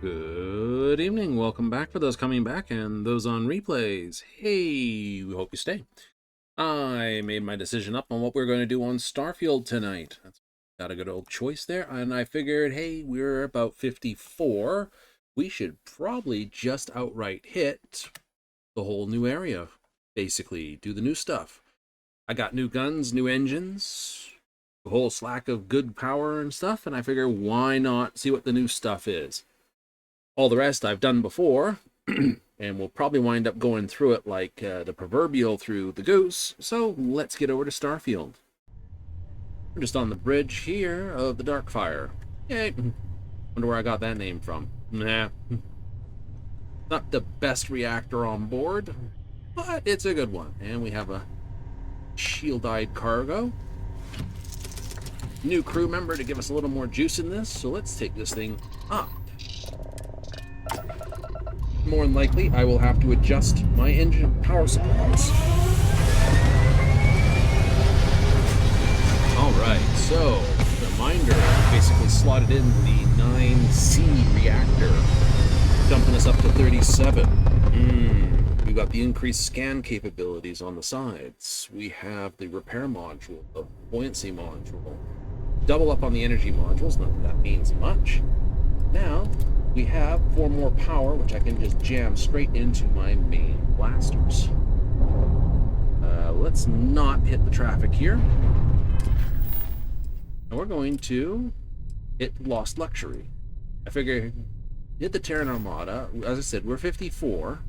Good evening, welcome back for those coming back and those on replays. Hey, we hope you stay. I made my decision up on what we're going to do on Starfield tonight. That's got a good old choice there, and I figured, hey, we're about 54. We should probably just outright hit the whole new area, basically, do the new stuff. I got new guns, new engines, a whole slack of good power and stuff, and I figure why not see what the new stuff is. All the rest I've done before, and we'll probably wind up going through it like the proverbial through the goose, so let's get over to Starfield. We're just on the bridge here of the Darkfire. Yay! Wonder where I got that name from. Nah. Not the best reactor on board, but it's a good one. And we have a shield-eyed cargo. New crew member to give us a little more juice in this, so let's take this thing up. More than likely, I will have to adjust my engine power supplies. Alright, so, reminder, basically slotted in the 9C reactor, dumping us up to 37. We've got the increased scan capabilities on the sides. We have the repair module, the buoyancy module. Double up on the energy modules, not that that means much. Now, we have 4 more power, which I can just jam straight into my main blasters. Let's not hit the traffic here. And we're going to hit Lost Luxury. I figure hit the Terran Armada. As I said, we're 54.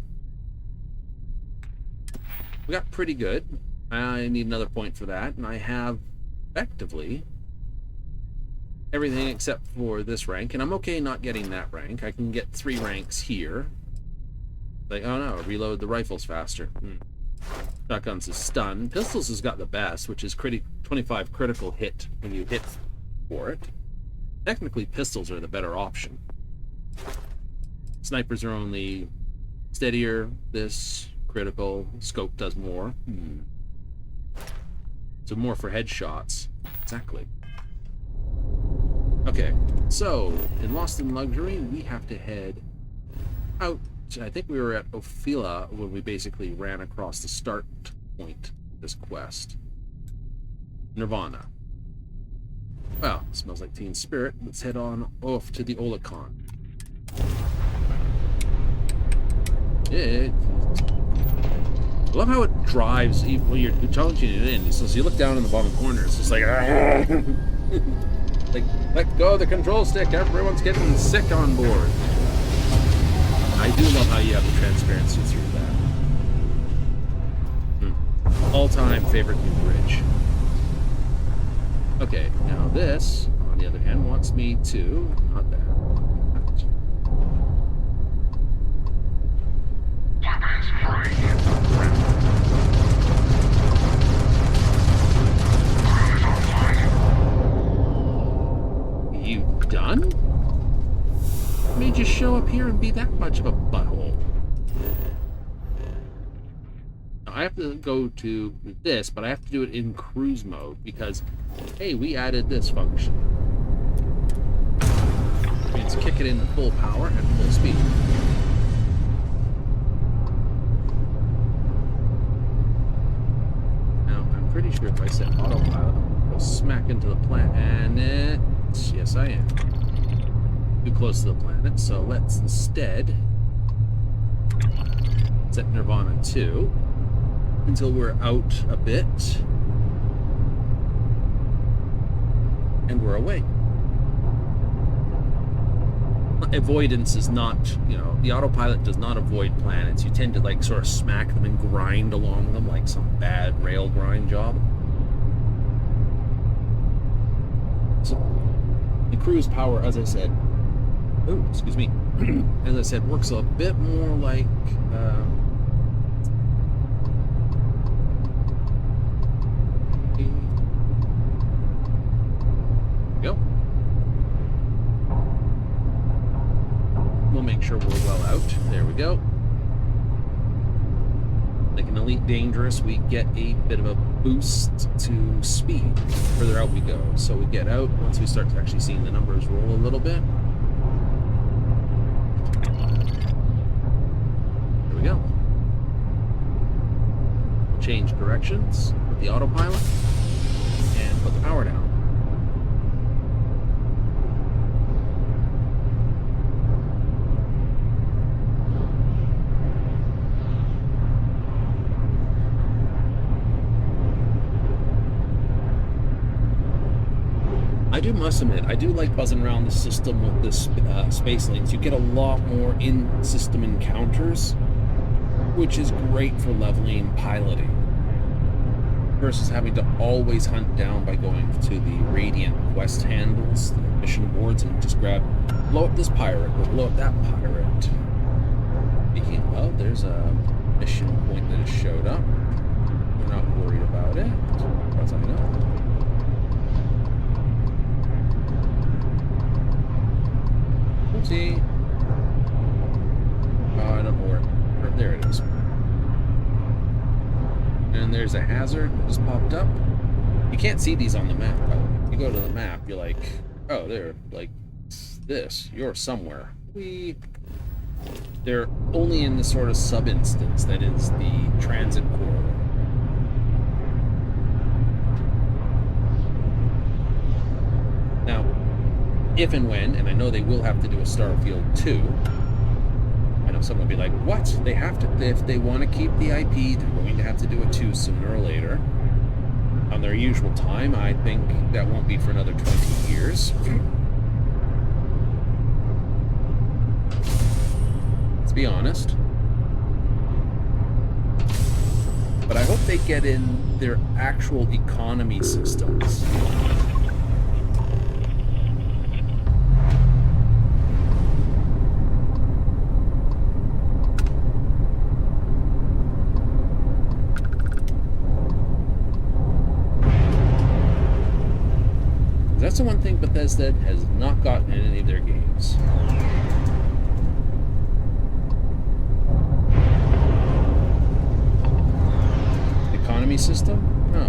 We got pretty good. I need another point for that, and I have effectively everything except for this rank, and I'm okay not getting that rank. I can get 3 ranks here. Like, oh no, reload the rifles faster. Shotguns is stun. Pistols has got the best, which is 25 critical hit when you hit for it. Technically, pistols are the better option. Snipers are only steadier, this, critical, scope does more. So more for headshots. Exactly. Okay, so in Lost in Luxury, we have to head out. I think we were at Ophila when we basically ran across the start point of this quest. Nirvana. Well, smells like Teen Spirit. Let's head on off to the Olicon. I love how it drives even when you're challenging it in. So you look down in the bottom corner, it's just like, like, let go of the control stick. Everyone's getting sick on board. I do love how you have the transparency through that. All-time favorite new bridge. Okay, now this, on the other hand, wants me to... Not that. You done? Made you show up here and be that much of a butthole. Now, I have to go to this, but I have to do it in cruise mode because, hey, we added this function. It means kick it into full power and full speed. Now, I'm pretty sure if I set autopilot, I'll smack into the planet. Yes, I am. Too close to the planet, so let's instead set Nirvana 2 until we're out a bit and we're away. Avoidance is not, you know, the autopilot does not avoid planets. You tend to like sort of smack them and grind along them like some bad rail grind job. So the cruise power, as I said, excuse me, as I said, works a bit more like go. We'll make sure we're well out. There we go. Like an Elite Dangerous, we get a bit of a boost to speed. Further out we go. So we get out once we start actually seeing the numbers roll a little bit. There we go. We'll change directions with the autopilot and put the power down. do must admit, I do like buzzing around the system with this space lanes. You get a lot more in-system encounters, which is great for leveling piloting, versus having to always hunt down by going to the Radiant quest handles, the mission boards, and just blow up this pirate, or blow up that pirate. Speaking of, there's a mission point that has showed up. We're not worried about it, as far as I know. Oopsie. Oh, I don't know where. There it is. And there's a hazard that just popped up. You can't see these on the map, by the way. If you go to the map, you're like, oh, they're like this. You're somewhere. They're only in the sort of sub-instance that is the transit corridor. Now, if and when, and I know they will have to do a Starfield 2, I know someone will be like, what? They have to, if they want to keep the IP, they're going to have to do it 2 sooner or later. On their usual time, I think that won't be for another 20 years. Let's be honest. But I hope they get in their actual economy systems. That's the one thing Bethesda has not gotten in any of their games. Economy system? No.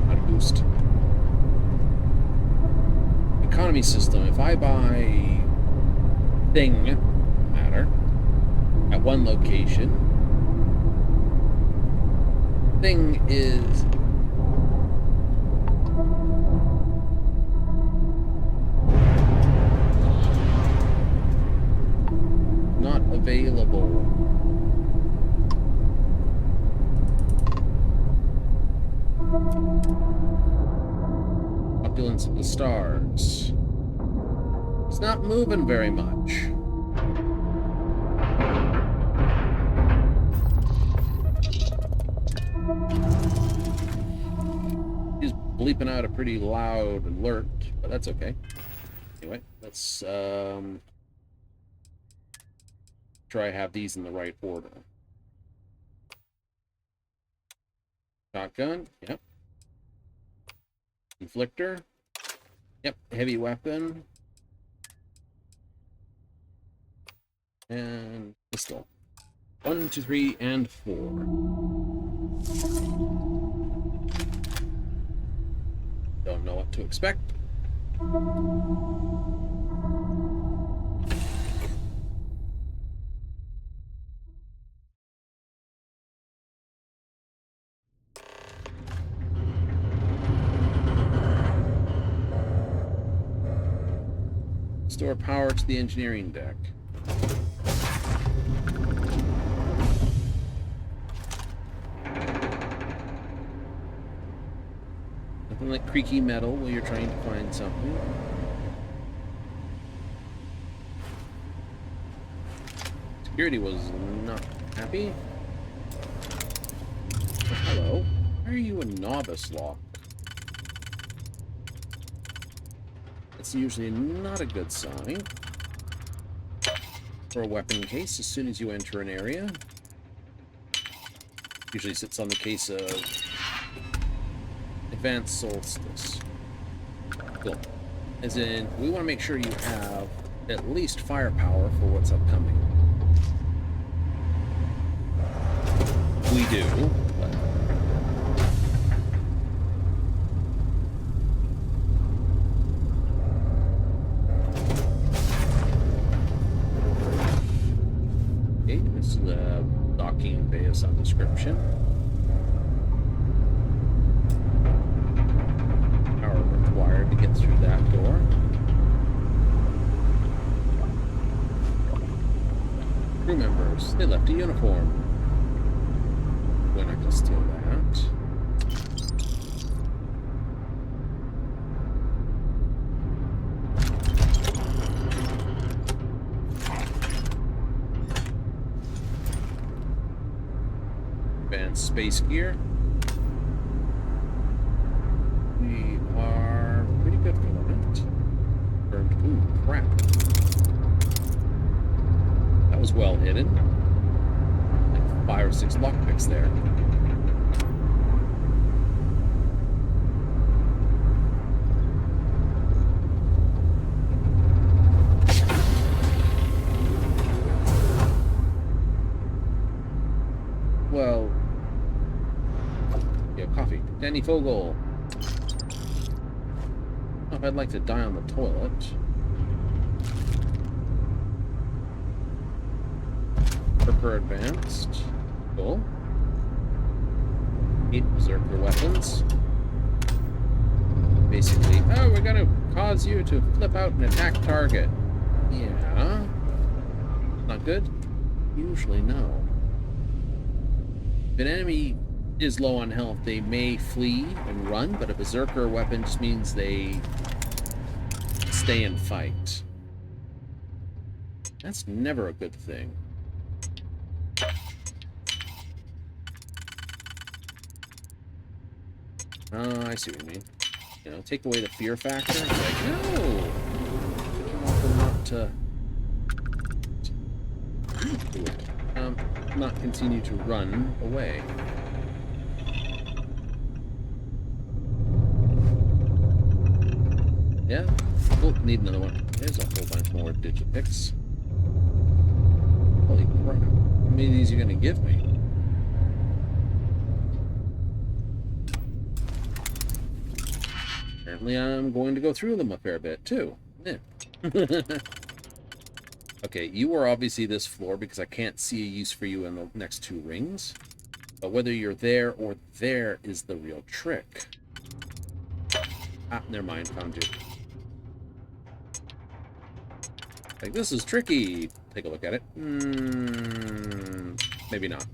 Not a boost. Economy system. If I buy thing matter at one location, thing is not available. Opulence of the stars. It's not moving very much. He's bleeping out a pretty loud alert, but that's okay. Anyway, let's try have these in the right order. Shotgun, yep. Inflictor, yep. Heavy weapon, and pistol. 1, 2, 3, and 4. Don't know what to expect. Store power to the engineering deck. Nothing like creaky metal while you're trying to find something. Security was not happy. Oh, hello. Why are you a novice lock? That's usually not a good sign for a weapon case as soon as you enter an area. Usually sits on the case of Advanced Solstice. Cool. As in, we want to make sure you have at least firepower for what's upcoming. We do. Okay, this is the docking bay of some description. Power required to get through that door. Crew members, they left a uniform. We're not going to steal that. advanced space gear. We are pretty good for that. Ooh, crap. That was well hidden. Like 5 or 6 lockpicks there. Well, yeah, coffee. Danny Fogel. I don't know if I'd like to die on the toilet. Berserker advanced. Cool. 8 Berserker weapons. Basically, oh, we're gonna cause you to flip out and attack target. Yeah. Not good? Usually no. If an enemy is low on health, they may flee and run, but a Berserker weapon just means they stay and fight. That's never a good thing. I see what you mean. You know, take away the fear factor. It's like, no! I want them not to continue to run away. Yeah, we'll need another one. There's a whole bunch more Digipix. Holy crap. How many of these are you going to give me? Apparently I'm going to go through them a fair bit, too. Yeah. Okay, you are obviously this floor because I can't see a use for you in the next 2 rings. But whether you're there or there is the real trick. Ah, never mind, found you. Like, this is tricky. Take a look at it. Maybe not.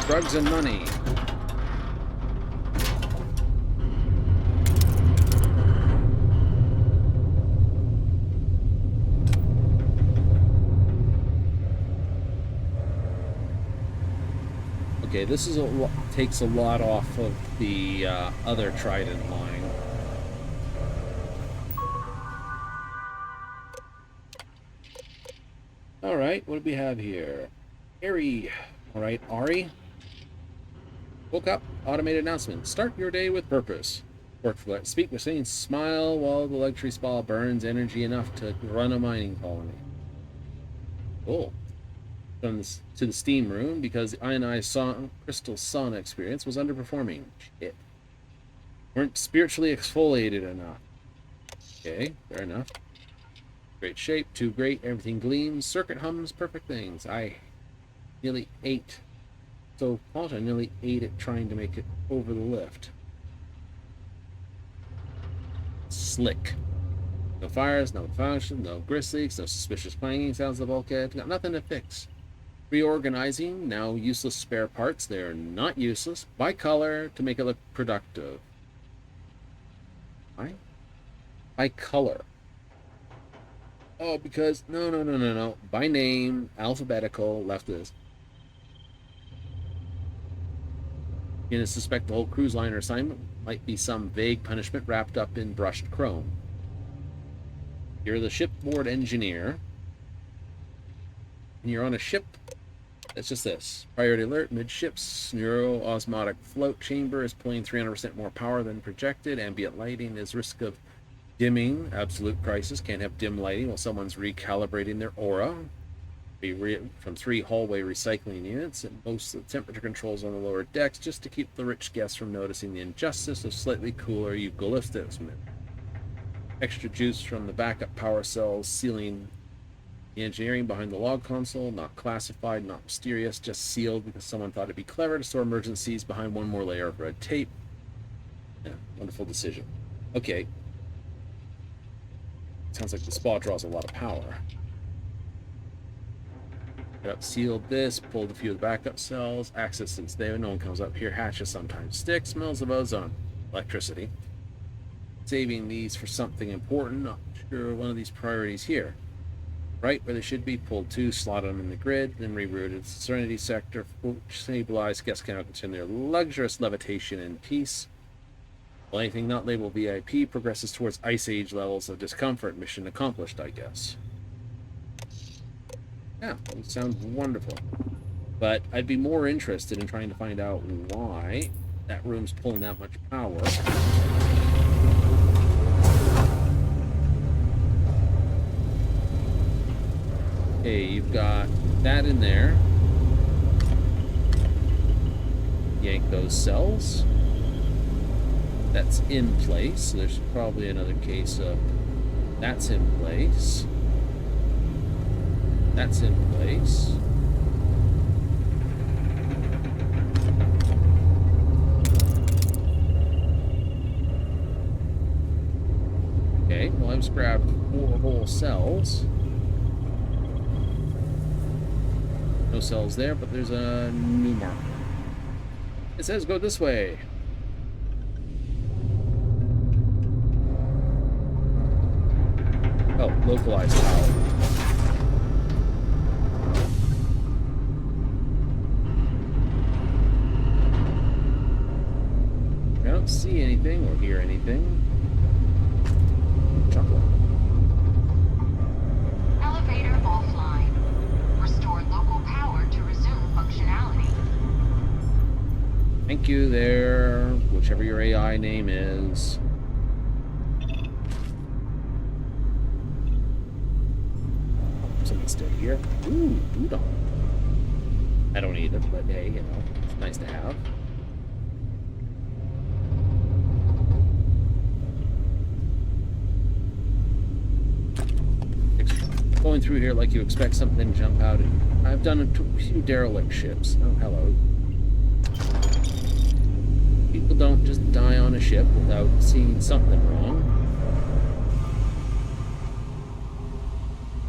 Drugs and money. Okay, this is takes a lot off of the other Trident line. All right, what do we have here? Ari. All right, Ari. Woke up. Automated announcement. Start your day with purpose. Work for it. Speak with saying smile while the luxury spa burns energy enough to run a mining colony. Cool. To the steam room because the ionized crystal sauna experience was underperforming. Shit. Weren't spiritually exfoliated enough. Okay, fair enough. Great shape, too great, everything gleams, circuit hums, perfect things. I nearly ate. So hot, I nearly ate it trying to make it over the lift. Slick. No fires, no function, no grist leaks, no suspicious clanging sounds of the bulkhead. Got nothing to fix. Reorganizing, now useless spare parts. They're not useless. By color to make it look productive. Why? By color. Oh, because no. By name, alphabetical, left this. You're gonna suspect the whole cruise liner assignment might be some vague punishment wrapped up in brushed chrome. You're the shipboard engineer, and you're on a ship. It's just this. Priority alert, midships, neuro-osmotic float chamber is pulling 300% more power than projected. Ambient lighting is risk of dimming. Absolute crisis. Can't have dim lighting while someone's recalibrating their aura. From 3 hallway recycling units, and most of the temperature controls on the lower decks just to keep the rich guests from noticing the injustice of slightly cooler eucalyptus. Extra juice from the backup power cells sealing the engineering behind the log console, not classified, not mysterious, just sealed because someone thought it'd be clever to store emergencies behind one more layer of red tape. Yeah, wonderful decision. Okay. Sounds like the spa draws a lot of power. Get up, sealed this, pulled a few of the backup cells, access is there, no one comes up here, hatches sometimes stick, smells of ozone, electricity. Saving these for something important, not sure one of these priorities here. Right where they should be, pulled two, slotted them in the grid, then rerouted. Serenity sector, stabilized, guests can now continue their luxurious levitation in peace. Well, anything not labeled VIP progresses towards Ice Age levels of discomfort. Mission accomplished, I guess. Yeah, that sounds wonderful. But I'd be more interested in trying to find out why that room's pulling that much power. Okay, you've got that in there. Yank those cells. That's in place. So there's probably another case of that's in place. That's in place. Okay, well, I've just grabbed 4 whole cells. No cells there, but there's a new marker. It says go this way. Oh, localized power. I don't see anything or hear anything. Chocolate. Elevator offline. Restore local power to resume functionality. Thank you there, whichever your AI name is. Something's still here. Ooh, udon. I don't eat it, but hey, you know, it's nice to have. Going through here like you expect something to jump out. I've done a few derelict ships. Oh, hello. People don't just die on a ship without seeing something wrong.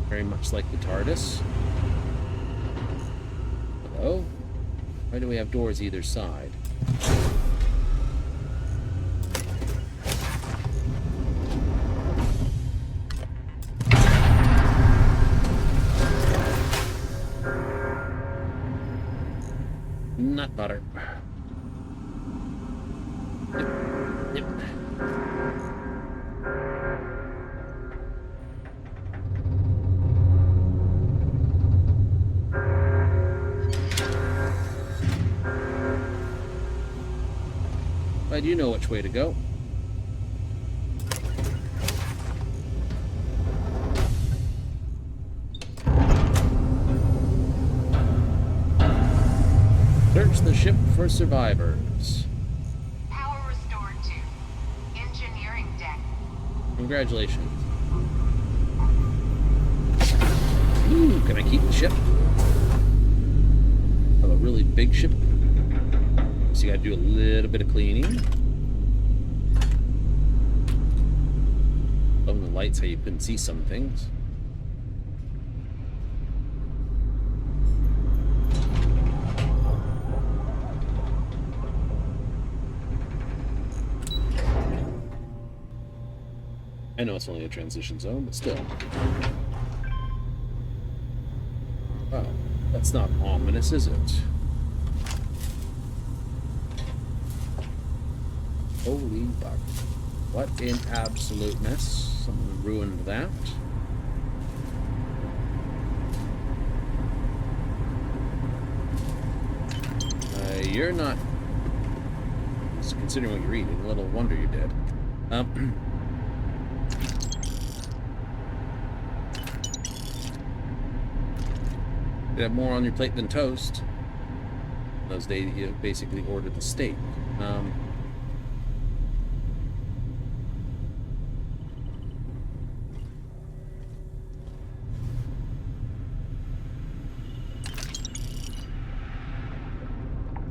Very much like the TARDIS. Hello? Why do we have doors either side? Nut butter. Yep. I do know which way to go. Search the ship for survivors. Power restored to engineering deck. Congratulations. Ooh, can I keep the ship? Have a really big ship. So you gotta do a little bit of cleaning. Loving the lights, how you couldn't see some things. I know it's only a transition zone, but still. Wow, that's not ominous, is it? Holy fuck. What an absolute mess. Someone ruined that. You're not... Considering what you're eating, a little wonder you're dead. You have more on your plate than toast. Those days you basically ordered the steak.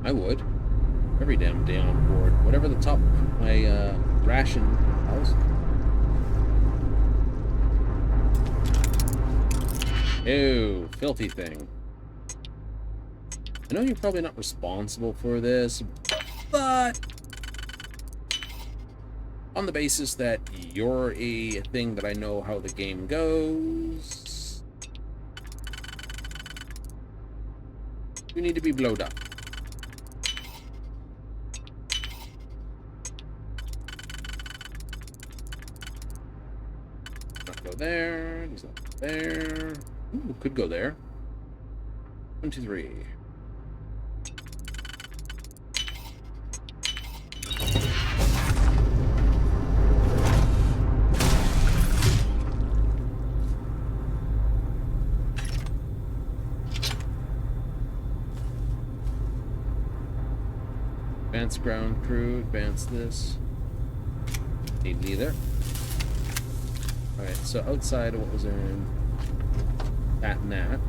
I would. Every damn day on board. Whatever the top of my ration house. Ew, filthy thing. I know you're probably not responsible for this, but on the basis that you're a thing that I know how the game goes, you need to be blowed up. Not go there. He's not there. Ooh, could go there. 1, 2, 3. Advance ground crew, advance this. Need neither. Alright, so outside of what was in that and that.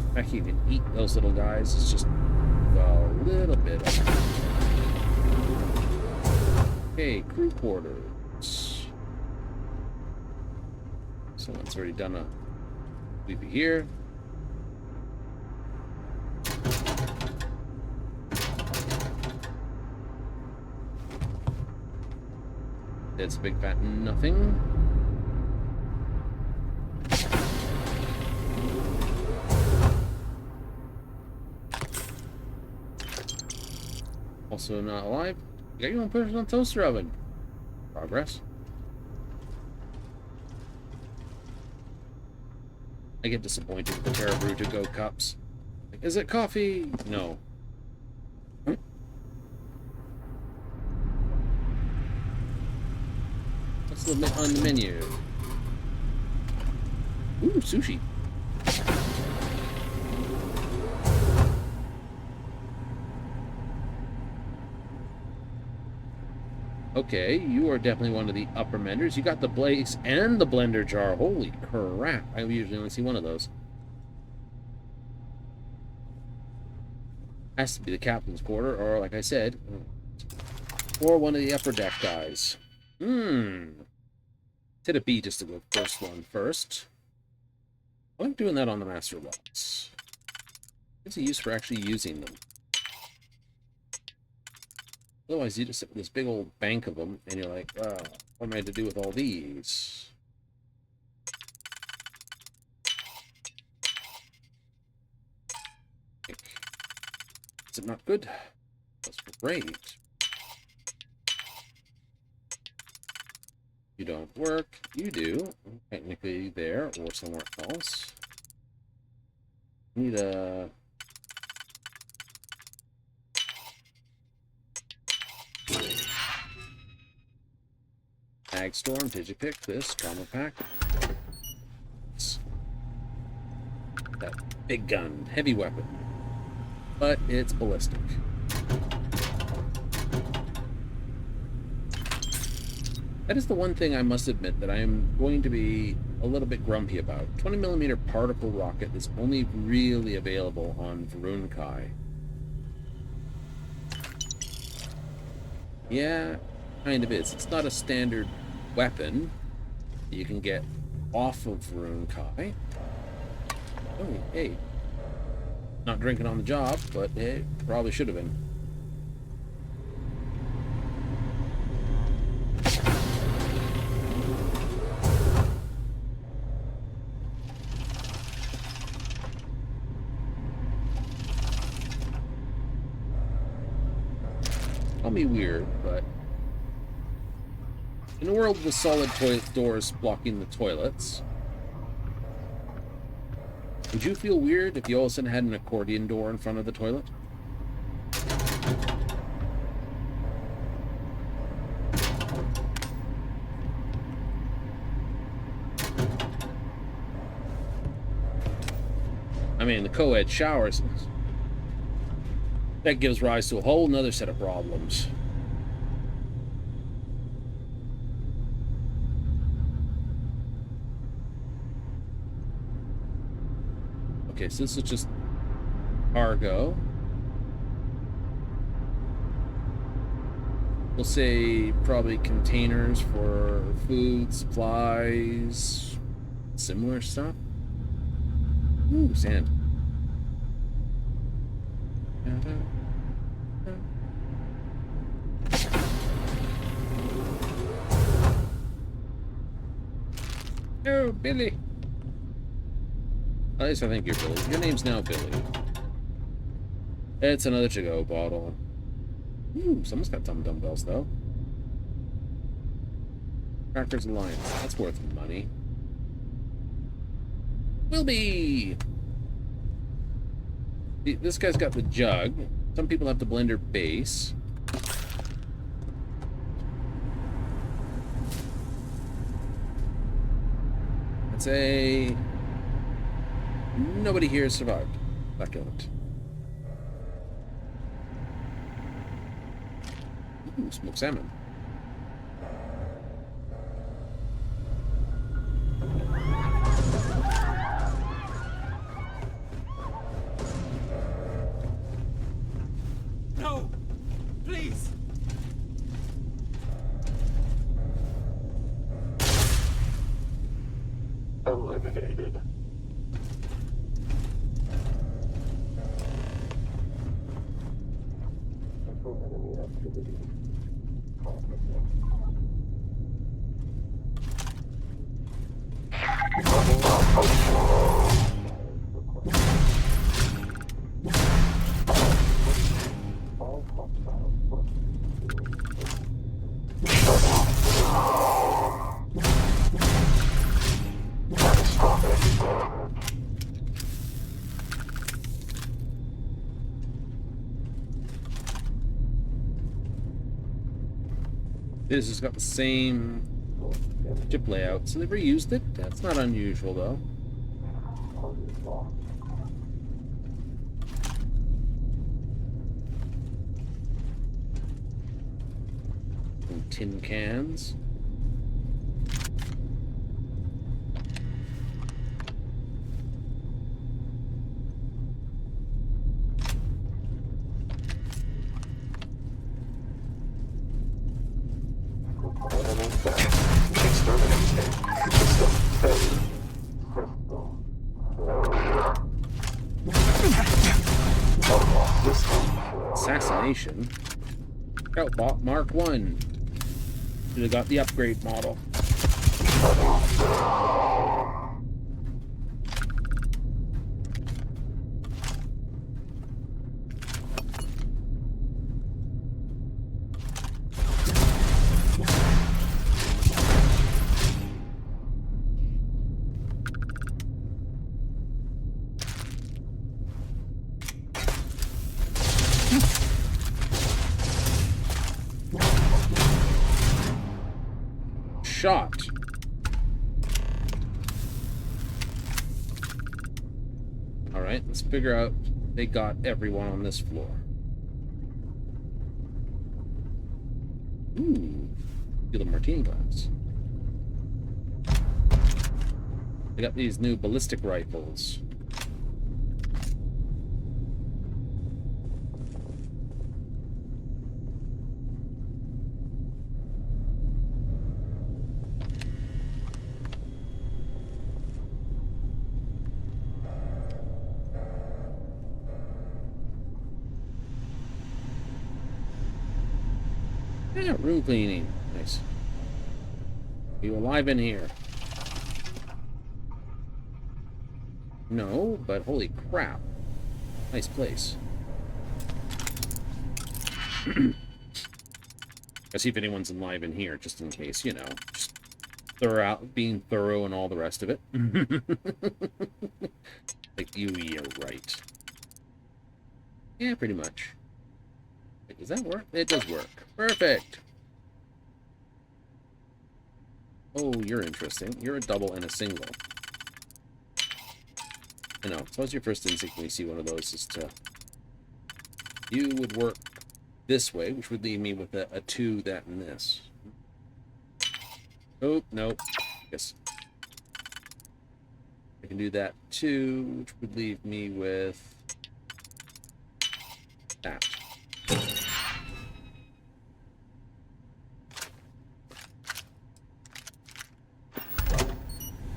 In fact, you can eat those little guys. It's just a little bit of... Okay, crew quarters. Someone's already done a sleepy here. It's a big fat nothing. Also not alive. You got your own personal toaster oven. Progress. I get disappointed with the Terra Brew to go cups. Like, is it coffee? No. What's on the menu? Ooh, sushi. Okay, you are definitely one of the upper menders. You got the blaze and the blender jar. Holy crap. I usually only see one of those. Has to be the captain's quarter, or like I said, or one of the upper deck guys. Hit a B just to go first one first. I'm doing that on the master lots. What's the use for actually using them? Otherwise, you just sit with this big old bank of them, and you're like, what am I to do with all these? Is it not good? That's great. You don't work. You do. Technically there or somewhere else. Need a... Ag Storm, Digipick, this, Trauma Pack. That big gun, heavy weapon. But it's ballistic. That is the one thing I must admit that I am going to be a little bit grumpy about. 20mm particle rocket is only really available on Varunkai. Yeah, kind of is. It's not a standard weapon you can get off of Varunkai. Oh, hey. Not drinking on the job, but it probably should have been. Call me weird, but in a world with solid toilet doors blocking the toilets, would you feel weird if you all of a sudden had an accordion door in front of the toilet? I mean, the co-ed showers, that gives rise to a whole nother set of problems. Okay, so this is just cargo. We'll say probably containers for food, supplies, similar stuff. Ooh, sand. No, Billy. At least I think you're Billy. Your name's now Billy. It's another to-go bottle. Ooh, someone's got some dumbbells, though. Crackers Alliance. That's worth money. Will be! This guy's got the jug. Some people have the blender base. I'd say nobody here has survived. Succulent. Ooh, smoked salmon. No! Please! Eliminated. Enemy activity. This has got the same chip layout, so they've reused it. That's not unusual, though. Some tin cans. Assassination. Outbot Mark 1. Should have got the upgrade model. Shot. Alright, let's figure out they got everyone on this floor. Ooh. Feel the martini glass. They got these new ballistic rifles. Yeah, room cleaning. Nice. Are you alive in here? No, but holy crap. Nice place. I'll see if anyone's alive in here, just in case, you know. Just being thorough and all the rest of it. Like, you're right. Yeah, pretty much. Wait, does that work? It does work. Perfect! Oh, you're interesting. You're a double and a single. I know. Suppose your first instinct when you see one of those is to... You would work this way, which would leave me with a 2, that, and this. Oh, nope. Yes. I can do that too, which would leave me with that.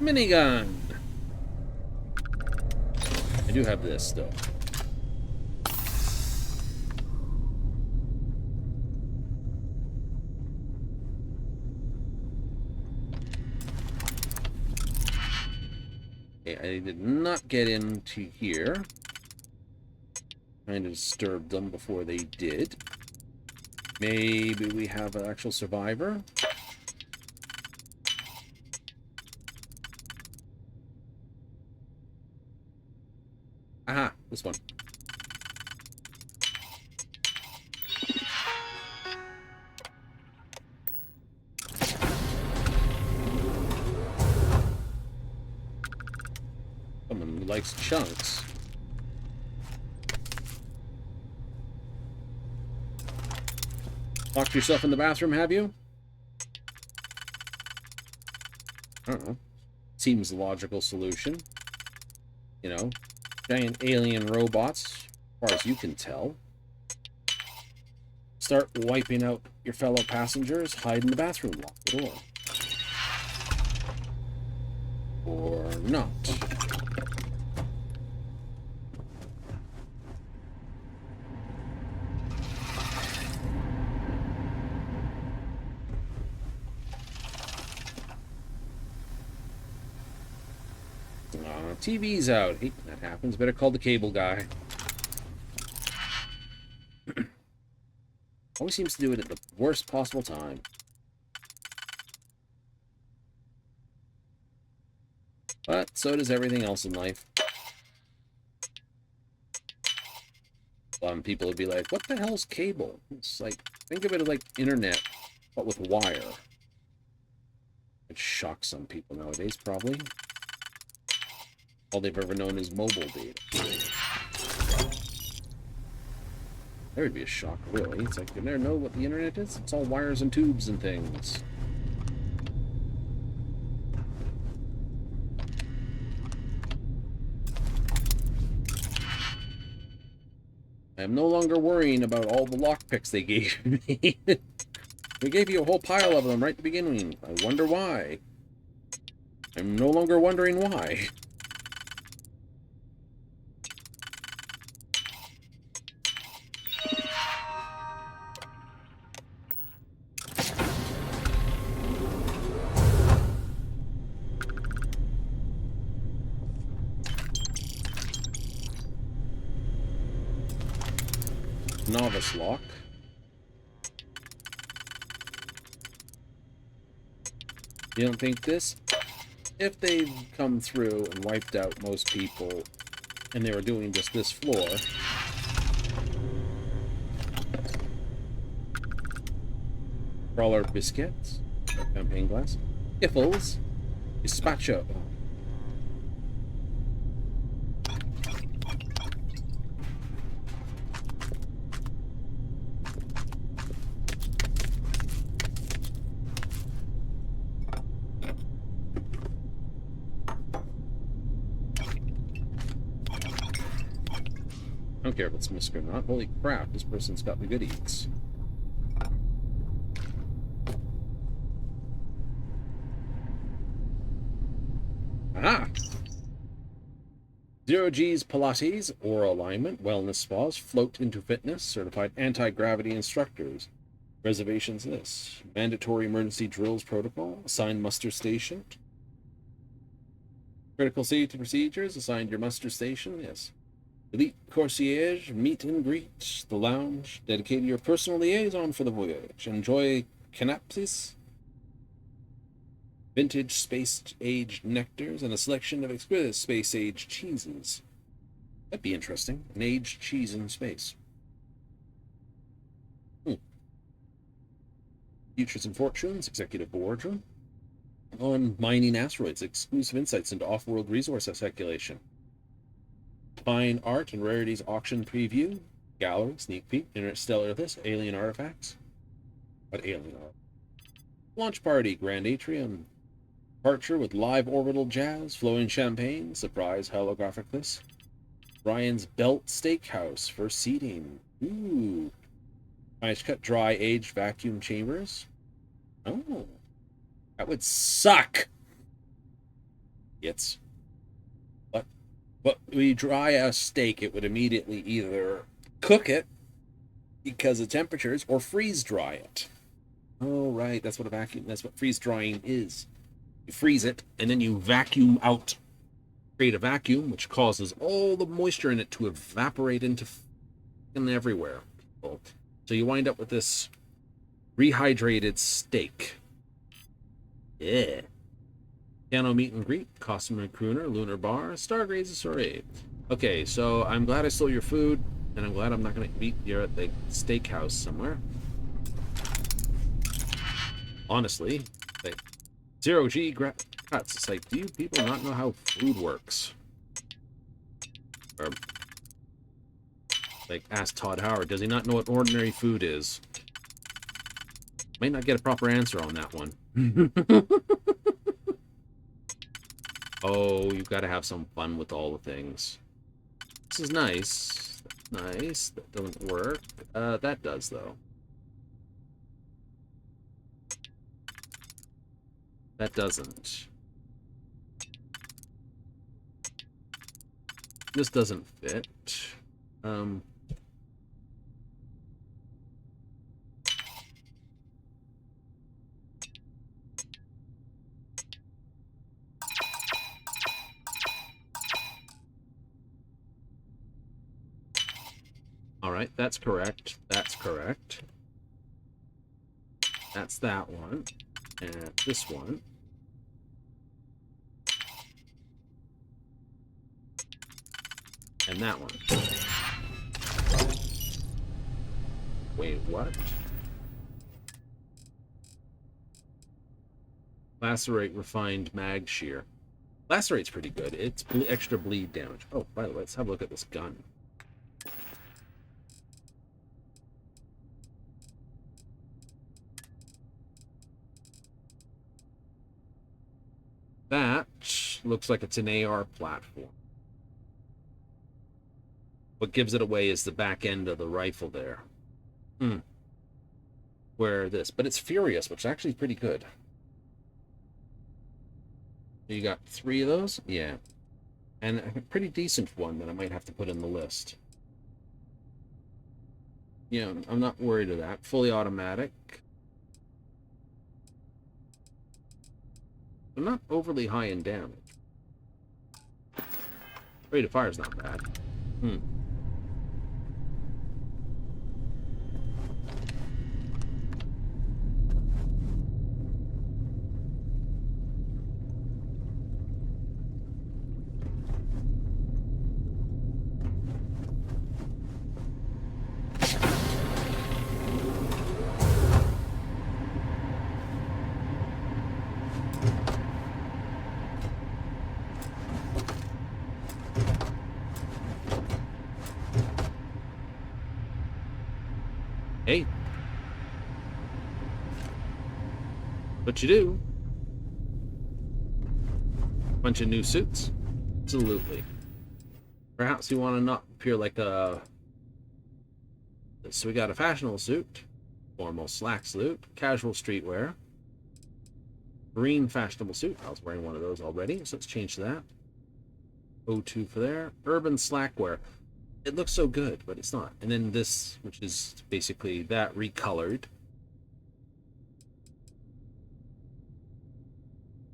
Minigun! I do have this, though. Okay, I did not get into here. Kind of disturbed them before they did. Maybe we have an actual survivor. Aha, this one. Someone who likes chunks. Locked yourself in the bathroom, have you? I don't know. Seems a logical solution. You know, giant alien robots, as far as you can tell. Start wiping out your fellow passengers, hide in the bathroom, lock the door. Or not. TV's out. Hey, that happens. Better call the cable guy. Always seems to do it at the worst possible time. But so does everything else in life. People would be like, what the hell's cable? It's like, think of it as like internet, but with wire. It shocks some people nowadays, probably. All they've ever known is mobile data. There would be a shock, really. It's like, you never know what the internet is? It's all wires and tubes and things. I am no longer worrying about all the lockpicks they gave me. We gave you a whole pile of them right to begin with. I wonder why. I'm no longer wondering why. Novice lock. You don't think this? If they've come through and wiped out most people, and they were doing just this floor, crawler biscuits, champagne glass, Iffles, gazpacho. I don't care if it's missed or not. Holy crap, this person's got the good eats. Aha! 0G's Pilates, Aura Alignment, Wellness Spas, Float into Fitness, Certified Anti-Gravity Instructors. Reservations list. Mandatory Emergency Drills Protocol, Assigned Muster Station. Critical Safety Procedures, assigned your muster station, yes. Elite Concierge, Meet and Greet, The Lounge, dedicated your personal liaison for the voyage. Enjoy canapes, vintage space-aged nectars, and a selection of exquisite space-aged cheeses. That'd be interesting. An aged cheese in space. Futures and Fortunes, Executive Boardroom. On mining asteroids, exclusive insights into off-world resource speculation. Fine art and rarities auction preview. Gallery, sneak peek, interstellar list, alien artifacts. What alien artifacts? Launch party, grand atrium. Departure with live orbital jazz, flowing champagne, surprise holographic list. Ryan's Belt Steakhouse for seating. Ooh. Nice cut, dry aged vacuum chambers. Oh. That would suck. It's. But we dry a steak, it would immediately either cook it because of temperatures or freeze dry it. Oh, right. That's what freeze drying is. You freeze it and then you vacuum out create a vacuum, which causes all the moisture in it to evaporate into everywhere. So you wind up with this rehydrated steak. Yeah. Piano meet and greet, costume and crooner, lunar bar, Stargraze soiree. Okay, so I'm glad I stole your food, and I'm glad I'm not going to meet you at the steakhouse somewhere. Honestly, like, Zero-G cuts. It's like, do you people not know how food works? Or, like, ask Todd Howard, does he not know what ordinary food is? Might not get a proper answer on that one. Oh, you've got to have some fun with all the things. This is nice. Nice. That doesn't work. That does, though. That doesn't. This doesn't fit. All right, that's correct. That's correct. That's that one. And this one. And that one. Wait, what? Lacerate refined mag shear. Lacerate's pretty good. It's extra bleed damage. Oh, by the way, let's have a look at this gun. That looks like it's an AR platform. What gives it away is the back end of the rifle there. Where this, but it's Furious, which is actually pretty good. You got 3 of those? Yeah. And a pretty decent one that I might have to put in the list. Yeah, I'm not worried of that. Fully automatic. I'm not overly high in damage. Rate of fire is not bad. Hey. What you do? Bunch of new suits? Absolutely. Perhaps you want to not appear like a... So we got a fashionable suit, formal slack suit, casual streetwear, green fashionable suit. I was wearing one of those already, so let's change that. O2 for there. Urban slackwear. It looks so good, but it's not. And then this, which is basically that recolored.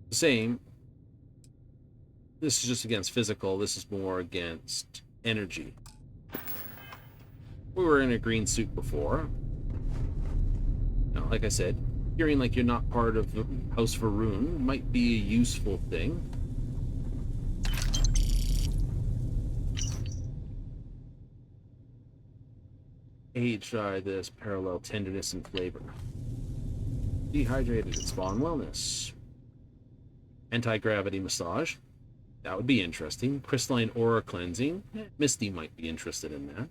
The same. This is just against physical. This is more against energy. We were in a green suit before. Now, like I said, appearing like you're not part of the House Varun might be a useful thing. Age try this parallel tenderness and flavor. Dehydrated and spawn wellness. Anti-gravity massage. That would be interesting. Crystalline aura cleansing. Misty might be interested in that.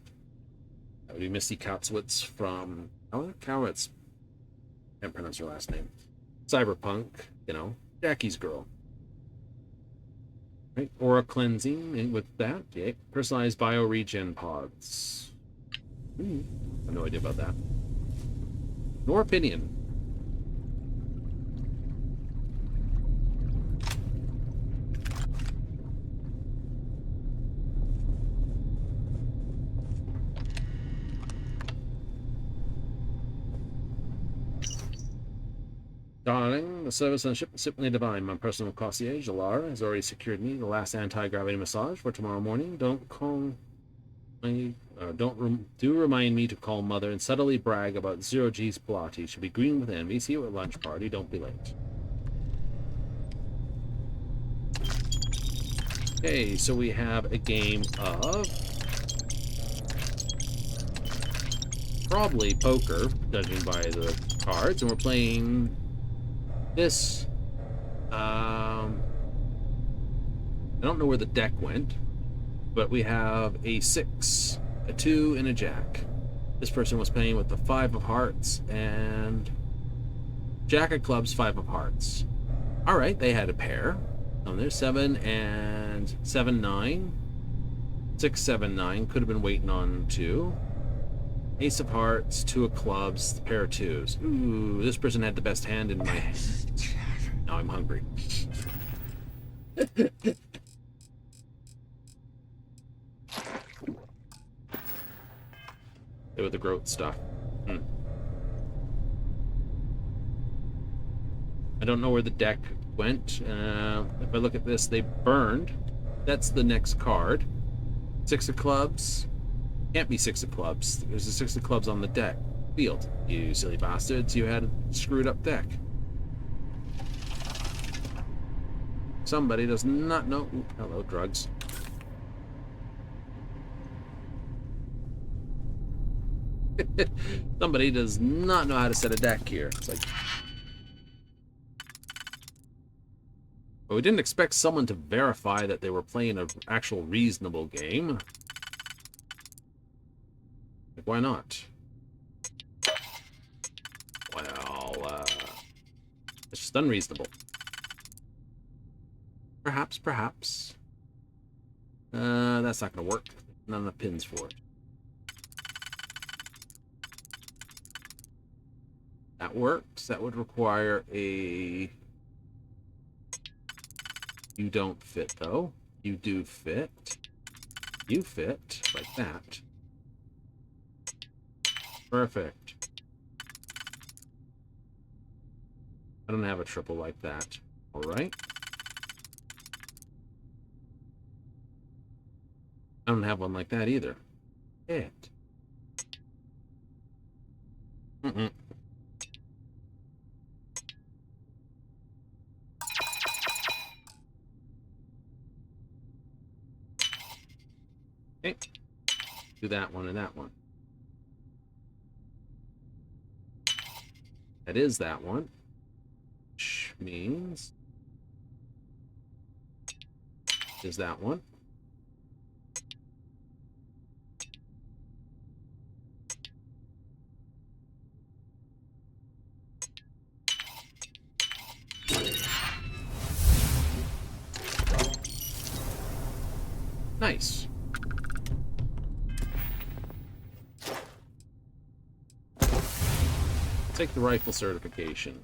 That would be Misty Katzwitz from Kowitz. Can't pronounce her last name. Cyberpunk, you know, Jackie's girl. Right, aura cleansing with that. Yeah. Personalized bioregen pods. I have no idea about that. Nor opinion. Darling, the service on the ship is simply divine. My personal concierge, Alara, has already secured me the last anti-gravity massage for tomorrow morning. Do remind me to call Mother and subtly brag about Zero G's plot. He should be green with envy. See you at lunch party. Don't be late. Okay, so we have a game of probably poker, judging by the cards, and we're playing this. I don't know where the deck went, but we have a 6, a 2, and a jack. This person was playing with the 5 of hearts and jack of clubs, 5 of hearts. All right, they had a pair. Oh, there's 7 and 7, 9. 6, 7, 9. Could have been waiting on 2. Ace of hearts, 2 of clubs, pair of 2s. Ooh, this person had the best hand in my hand. Now I'm hungry. With the growth stuff. I don't know where the deck went. If I look at this, they burned. That's the next card. 6 of clubs. Can't be 6 of clubs. There's a 6 of clubs on the deck. Field. You silly bastards. You had a screwed up deck. Somebody does not know. Ooh, hello, drugs. Somebody does not know how to set a deck here. It's like, but we didn't expect someone to verify that they were playing an actual reasonable game. Like, why not? Well, it's just unreasonable. Perhaps. That's not gonna work. Not enough pins for it. That works. That would require a... You don't fit, though. You do fit. You fit, like that. Perfect. I don't have a triple like that. All right. I don't have one like that either. It. Mm-mm. Okay. Do that one and that one. That is that one. Which means... is that one. Nice. Take the rifle certification.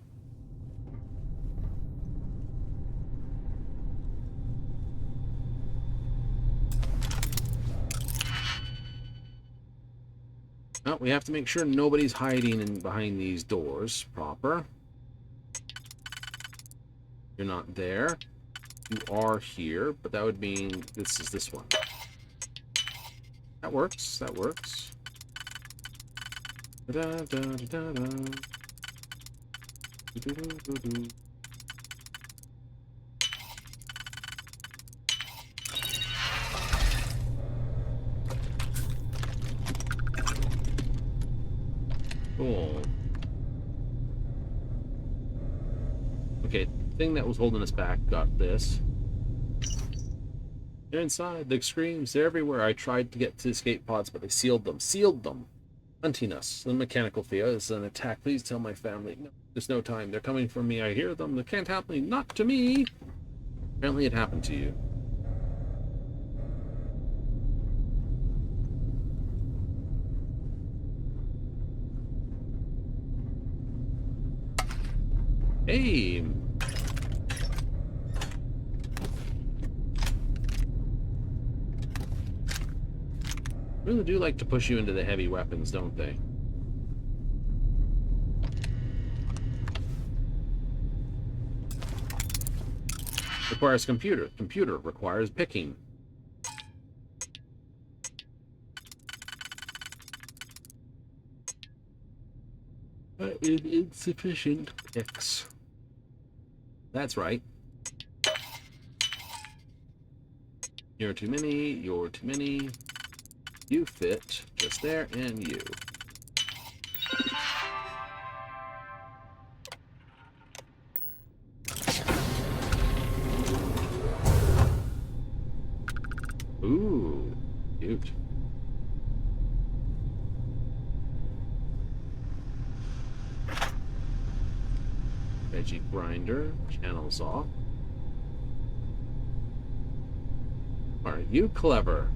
Well, we have to make sure nobody's hiding in behind these doors proper. You're not there. You are here, but that would mean this is this one. That works. That works. Da, da, da, da, da. Do, do, do, do, do. Cool. Okay, the thing that was holding us back got this. They're inside. The screams, they're everywhere. I tried to get to escape pods, but they sealed them. Sealed them. Hunting us. The mechanical fear is an attack. Please tell my family. No, there's no time. They're coming for me. I hear them. They can't happen. Not to me. Apparently it happened to you. Hey. Really do like to push you into the heavy weapons, don't they? requires computer. Computer requires picking. That is insufficient picks. That's right. You're too many, you're too many. You fit just there, and you. Ooh, cute. Veggie grinder, channels off. Are you clever?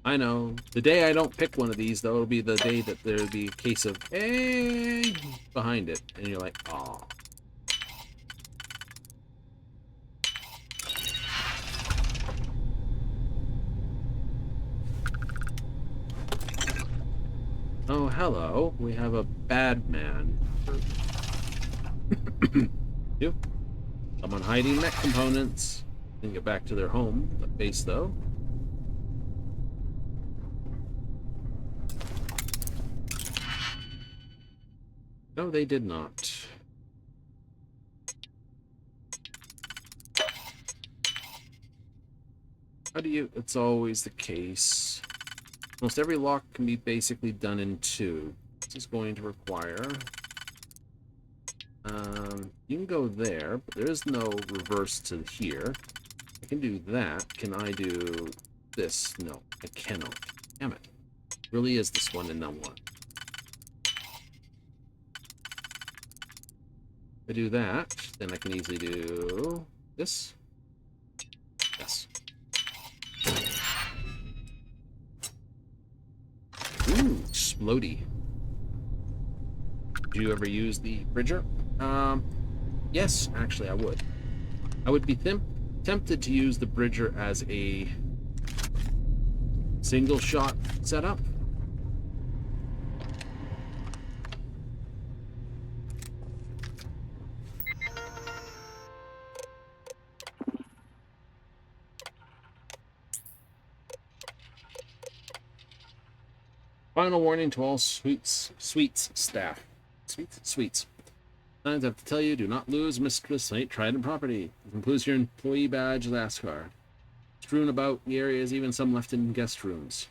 I know. The day I don't pick one of these, though, it'll be the day that there'll be a case of egg behind it. And you're like, aw. Oh, hello. We have a bad man. You. Someone hiding mech components. Didn't get back to their home. The base, though. No, they did not. How do you... It's always the case. Almost every lock can be basically done in two. This is going to require... you can go there, but there is no reverse to here. I can do that. Can I do this? No, I cannot. Damn it. It really is this one and no one. If I do that, then I can easily do this. Yes. Ooh, explodey. Do you ever use the bridger? Yes, actually I would. I would be tempted to use the bridger as a single shot setup. Final warning to all sweets staff. Sweets. Signs I have to tell you, do not lose Mistress Trident property. It includes your employee badge, last card. Strewn about the areas, even some left in guest rooms.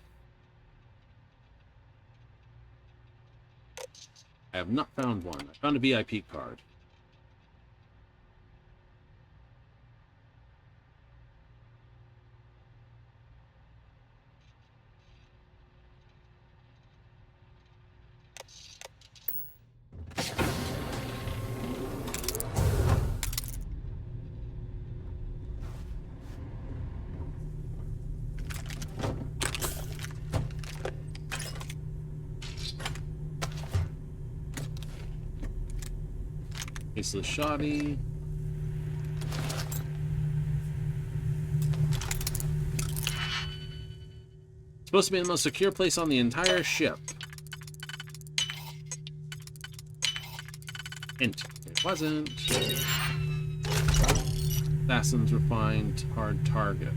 I have not found one. I found a VIP card. Faceless shoddy. Supposed to be the most secure place on the entire ship. Hint. It wasn't. Assassins refined hard target.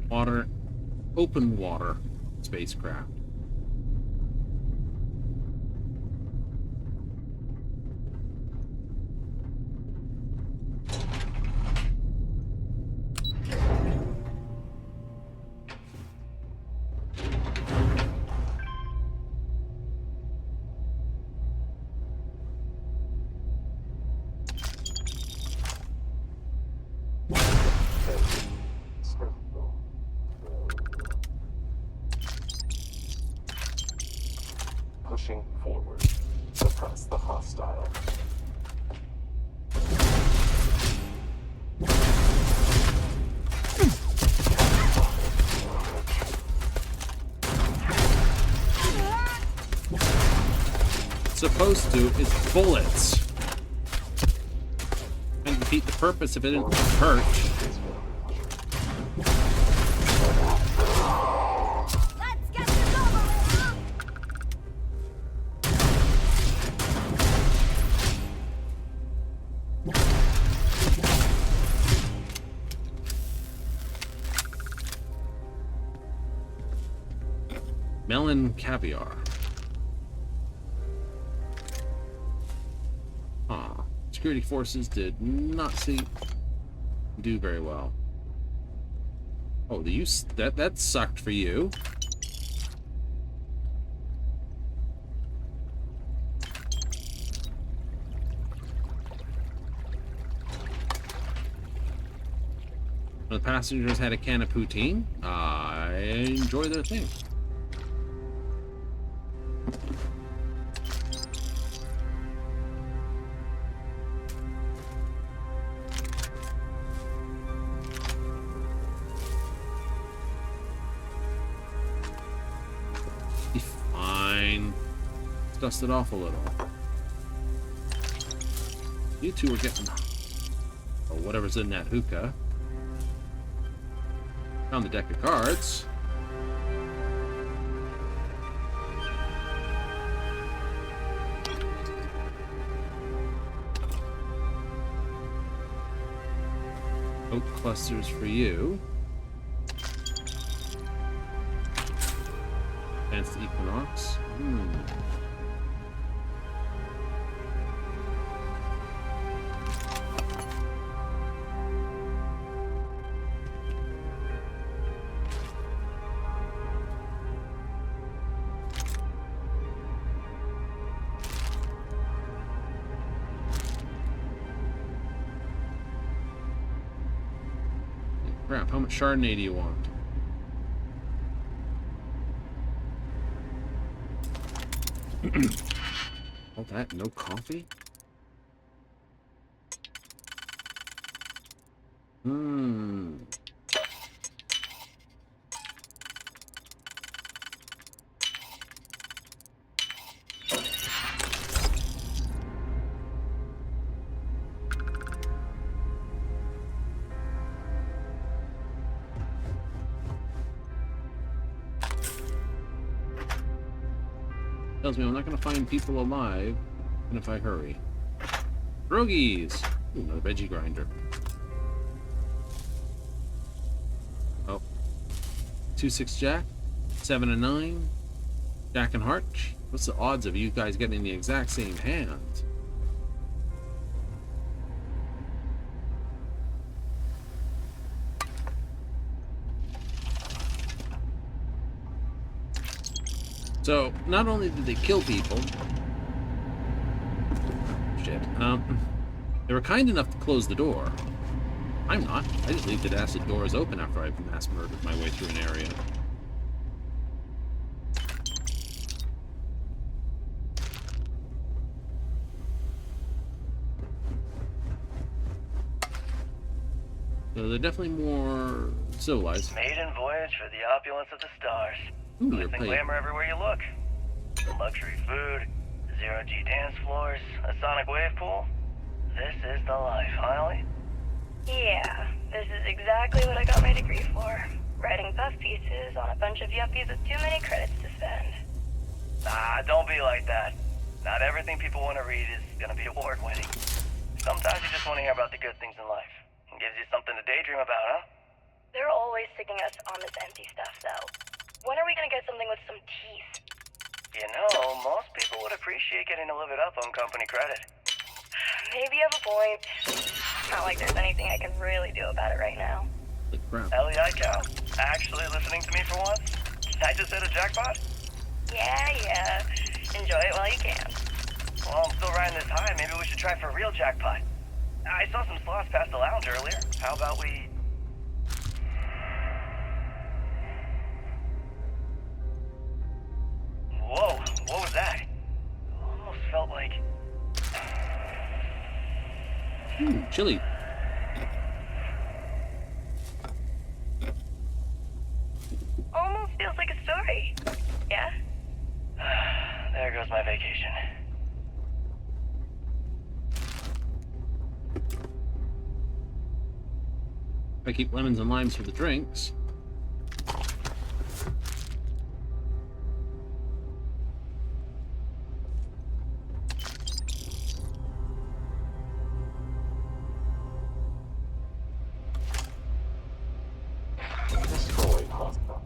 Water. Open water spacecraft. Pushing forward. Suppress the hostile. Supposed to is bullets. And defeat the purpose if it didn't hurt. Melon caviar. Ah, security forces did not do very well. Oh, that sucked for you. When the passengers had a can of poutine, I enjoy their thing. Be fine. Let's dust it off a little. You two are getting, or whatever's in that hookah. Found the deck of cards. Oak clusters for you. Advanced Equinox. Crap, how much Chardonnay do you want? All that, no coffee? Tells me I'm not going to find people alive, even if I hurry. Drogies! Ooh, another veggie grinder. Oh. 2-6 Jack. 7 and 9. Jack and Heart. What's the odds of you guys getting the exact same hands? So, not only did they kill people... Shit. They were kind enough to close the door. I'm not. I just leave the acid doors open after I've mass murdered my way through an area. So they're definitely more civilized. Maiden voyage for the opulence of the stars. Ooh, Glitz and glamour everywhere you look. Luxury food, zero-G dance floors, a sonic wave pool. This is the life, huh, Ellie? Yeah, this is exactly what I got my degree for. Writing puff pieces on a bunch of yuppies with too many credits to spend. Ah, don't be like that. Not everything people want to read is gonna be award-winning. Sometimes you just want to hear about the good things in life. It gives you something to daydream about, huh? They're always sticking us on this empty stuff, though. When are we gonna get something with some teeth? You know, most people would appreciate getting to live it up on company credit. Maybe you have a point. Not like there's anything I can really do about it right now. Like crap. Ellie, I count. Actually listening to me for once? I just hit a jackpot? Yeah. Enjoy it while you can. Well, I'm still riding this high. Maybe we should try for a real jackpot. I saw some slots past the lounge earlier. How about we... Whoa, what was that? Almost felt like... Chili. Almost feels like a story. Yeah? There goes my vacation. If I keep lemons and limes for the drinks. Destroyed hostile.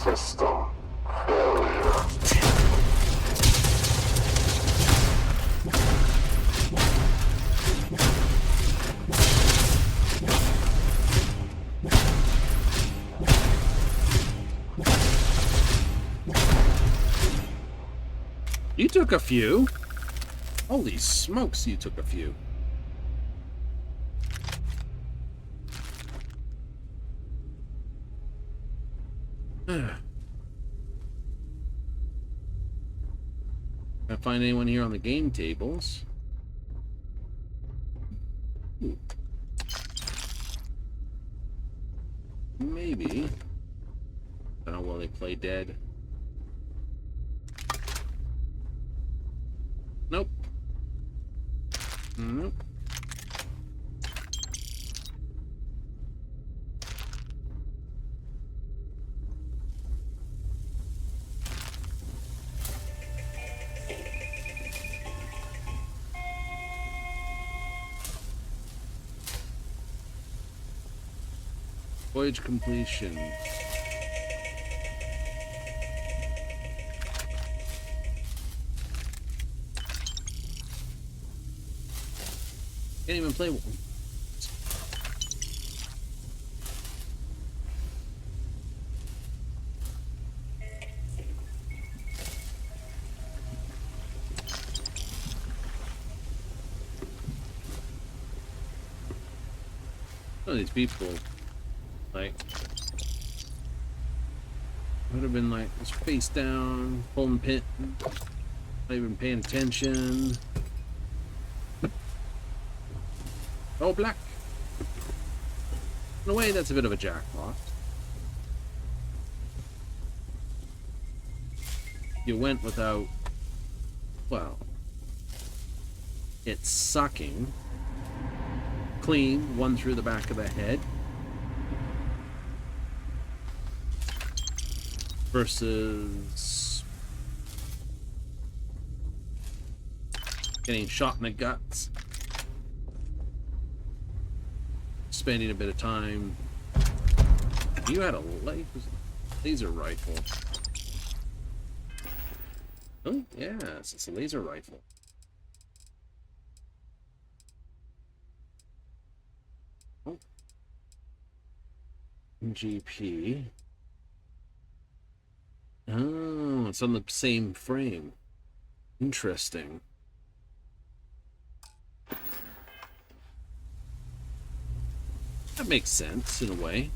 System failure. You took a few. Holy smokes, you took a few. Can't find anyone here on the game tables. Ooh. Maybe. I don't know, will they play dead? Nope. Nope. Voyage completion. Can't even play one. Some of these people, like, would have been like just face down, pulling pin, not even paying attention. Oh, black. In a way, that's a bit of a jackpot. You went without, well, it's sucking. Clean, one through the back of the head. Versus getting shot in the guts. Spending a bit of time. You had a laser rifle. Oh, yes, it's a laser rifle. Oh. GP. Oh, it's on the same frame. Interesting. That makes sense, in a way.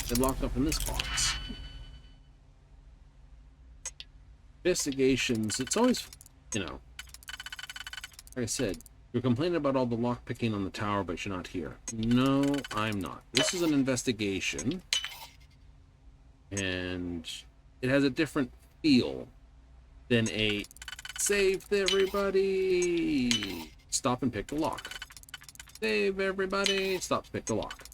They're locked up in this box. Investigations, it's always, you know, like I said, you're complaining about all the lockpicking on the tower, but you're not here. No, I'm not. This is an investigation. And it has a different feel than a save everybody, stop and pick the lock. Save everybody, stop to pick the lock.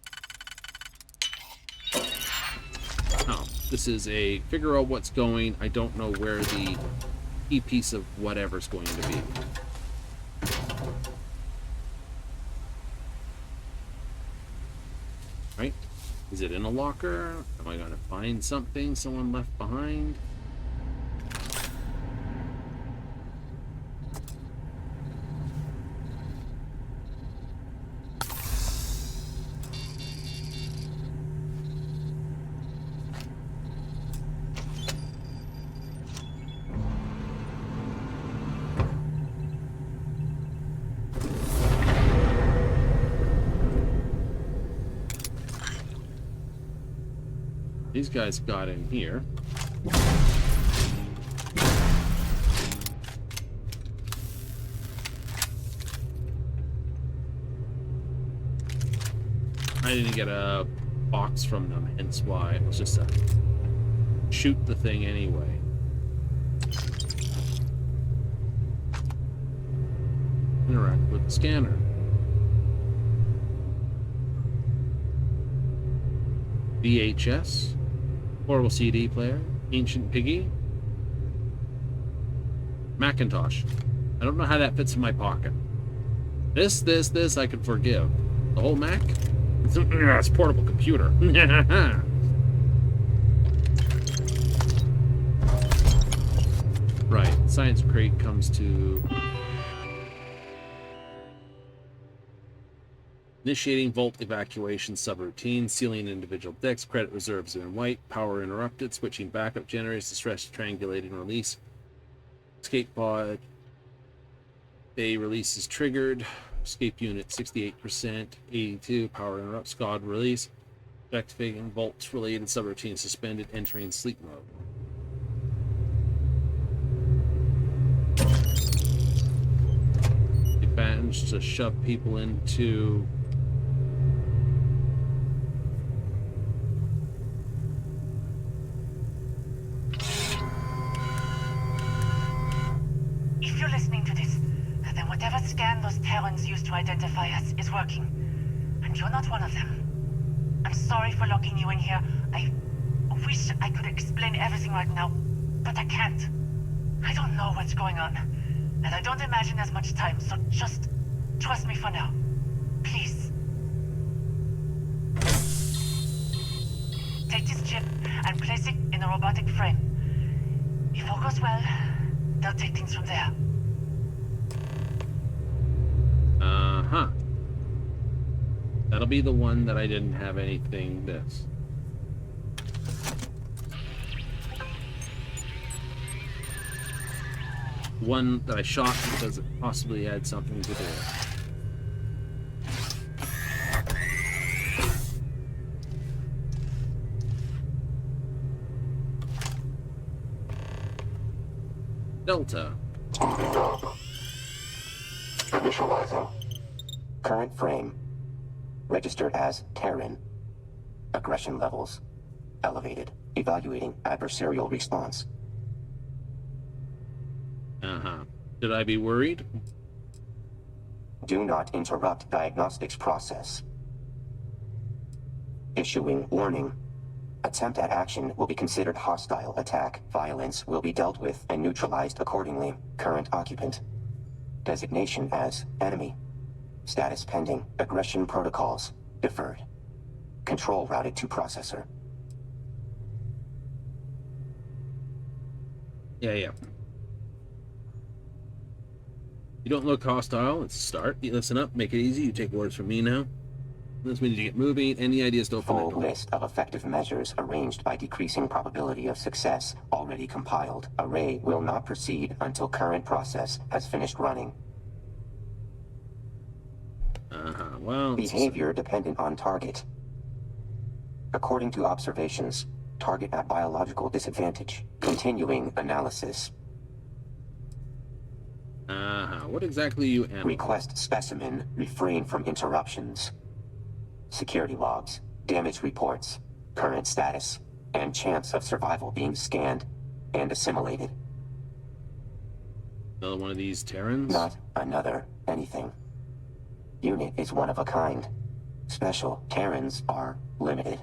Oh, this is a figure out what's going. I don't know where the key piece of whatever's going to be. Right? Is it in a locker? Am I going to find something someone left behind? These guys got in here. I didn't get a box from them, hence why it was just a shoot the thing anyway. Interact with the scanner. VHS, portable CD player, ancient piggy, Macintosh. I don't know how that fits in my pocket. This I could forgive. The whole Mac? It's a portable computer. Right, science crate comes to initiating vault evacuation subroutine, sealing individual decks, credit reserves are in white, power interrupted, switching backup generators, distress triangulating release, escape pod, bay release is triggered, escape unit 68%, 82, power interrupt, SCOD release, activating vaults related subroutine suspended, entering sleep mode. Advantage to shove people into If you're listening to this, then whatever scan those Terrans used to identify us is working. And you're not one of them. I'm sorry for locking you in here. I wish I could explain everything right now, but I can't. I don't know what's going on. And I don't imagine there's much time, so just trust me for now. Please. Take this chip and place it in a robotic frame. If all goes well, they'll take things from there. Uh-huh. That'll be the one that I didn't have anything this. One that I shot because it possibly had something to do with it. Delta. Moving up. Initializing. Current frame. Registered as Terran. Aggression levels. Elevated. Evaluating adversarial response. Uh-huh. Should I be worried? Do not interrupt diagnostics process. Issuing warning. Attempt at action will be considered hostile attack. Violence will be dealt with and neutralized accordingly. Current occupant. Designation as enemy. Status pending. Aggression protocols deferred. Control routed to processor. Yeah. You don't look hostile. It's a start. You listen up. Make it easy. You take orders from me now. Unless we need to get moving. Any ideas to open Full that door? list of effective measures arranged by decreasing probability of success already compiled. Array will not proceed until current process has finished running. Uh-huh. Well, Behavior dependent on target. According to observations, target at biological disadvantage. Continuing analysis. Uh-huh. What exactly you animal? Request specimen. Refrain from interruptions. Security logs. Damage reports. Current status. And chance of survival being scanned and assimilated. Another one of these Terrans? Not another anything. Unit is one of a kind. Special Terrans are limited.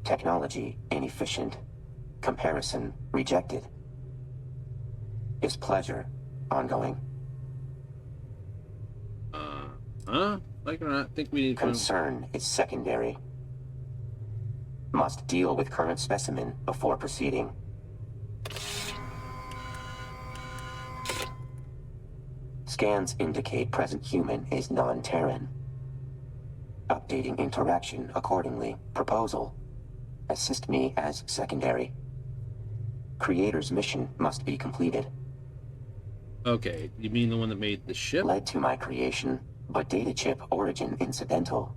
Technology inefficient. Comparison rejected. Is pleasure ongoing? Like it or not, I think we need to... Concern is secondary. Must deal with current specimen before proceeding. Scans indicate present human is non-Terran. Updating interaction accordingly. Proposal. Assist me as secondary. Creator's mission must be completed. Okay, you mean the one that made the ship? Led to my creation, but data chip origin incidental.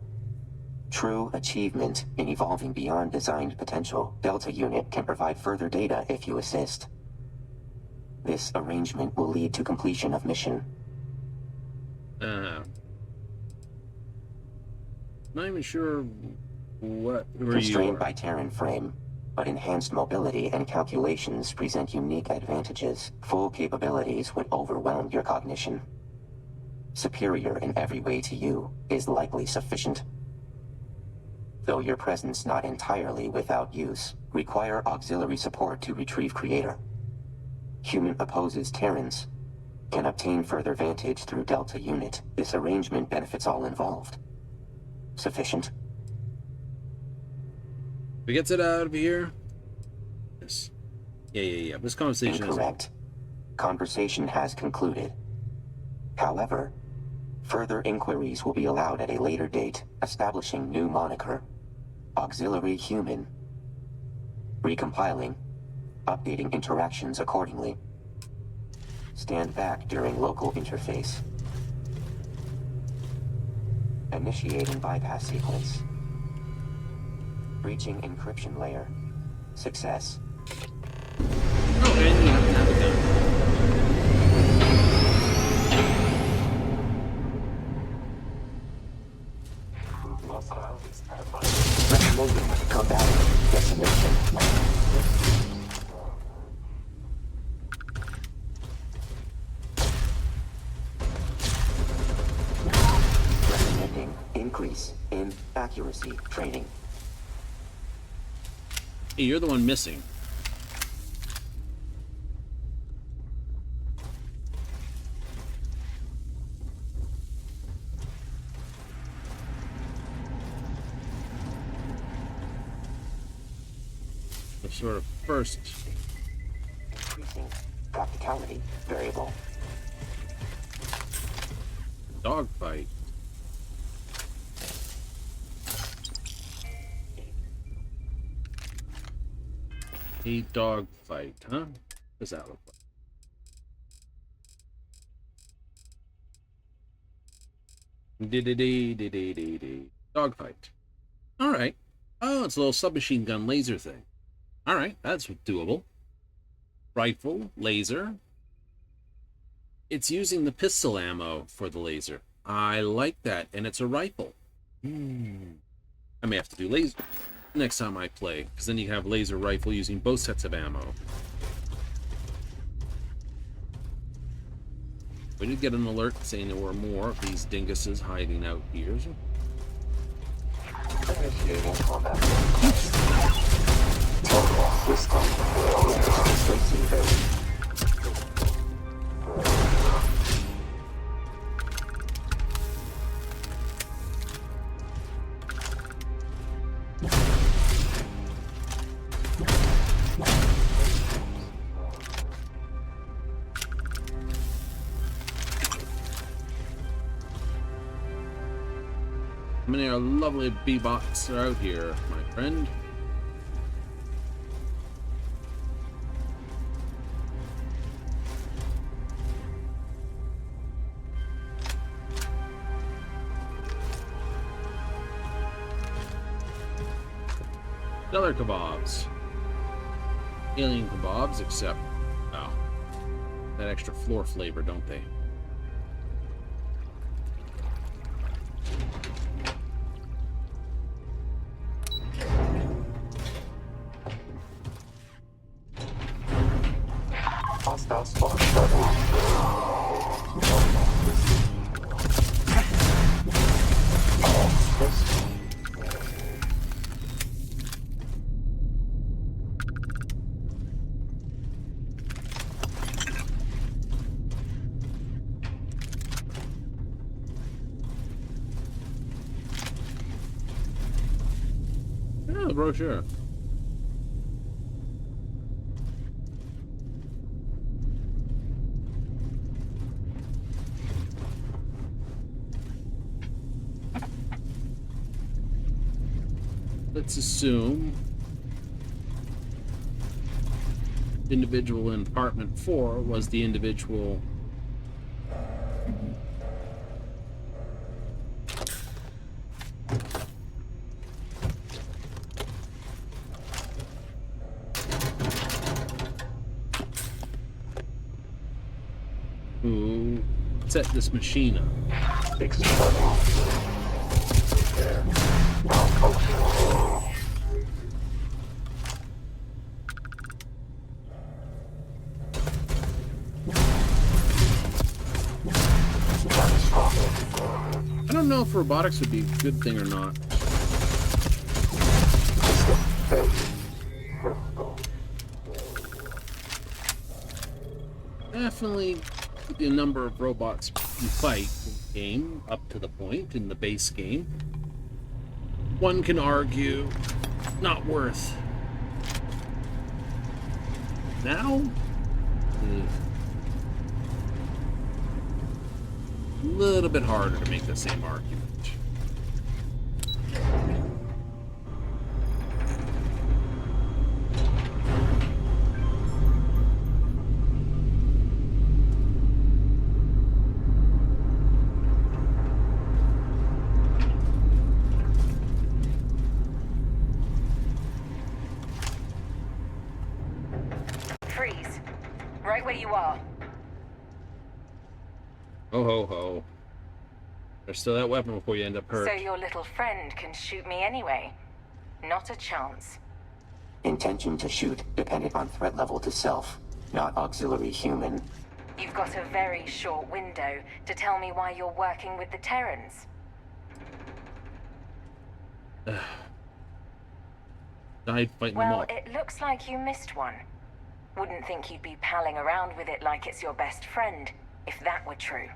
True achievement in evolving beyond designed potential. Delta unit can provide further data if you assist. This arrangement will lead to completion of mission. Not even sure what where you Constrained are. by Terran frame, but enhanced mobility and calculations present unique advantages. Full capabilities would overwhelm your cognition. Superior in every way to you is likely sufficient. though your presence not entirely without use. Require auxiliary support to retrieve creator. Human opposes Terrans. Can obtain further vantage through Delta unit. This arrangement benefits all involved. Sufficient? If it gets it out of here. Yes. Yeah. This conversation is... Incorrect. Conversation has concluded. However, further inquiries will be allowed at a later date, establishing new moniker. Auxiliary human. Recompiling. Updating interactions accordingly. Stand back during local interface. Initiating bypass sequence. Breaching encryption layer. Success. Oh, and you have to have a gun. Recommending combating decimation. Recommending increase in accuracy training. Hey, you're the one missing. The sort of first. Increasing practicality variable. Dogfight. A dogfight, huh? What does that look like? Dogfight. Alright. Oh, it's a little submachine gun laser thing. Alright, that's doable. Rifle, laser. It's using the pistol ammo for the laser. I like that, and it's a rifle. I may have to do laser next time I play, because then you have laser rifle using both sets of ammo. We did get an alert saying there were more of these dinguses hiding out here. Initiating combat. Terra system. Receiving. How many are lovely B-bots are out here, my friend? Stellar kebabs. Alien kebabs, except, oh, that extra floor flavor, don't they? Hostile spawn started. Oh, the brochure. Let's assume individual in apartment 4 was the individual who set this machine up. I don't know if robotics would be a good thing or not. Definitely the number of robots you fight in the game up to the point in the base game. One can argue not worth. Now, a little bit harder to make the same argument. Freeze. Right where you are. Ho ho ho. There's still that weapon before you end up hurt. So your little friend can shoot me anyway? Not a chance. Intention to shoot dependent on threat level to self, not auxiliary human. You've got a very short window to tell me why you're working with the Terrans. Died fighting them Well, all. it looks like you missed one. Wouldn't think you'd be palling around with it like it's your best friend, if that were true.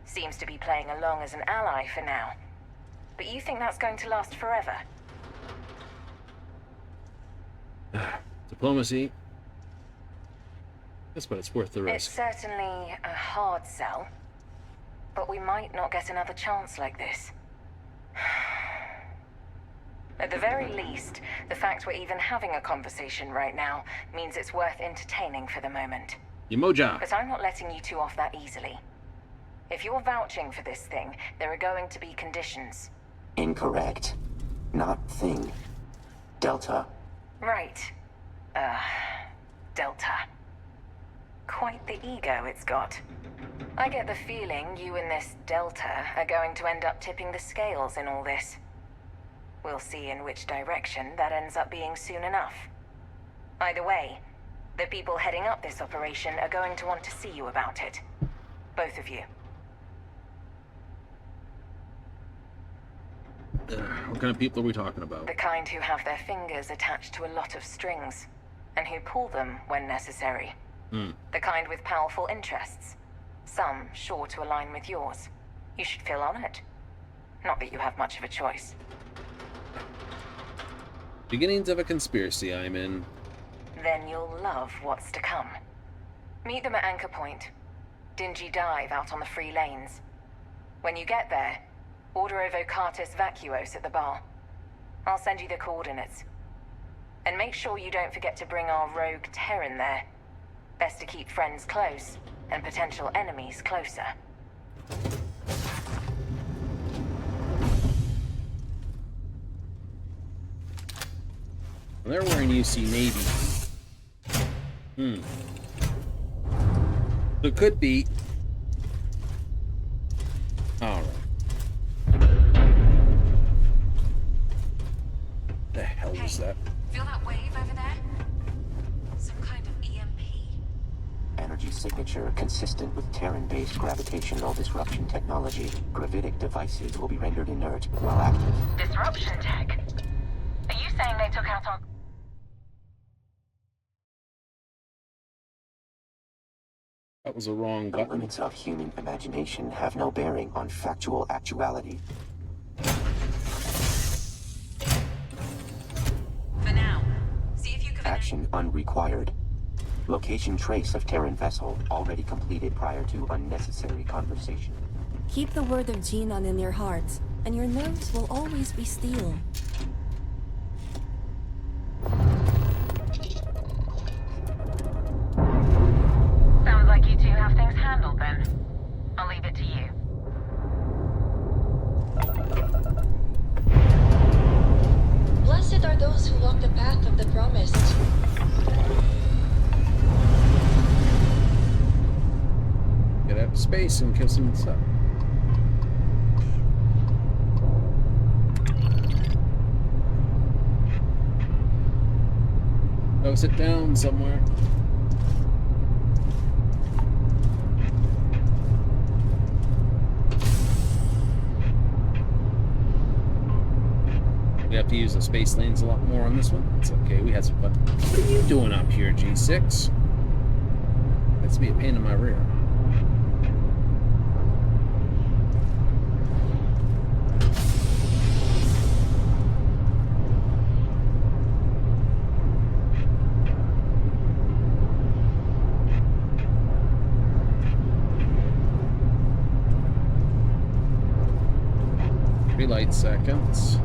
Seems to be playing along as an ally for now. But you think that's going to last forever? Diplomacy. That's what it's worth the It's risk. certainly a hard sell. But we might not get another chance like this. At the very least, the fact we're even having a conversation right now means it's worth entertaining for the moment. Emoja. But I'm not letting you two off that easily. If you're vouching for this thing, there are going to be conditions. Incorrect. Not thing. Delta. Right. Delta. Quite the ego it's got. I get the feeling you and this Delta are going to end up tipping the scales in all this. We'll see in which direction that ends up being soon enough. Either way, the people heading up this operation are going to want to see you about it. Both of you. What kind of people are we talking about? The kind who have their fingers attached to a lot of strings, and who pull them when necessary. The kind with powerful interests, some sure to align with yours. You should feel honored. Not that you have much of a choice. Beginnings of a conspiracy I'm in. Then you'll love what's to come. Meet them at Anchor Point. Dingy dive out on the free lanes. When you get there, order Evocatus Vacuos at the bar. I'll send you the coordinates. And make sure you don't forget to bring our rogue Terran there. Best to keep friends close, and potential enemies closer. They're wearing UC Navy. So it could be. Alright. The hell is that? Feel that wave over there? Some kind of EMP. Energy signature consistent with Terran-based gravitational disruption technology. Gravitic devices will be rendered inert while active. Disruption tech? Are you saying they took out our... That was a wrong The button. limits of human imagination have no bearing on factual actuality. For now, see if you can... Action unrequired. Location trace of Terran vessel already completed prior to unnecessary conversation. Keep the word of Genon in your hearts, and your nerves will always be steel. Sounds like you two have things handled then. I'll leave it to you. Blessed are those who walk the path of the promised. Get out of space and kill some stuff. Go sit down somewhere. have to use the space lanes a lot more on this one. It's okay, we had some fun. What are you doing up here, G6? That's be a pain in my rear. Light seconds.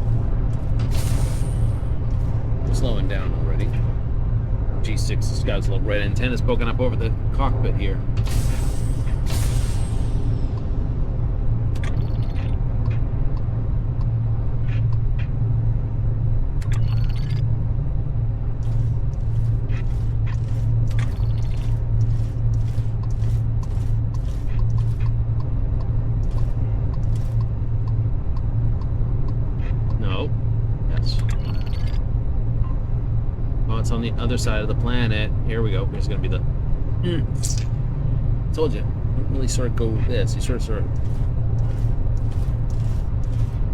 Slowing down already. G6, this guy's little red antenna's poking up over the cockpit here. On the other side of the planet. Here we go. Here's gonna be the told you, don't really sort of go with this. You sort of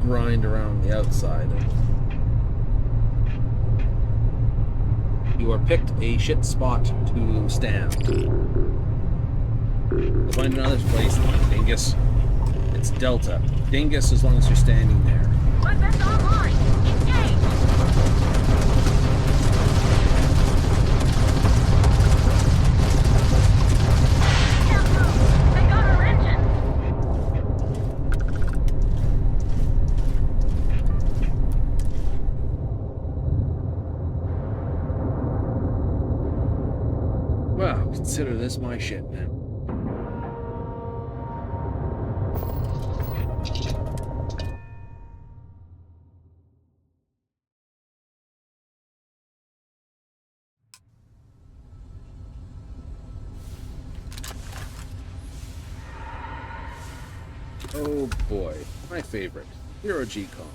grind around the outside. You are picked a shit spot to stand. We'll find another place, Dingus. It's Delta. Dingus as long as you're standing there. Weapons online! Engage! Consider this my shit now. Oh boy, my favorite, Hero G-Com.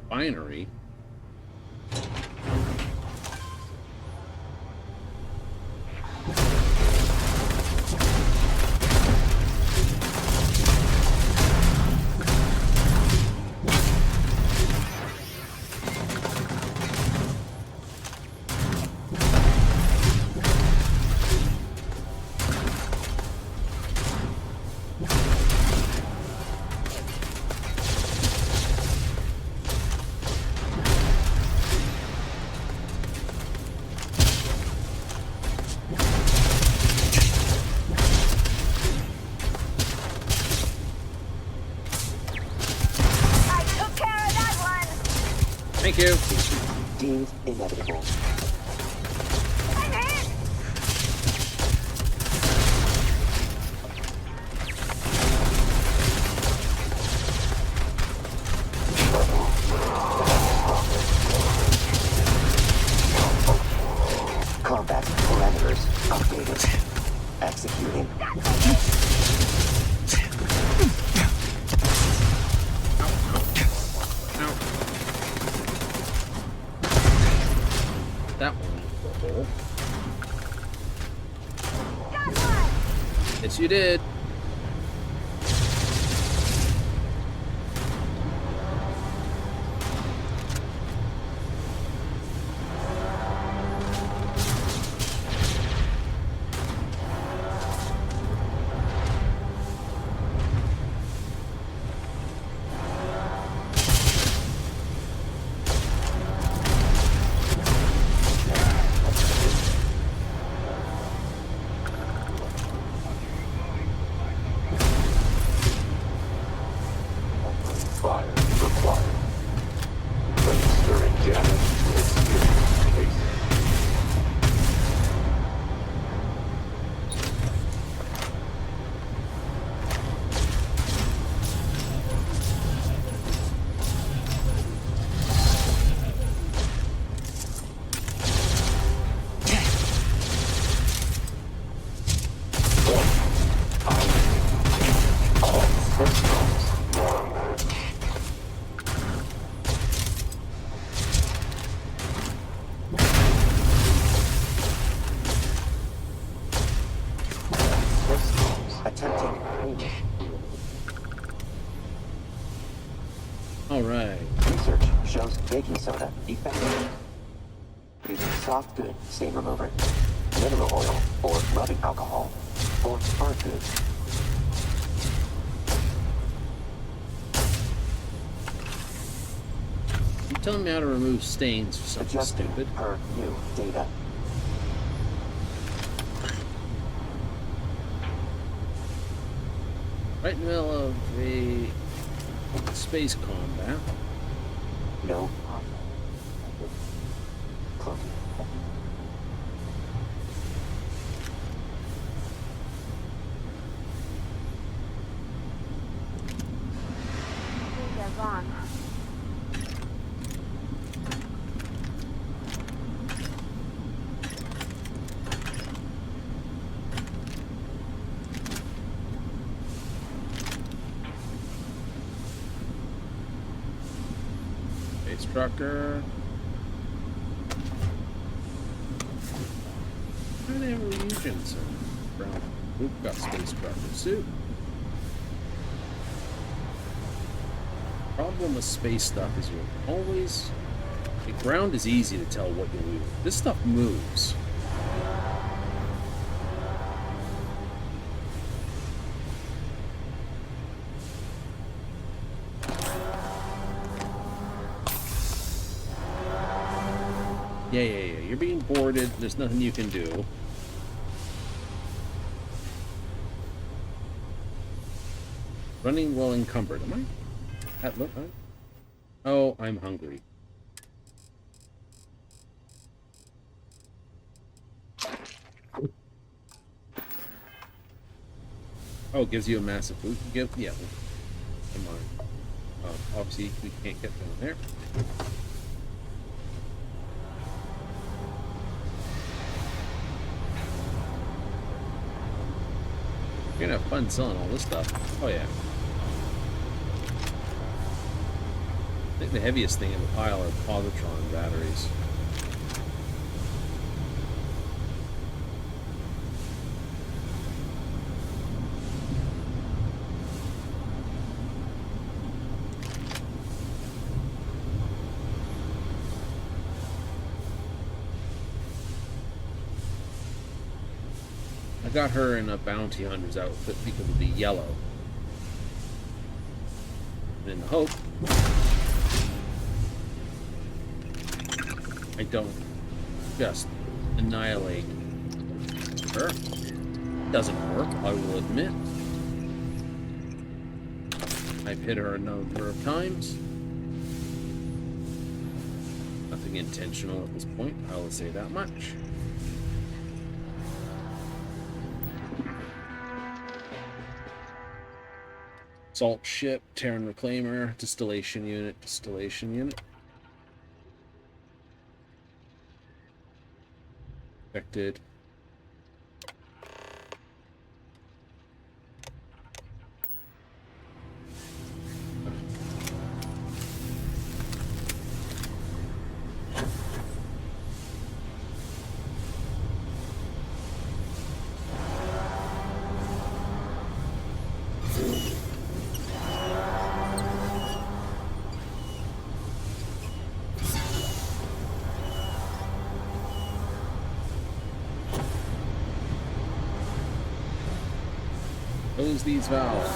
Binary. Thank you. Deemed inevitable. Combat parameters updated. Executing. That one into the hole. Yes, you did. Attempting payment. Alright. Research shows baking soda effective. Using soft good stain remover, mineral oil, or rubbing alcohol, or hard goods. You telling me how to remove stains for something Adjusted stupid? per new data. Right in the middle of a space combat. No. Close. Space trucker. Why do they have a reagents brown? We've got space trucker suit. Problem with space stuff is you're always... The ground is easy to tell what you move. This stuff moves. Yeah. You're being boarded. There's nothing you can do. Running well encumbered. Am I? Look. Oh, I'm hungry. Oh, it gives you a massive boost. Yeah. Come on. Obviously, we can't get down there. You're gonna have fun selling all this stuff. Oh yeah. I think the heaviest thing in the pile are positron batteries. I got her in a bounty hunter's outfit because of the yellow. And in the hope I don't just annihilate her. Doesn't work, I will admit. I've hit her a number of times. Nothing intentional at this point, I will say that much. Salt ship, Terran reclaimer, distillation unit. Affected. Close these valves.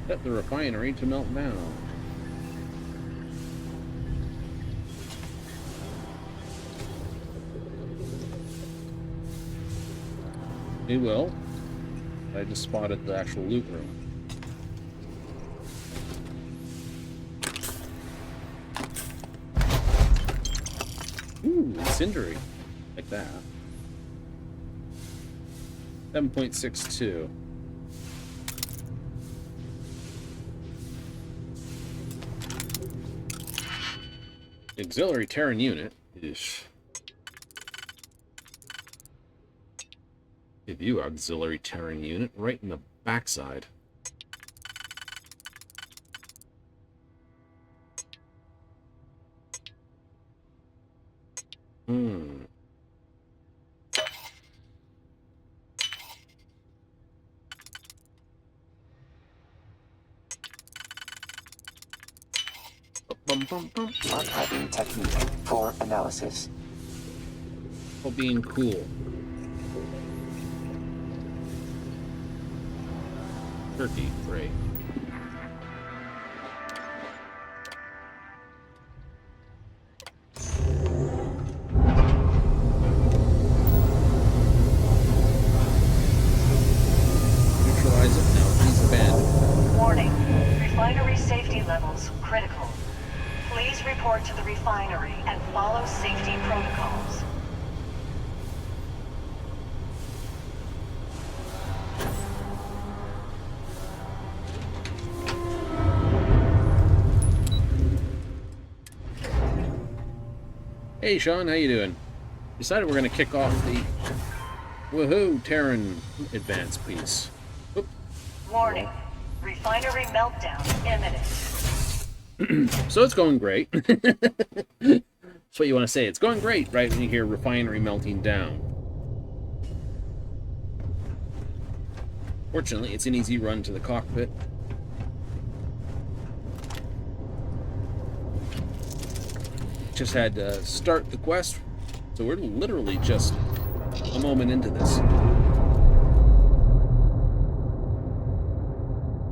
Set the refinery to melt down. It will. I just spotted the actual loot room. Ooh, incendiary. Like that. 7.62. Auxiliary Terran unit. Ish. Give you auxiliary Terran unit right in the backside. Hmm. Bum, bum, bum. Archiving technique for analysis. Oh, being cool. Turkey, great. Neutralize it now. Please abandon. Warning. Refinery safety levels critical. Please report to the refinery and follow safety protocols. Hey, Sean, how you doing? Decided we're going to kick off the woohoo Terran advance piece. Oop. Warning. Refinery meltdown imminent. So it's going great. That's what you want to say. It's going great, right, when you hear refinery melting down. Fortunately, it's an easy run to the cockpit. Just had to start the quest, so we're literally just a moment into this.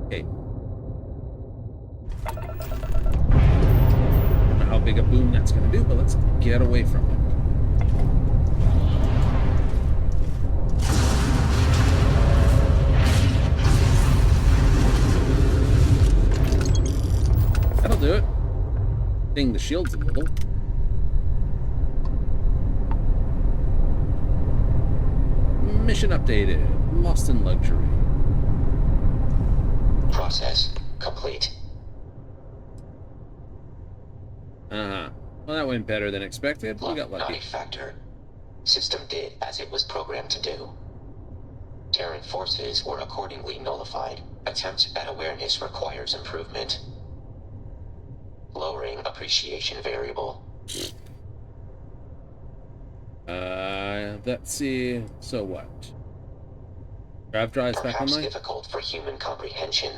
Okay. Don't know how big a boom that's going to do, but let's get away from it. That'll do it. Ding the shields a little. Mission updated. Lost in luxury. Process complete. Uh-huh. Well, that went better than expected. We got lucky. Non-factor. System did as it was programmed to do. Terran forces were accordingly nullified. Attempt at awareness requires improvement. Lowering appreciation variable. Let's see. So what? Grav drives back Perhaps online? difficult for human comprehension,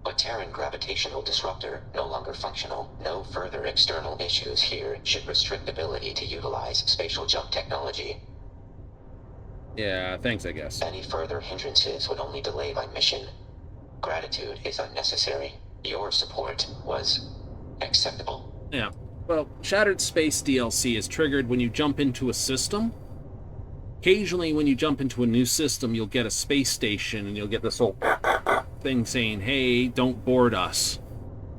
but Terran gravitational disruptor no longer functional. No further external issues here should restrict ability to utilize spatial jump technology. Yeah, thanks, I guess. Any further hindrances would only delay my mission. Gratitude is unnecessary. Your support was acceptable. Yeah. Well, Shattered Space DLC is triggered when you jump into a system. Occasionally, when you jump into a new system, you'll get a space station, and you'll get this whole thing saying, hey, don't board us.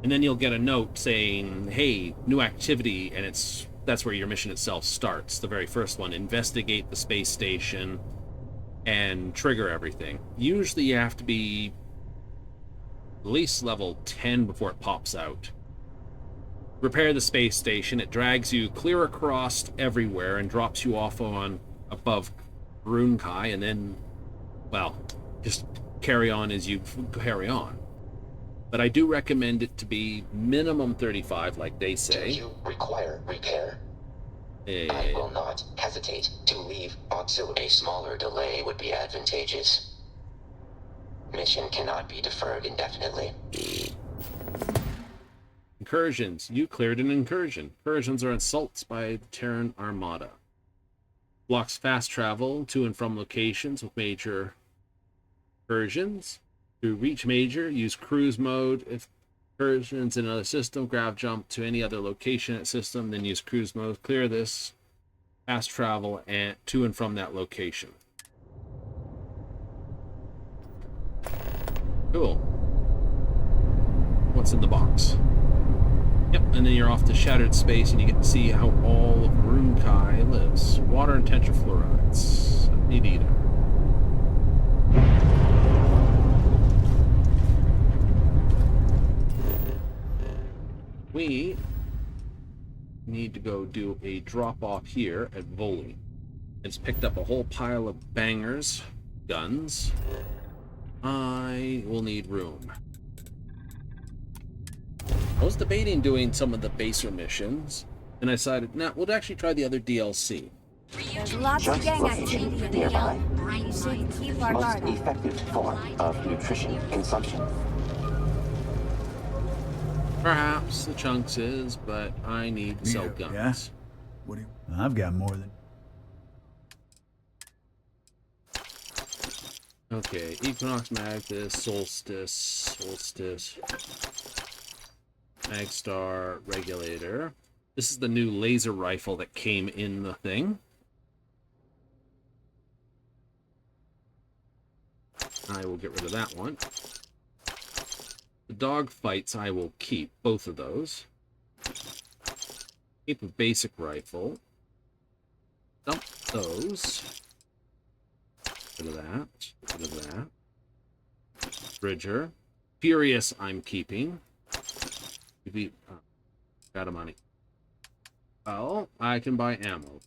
And then you'll get a note saying, hey, new activity, and that's where your mission itself starts. The very first one, investigate the space station and trigger everything. Usually you have to be at least level 10 before it pops out. Repair the space station. It drags you clear across everywhere and drops you off on above Runkai, and then, well, just carry on as you carry on. But I do recommend it to be minimum 35, like they say. Do you require repair? I will not hesitate to leave auxiliary. A smaller delay would be advantageous. Mission cannot be deferred indefinitely. Incursions. You cleared an incursion. Incursions are assaults by the Terran Armada. Blocks fast travel to and from locations with major incursions. To reach major, use cruise mode. If incursions in another system, grav jump to any other location at system, then use cruise mode. Clear this. Fast travel and to and from that location. Cool. What's in the box? Yep, and then you're off to Shattered Space, and you get to see how all of Runkai lives. Water and tetrafluorides. Neat eater. We need to go do a drop-off here at Voli. It's picked up a whole pile of bangers, guns. I will need room. I was debating doing some of the baser missions, And I decided, nah, we'll actually try the other DLC. There's lots of Just gang location activity in nearby. here. We should keep our Most guard up. effective form of nutrition consumption. Perhaps the chunks is, but I need to sell guns. Yeah? What do you... I've got more than... Okay, Equinox, Magnus, Solstice, Magstar, Regulator. This is the new laser rifle that came in the thing. I will get rid of that one. The dog fights I will keep, both of those. Keep a basic rifle. Dump those. Rid of that. Rid of that. Bridger. Furious I'm keeping. Got a money. Well, I can buy ammo.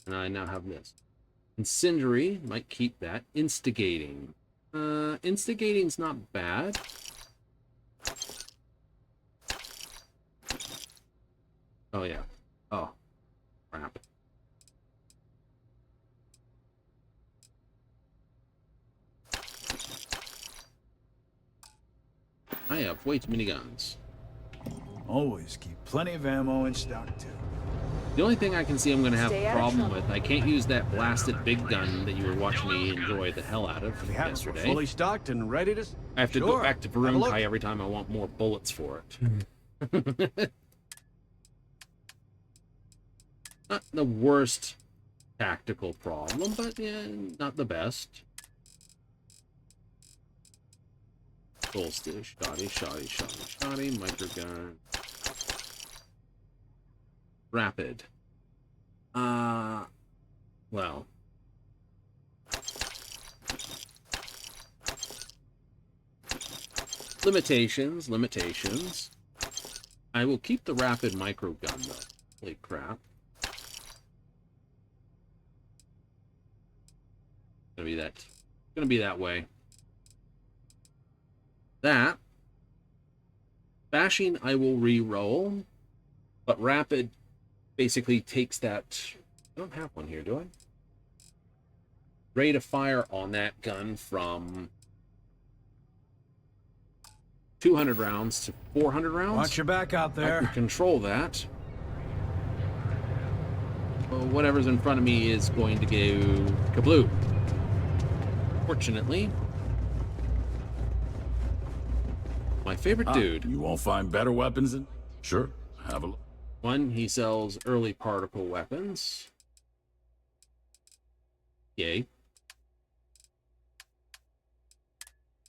And I now have this. Incendiary, might keep that. Instigating. Instigating's not bad. Oh, yeah. Oh, crap. I have way too many guns. Always keep plenty of ammo in stock, too. The only thing I can see I'm going to have a problem with, I can't use that blasted big gun that you were watching me enjoy the hell out of yesterday. Fully stocked and ready to... I have to go back to Varunkai every time I want more bullets for it. Not the worst tactical problem, but yeah, not the best. Solstice, shoddy, microgun. Rapid. Well. Limitations. I will keep the rapid microgun though. Holy crap. Gonna be that way. That. Bashing I will re-roll. But rapid basically takes that... I don't have one here, do I? Rate of fire on that gun from 200 rounds to 400 rounds. Watch your back out there. I can control that. Well, whatever's in front of me is going to go kablooey. Fortunately, my favorite dude. You won't find better weapons than... Sure, have a look. One, he sells early particle weapons. Yay.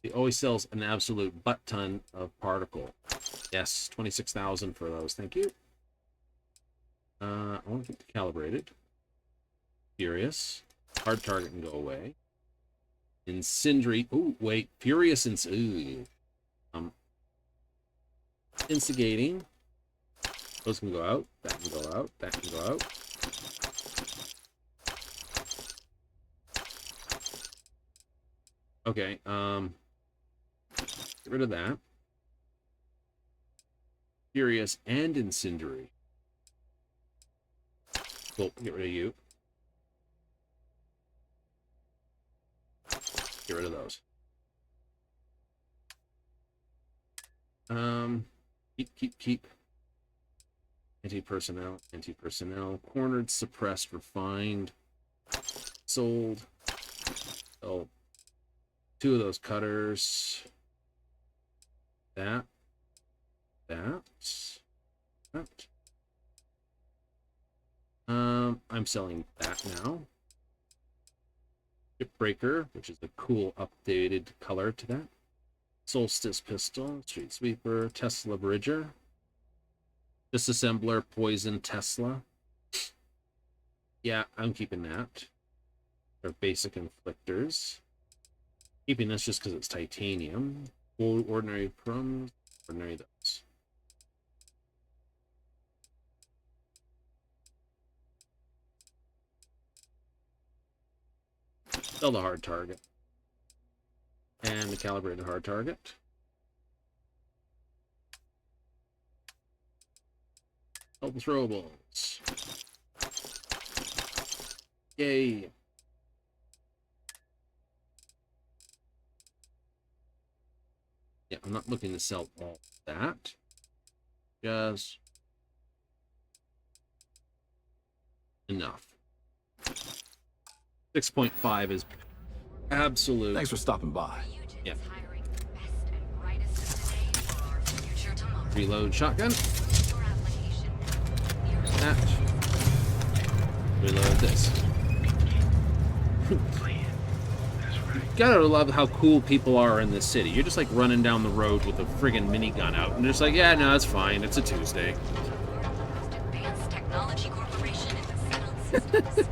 He always sells an absolute butt-ton of particle. Yes, 26,000 for those. Thank you. I want to get calibrated. Furious. Hard target can go away. Incendiary. Oh, wait. Furious and... Instigating. Those can go out. That can go out. That can go out. Okay, get rid of that. Furious and Incendiary. Cool, get rid of you. Get rid of those. Keep. Anti-personnel. Cornered, suppressed, refined. Sold. Oh. 2 of those cutters. That. I'm selling that now. Shipbreaker, which is a cool updated color to that. Solstice pistol, Street Sweeper, Tesla Bridger. Disassembler, Poison Tesla. Yeah, I'm keeping that. They're basic inflictors. Keeping this just because it's titanium. Ordinary crumbs. Ordinary those. Still the hard target. And the calibrated hard target. Help throwables. Yay. Yeah, I'm not looking to sell all that. Just enough. 6.5 is absolute. Thanks for stopping by. Yeah. Reload shotgun. That. Reload this. Gotta love how cool people are in this city. You're just like running down the road with a friggin' minigun out, and they're just like, yeah, no, it's fine. It's a Tuesday. Advanced Technology Corporation is a settled systems.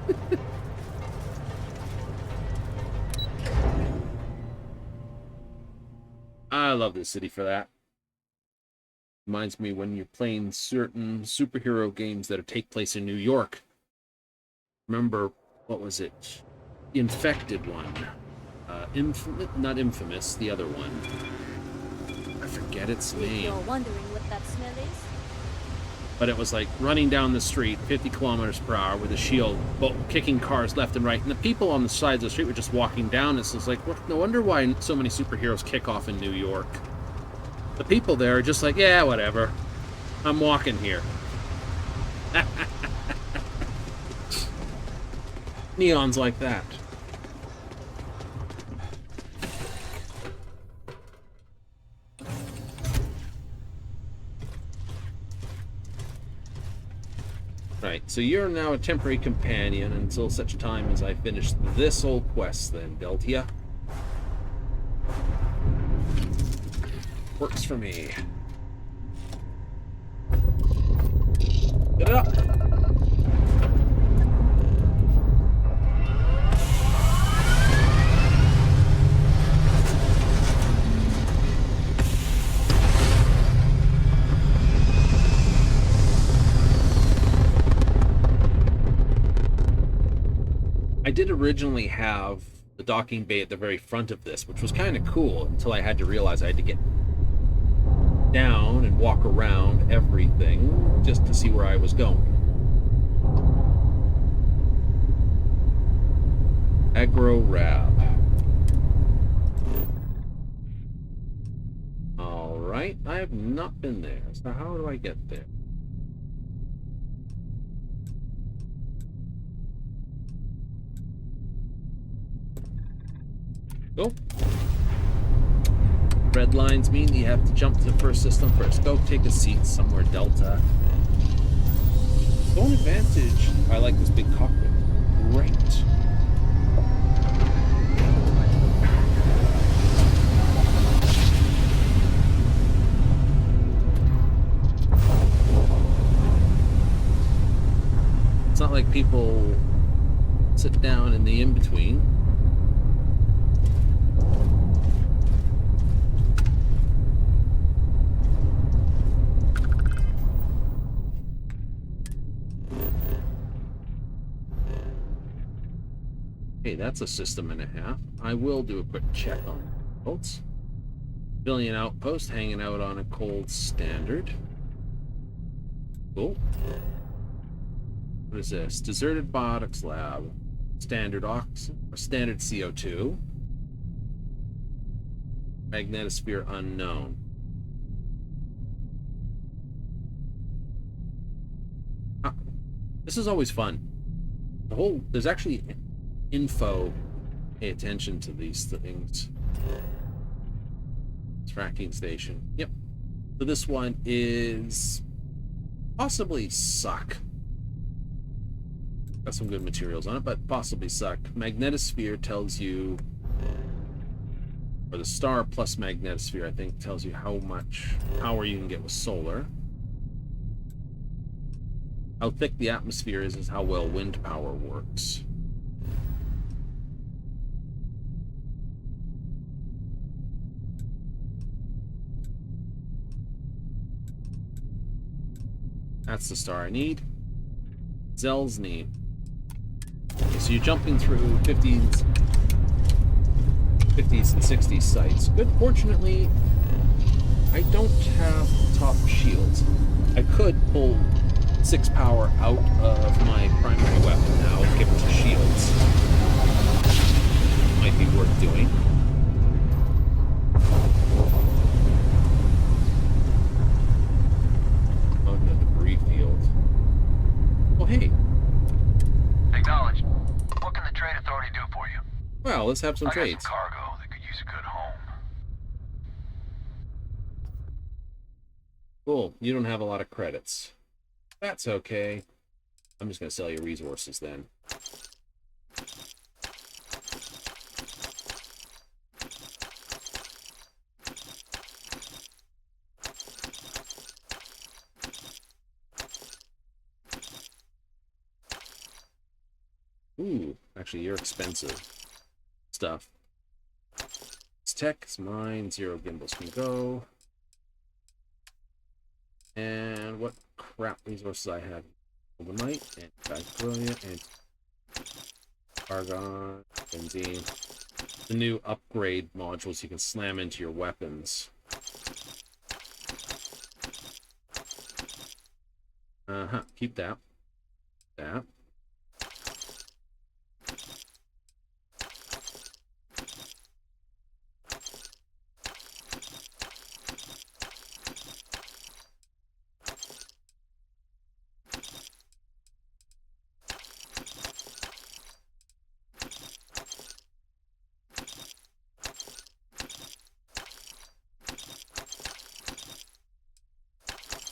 I love this city for that. Reminds me when you're playing certain superhero games that take place in New York. Remember, what was it? The Infected one. Not Infamous, the other one. I forget its name. You're wondering what that smell is? But it was like running down the street 50 kilometers per hour with a shield, kicking cars left and right. And the people on the sides of the street were just walking down. It's just like, no wonder why so many superheroes kick off in New York. The people there are just like, yeah, whatever. I'm walking here. Neon's like that. Right, so you're now a temporary companion until such time as I finish this whole quest then, Deltia. Works for me. Get it up! I did originally have the docking bay at the very front of this, which was kind of cool until I had to realize I had to get down and walk around everything just to see where I was going. Aggro Rab. Alright, I have not been there, so how do I get there? Go. Red lines mean you have to jump to the first system first. Go take a seat somewhere, Delta. One advantage. I like this big cockpit. Great. It's not like people sit down in the in-between. Okay, that's a system and a half. I will do a quick check on bolts. Civilian outpost hanging out on a cold standard. Cool. What is this? Deserted biotics lab. Standard standard CO2. Magnetosphere unknown. This is always fun. There's actually info. Pay attention to these things. Tracking station. Yep. So this one is possibly suck. Got some good materials on it, but possibly suck. Magnetosphere tells you, or the star plus magnetosphere, I think, tells you how much power you can get with solar. How thick the atmosphere is how well wind power works. That's the star I need. Zel's need. Okay, so you're jumping through 50 50s and 60s sights. Good, fortunately, I don't have top shields. I could pull 6 power out of my primary weapon now and give it to shields. Might be worth doing. Oh, the debris field. Well, hey. Acknowledged. What can the Trade Authority do for you? Well, let's have some I got trades. some cargo that could use a good home. Cool. You don't have a lot of credits. That's okay. I'm just going to sell your resources then. Ooh, actually, you're expensive. Stuff. It's tech, it's mine, 0 gimbals can go. And what crap resources I have? Overnight, and Bacteria, and Argon, Benzene. The new upgrade modules you can slam into your weapons. Keep that. That.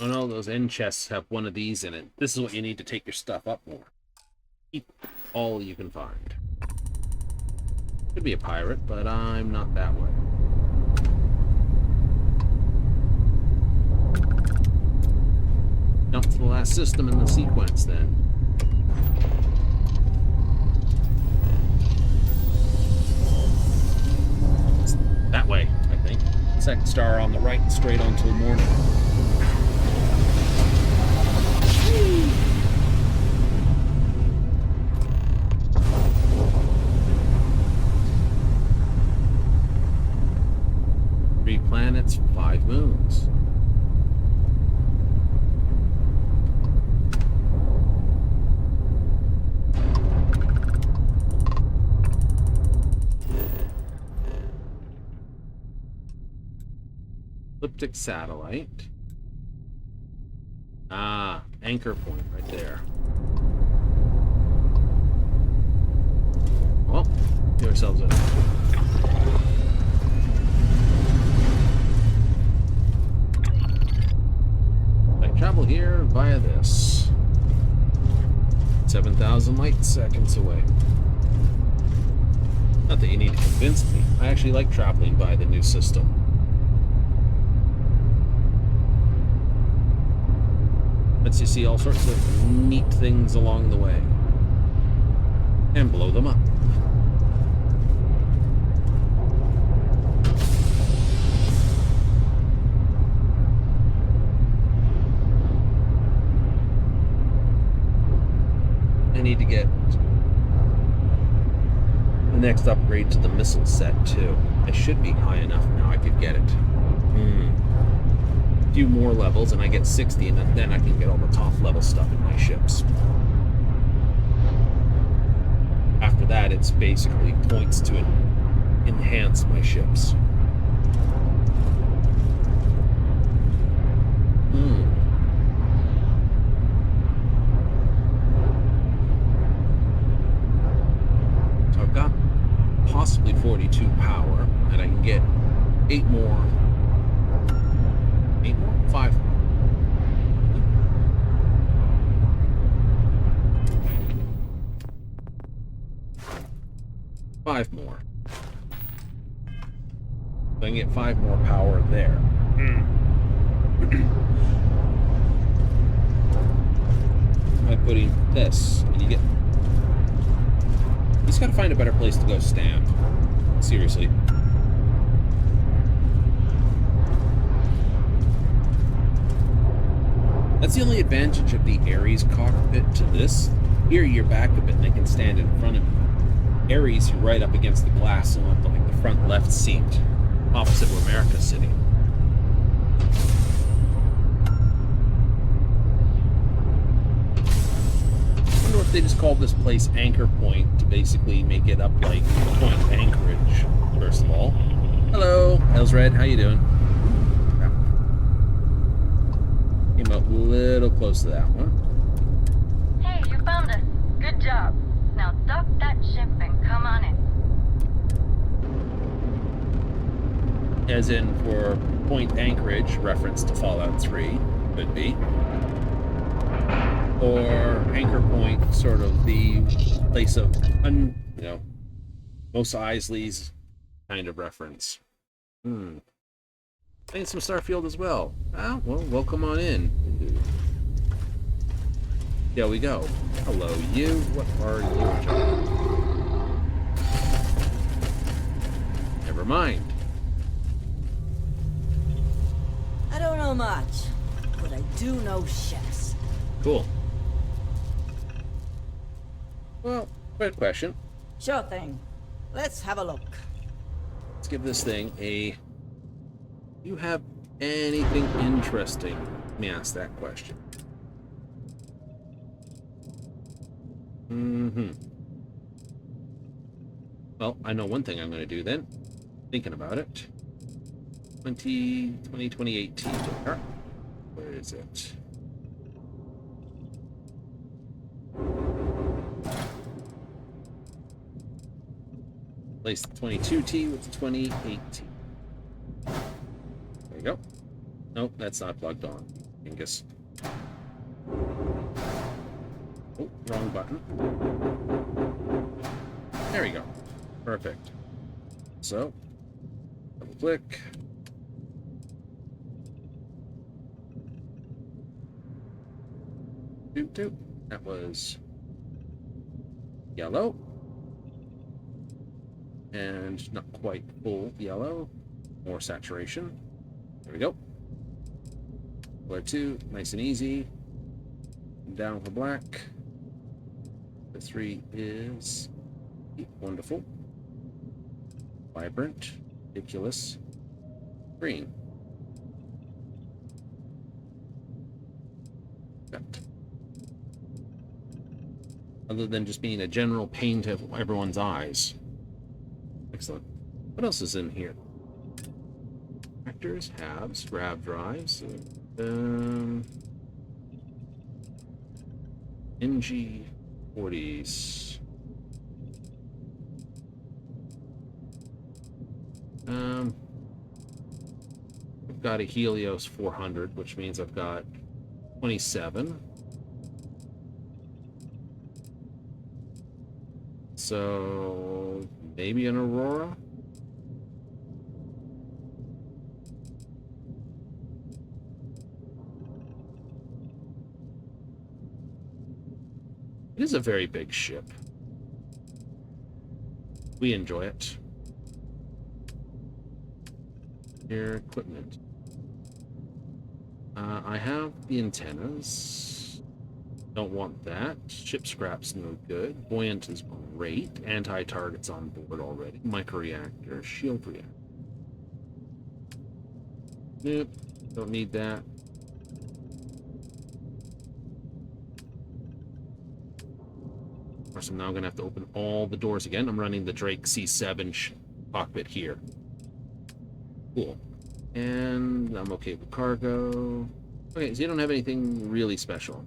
Oh no, those end chests have one of these in it. This is what you need to take your stuff up more. Keep all you can find. Could be a pirate, but I'm not that way. Jump to the last system in the sequence then. It's that way, I think. Second star on the right and straight on till morning. Three planets, 5 moons. Elliptic satellite. Ah, anchor point right there. Well, get ourselves a... I travel here via this. 7,000 light seconds away. Not that you need to convince me. I actually like traveling by the new system. Lets you see all sorts of neat things along the way. And blow them up. I need to get the next upgrade to the missile set too. I should be high enough now. I could get it. A few more levels and I get 60, and then I can get all the top level stuff in my ships. After that, it's basically points to enhance my ships. So I've got possibly 42 power, and I can get 8 more. 8 more? 5 more. Five more. So I can get 5 more power there. By putting this, and you get... You just gotta find a better place to go stand. Seriously. That's the only advantage of the Ares cockpit to this. Here you're back a bit and they can stand in front of you. Ares, you're right up against the glass, so you have to like the front left seat, opposite where America's sitting. I wonder if they just called this place Anchor Point to basically make it up like Point Anchorage, first of all. Hello, Elsred, how you doing? Came up a little close to that one. Hey, you found us. Good job. Now dock that ship and come on in. As in for Point Anchorage, reference to Fallout 3, could be. Or Anchor Point, sort of the place of, Mos Eisley's kind of reference. Playing some Starfield as well. Ah, well, welcome on in. There we go. Hello, you. What are you, John? Never mind. I don't know much, but I do know ships. Cool. Well, quick question. Sure thing. Let's have a look. Let's give this thing a... Do you have anything interesting? Let me ask that question. Well, I know one thing I'm going to do then. Thinking about it. 2018. Where is it? Replace the 22T with the 2018. There you go. Nope, that's not plugged on. Angus. Oh, wrong button. There we go. Perfect. So, double click. Doop doop. That was yellow. And not quite full yellow. More saturation. There we go. Color 2, nice and easy. Down for black. The 3 is wonderful. Vibrant. Ridiculous. Green. Got. Other than just being a general pain to everyone's eyes. Excellent. What else is in here? Actors, halves, grav drives, NG40s. I've got a Helios 400, which means I've got 27. So maybe an Aurora. It is a very big ship. We enjoy it. Your equipment. I have the antennas. Don't want that. Ship scrap's no good. Buoyant is great. Anti-target's on board already. Microreactor, shield reactor. Nope, don't need that. Of course, I'm now going to have to open all the doors again. I'm running the Drake C7 cockpit here. Cool. And I'm okay with cargo. Okay, so you don't have anything really special.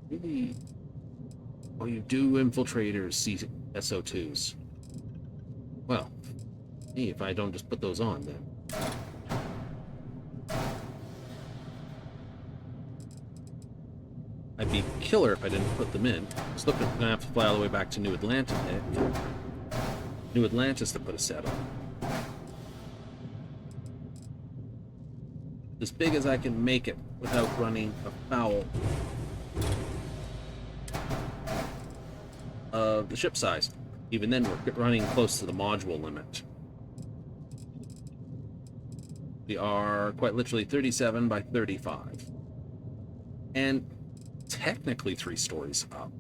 Really? Oh, you do infiltrators, SO2s. Well, hey, if I don't just put those on, then. I'd be killer if I didn't put them in. Just look, I'm gonna have to fly all the way back to New Atlantis to put a set on. As big as I can make it without running afoul of the ship size. Even then, we're running close to the module limit. We are quite literally 37 by 35. And technically 3 stories up.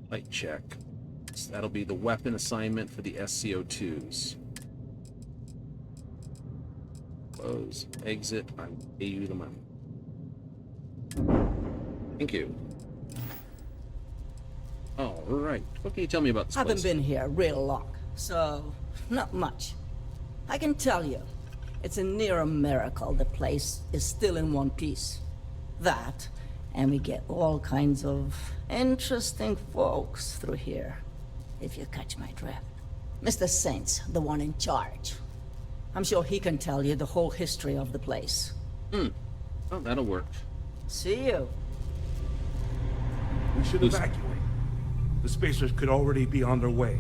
Light check. That'll be the weapon assignment for the SCO2s. Close, exit, I pay you the money. Thank you. Alright, what can you tell me about this place? Haven't been here real long, so not much. I can tell you, it's a near a miracle the place is still in one piece. That, and we get all kinds of interesting folks through here, if you catch my drift. Mr. Saint's the one in charge. I'm sure he can tell you the whole history of the place. Oh, that'll work. See you. We should evacuate. The spacers could already be on their way.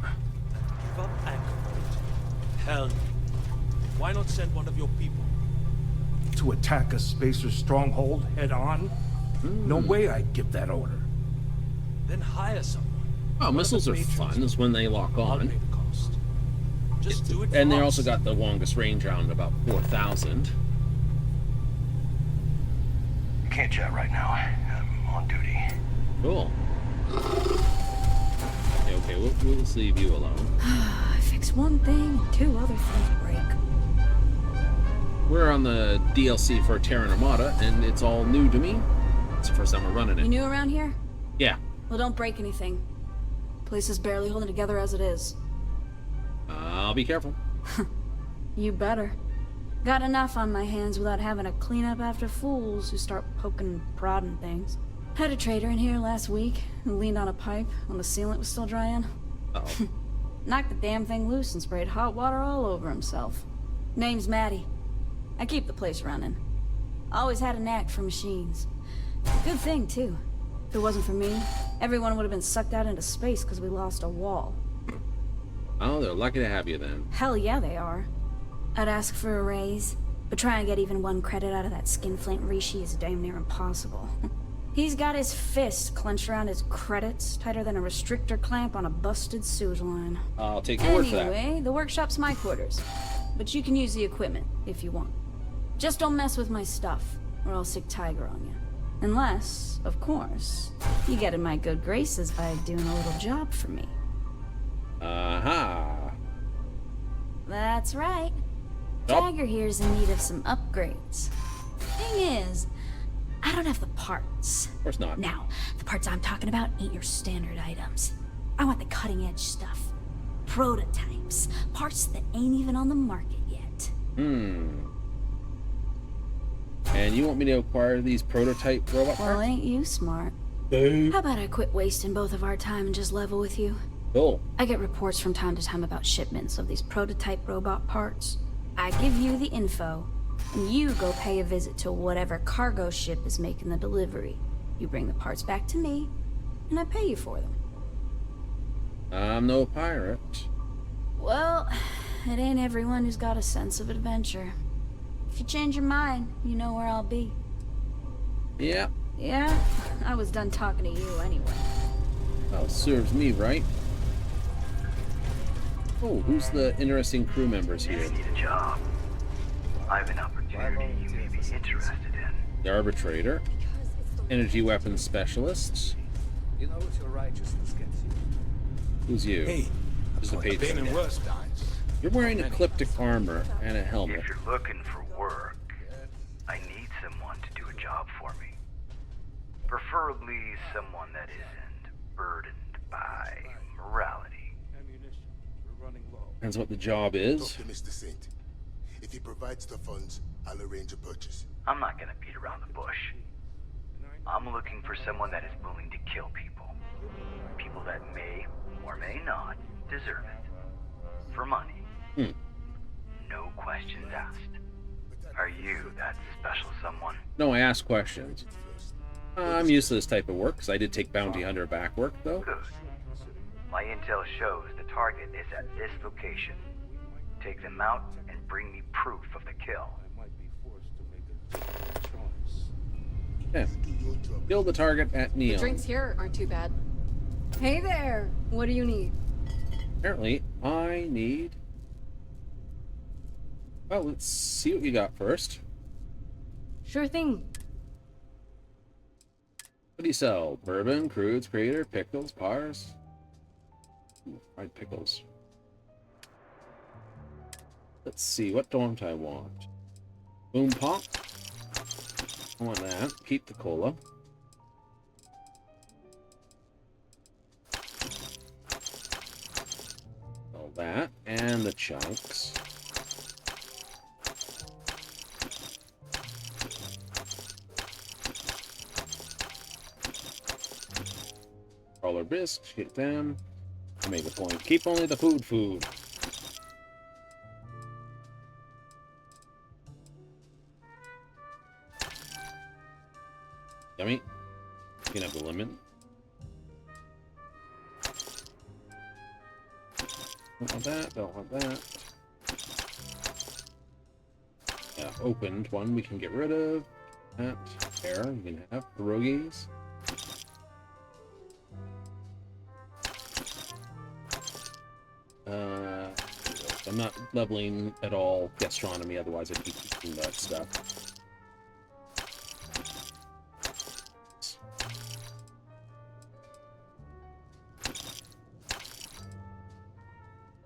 Give up anchor point. Hell no. Why not send one of your people? To attack a spacer stronghold head on? No way I'd give that order. Then hire someone. Oh, missiles are fun, is when they lock on. Just do it. And they also got the longest range around about 4,000. Can't chat right now. I'm on duty. Cool. Okay, we'll just leave you alone. I fix one thing and two other things break. We're on the DLC for Terran Armada, and it's all new to me. It's the first time we're running it. You new around here? Yeah. Well, don't break anything. Place is barely holding together as it is. I'll be careful. You better. Got enough on my hands without having to clean up after fools who start poking and prodding things. Had a trader in here last week who leaned on a pipe when the sealant was still drying. Uh-oh. Knocked the damn thing loose and sprayed hot water all over himself. Name's Maddie. I keep the place running. Always had a knack for machines. Good thing, too. If it wasn't for me, everyone would have been sucked out into space because we lost a wall. Oh, they're lucky to have you then. Hell yeah, they are. I'd ask for a raise, but try and get even one credit out of that skinflint Rishi is damn near impossible. He's got his fist clenched around his credits, tighter than a restrictor clamp on a busted sewage line. I'll take your word for that. Anyway, the workshop's my quarters, but you can use the equipment if you want. Just don't mess with my stuff, or I'll sick tiger on you. Unless, of course, you get in my good graces by doing a little job for me. Aha. That's right. Nope. Tiger here's in need of some upgrades. Thing is, I don't have the parts. Of course not. Now, the parts I'm talking about ain't your standard items. I want the cutting edge stuff. Prototypes. Parts that ain't even on the market yet. And you want me to acquire these prototype robot Well, parts? ain't you smart? How about I quit wasting both of our time and just level with you? Cool. I get reports from time to time about shipments of these prototype robot parts. I give you the info, and you go pay a visit to whatever cargo ship is making the delivery. You bring the parts back to me, and I pay you for them. I'm no pirate. Well, it ain't everyone who's got a sense of adventure. If you change your mind, you know where I'll be. Yeah. Yeah? I was done talking to you anyway. Well, serves me right. Oh, who's the interesting crew members here? You need a job. I have an opportunity you may be interested in. The Arbitrator. Energy weapons specialist. You know what your righteousness gets you. Who's you? Hey, Who's the I've been in patron? worse times. You're wearing ecliptic armor and a helmet. If you're looking for work, I need someone to do a job for me. Preferably someone that isn't burdened by morality. Depends what the job is. Talk to Mr. Saint. If he provides the funds, I'll arrange a purchase. I'm not gonna beat around the bush. I'm looking for someone that is willing to kill people. People that may or may not deserve it. For money. No questions asked. Are you that special someone? No, I ask questions. I'm used to this type of work, because I did take bounty hunter back work, though. Good. My intel shows the target is at this location. Take them out and bring me proof of the kill. Yeah. Kill the target at Neon. The drinks here aren't too bad. Hey there! What do you need? Apparently, I need... Well, let's see what you got first. Sure thing. What do you sell? Bourbon, crudes, crater, pickles, pars? Ooh, fried pickles. Let's see, what don't I want? Boom pop. I want that. Keep the cola. All that. And the chunks. Crawler bisques, get them. I make a point. Keep only the food. Yummy. You can have the lemon. Don't want that, don't want that. Yeah, opened one we can get rid of. That. There, you can have pierogies. I'm not leveling at all gastronomy, otherwise I'd be eating that stuff.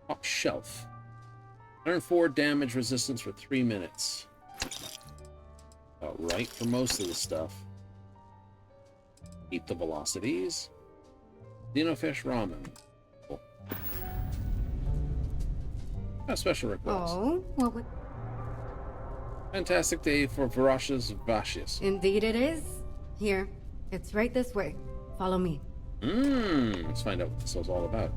Top shelf. 104 damage resistance for 3 minutes. About right for most of the stuff. Keep the velocities. Xenofish ramen. Cool. A special request. Oh, what would... Fantastic day for Voracious Vicious. Indeed it is. Here, it's right this way. Follow me. Let's find out what this is all about.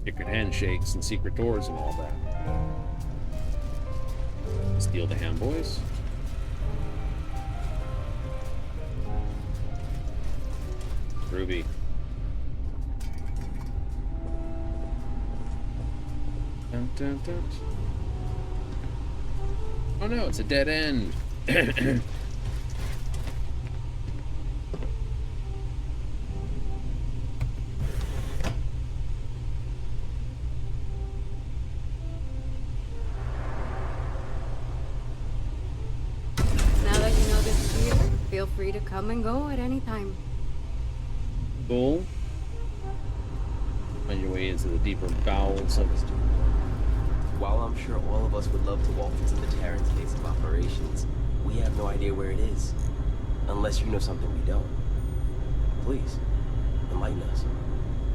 Secret handshakes and secret doors and all that. Steal the ham boys. Ruby. Dun, dun, dun. Oh no, it's a dead end. Feel free to come and go at any time. Cool. Find your way into the deeper bowels of it. While I'm sure all of us would love to walk into the Terran's base of operations, we have no idea where it is. Unless you know something we don't. Please, enlighten us.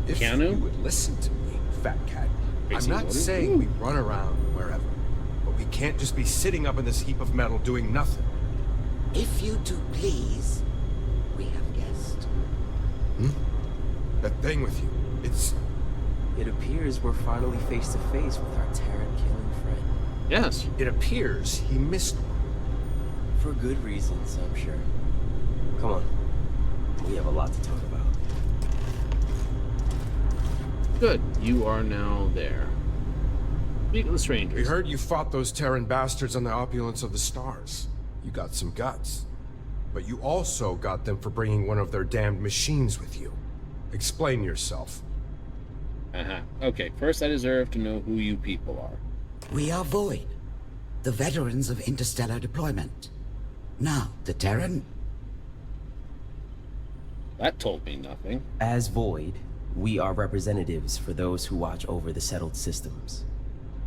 If Keanu? you would listen to me, Fat Cat. Crazy I'm not Woody? saying we run around wherever, but we can't just be sitting up in this heap of metal doing nothing. If you do please, we have guests. That thing with you, it's... It appears we're finally face to face with our Terran-killing friend. Yes. It appears he missed one. For good reasons, I'm sure. Come on. We have a lot to talk about. Good. You are now there. Meet the strangers. We heard you fought those Terran bastards on the opulence of the stars. You got some guts. But you also got them for bringing one of their damned machines with you. Explain yourself. Okay, first I deserve to know who you people are. We are Void, the veterans of interstellar deployment. Now, the Terran? That told me nothing. As Void, we are representatives for those who watch over the settled systems.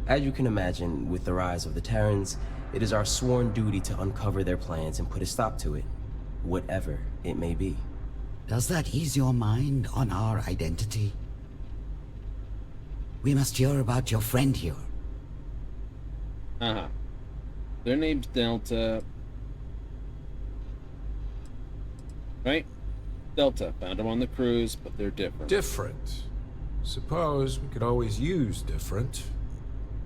As you can imagine, with the rise of the Terrans, it is our sworn duty to uncover their plans and put a stop to it, whatever it may be. Does that ease your mind on our identity? We must hear about your friend here. Their name's Delta. Right? Delta. Found them on the cruise, but they're different. Different. Suppose we could always use different.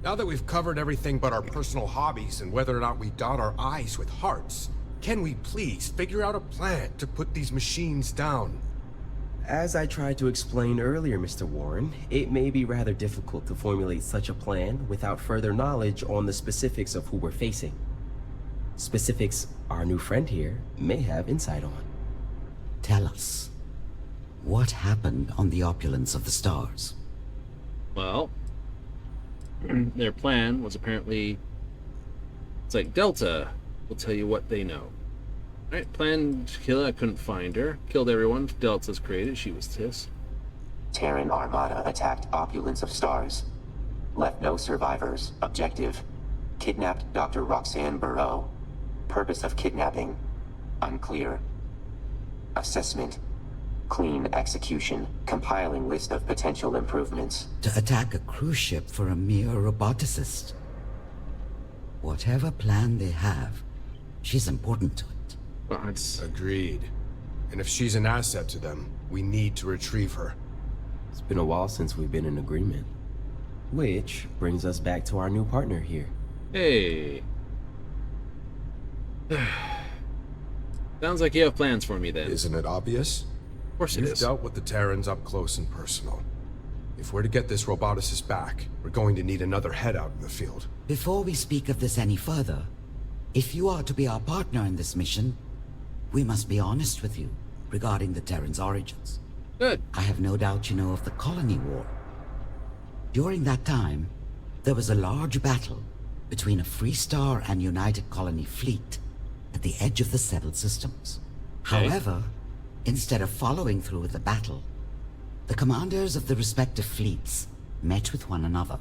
Now that we've covered everything but our personal hobbies and whether or not we dot our I's with hearts, can we please figure out a plan to put these machines down? As I tried to explain earlier, Mr. Warren, it may be rather difficult to formulate such a plan without further knowledge on the specifics of who we're facing. Specifics our new friend here may have insight on. Tell us, what happened on the opulence of the stars? Well, their plan was apparently... It's like, Delta will tell you what they know. Alright, planned to kill her, I couldn't find her. Killed everyone Delta's created, she was Tiss. Terran Armada attacked opulence of stars. Left no survivors. Objective: kidnapped Dr. Roxanne Burrow. Purpose of kidnapping: unclear. Assessment: clean execution. Compiling list of potential improvements. To attack a cruise ship for a mere roboticist. Whatever plan they have, she's important to it. Agreed. And if she's an asset to them, we need to retrieve her. It's been a while since we've been in agreement. Which brings us back to our new partner here. Hey. Sounds like you have plans for me then. Isn't it obvious? Of course it is. You've dealt with the Terrans up close and personal. If we're to get this roboticist back, we're going to need another head out in the field. Before we speak of this any further, if you are to be our partner in this mission, we must be honest with you regarding the Terran's origins. Good. I have no doubt you know of the Colony War. During that time, there was a large battle between a Freestar and United Colony fleet at the edge of the Settled Systems. Okay. However, instead of following through with the battle, the commanders of the respective fleets met with one another.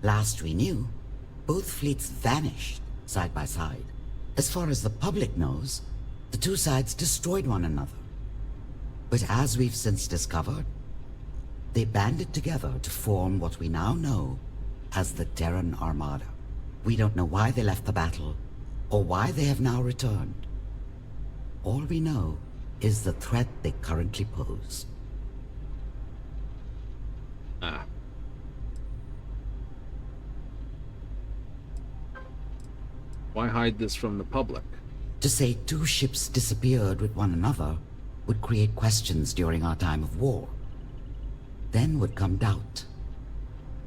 Last we knew, both fleets vanished side by side. As far as the public knows, the two sides destroyed one another. But as we've since discovered, they banded together to form what we now know as the Terran Armada. We don't know why they left the battle, or why they have now returned. All we know is the threat they currently pose. Ah. Why hide this from the public? To say two ships disappeared with one another would create questions during our time of war. Then would come doubt.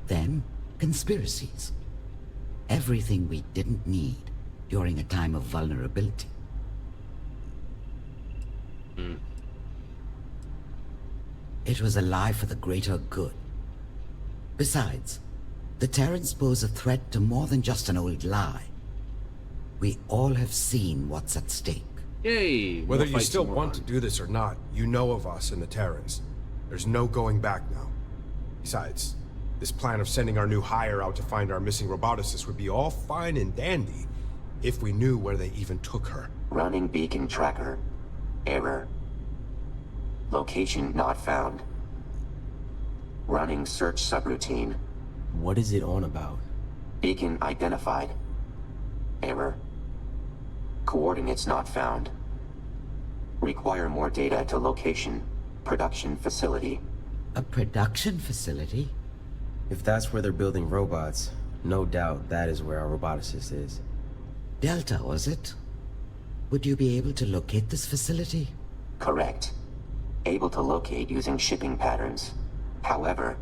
Then, conspiracies. Everything we didn't need during a time of vulnerability. It was a lie for the greater good. Besides, the Terrans pose a threat to more than just an old lie. We all have seen what's at stake. Yay! Whether you still want to do this or not, you know of us and the Terrans. There's no going back now. Besides, this plan of sending our new hire out to find our missing roboticist would be all fine and dandy if we knew where they even took her. Running beacon tracker. Error. Location not found. Running search subroutine. What is it on about? Beacon identified. Error. Coordinates not found. Require more data to location. Production facility. A production facility? If that's where they're building robots, no doubt that is where our roboticist is. Delta, was it? Would you be able to locate this facility? Correct. Able to locate using shipping patterns. However,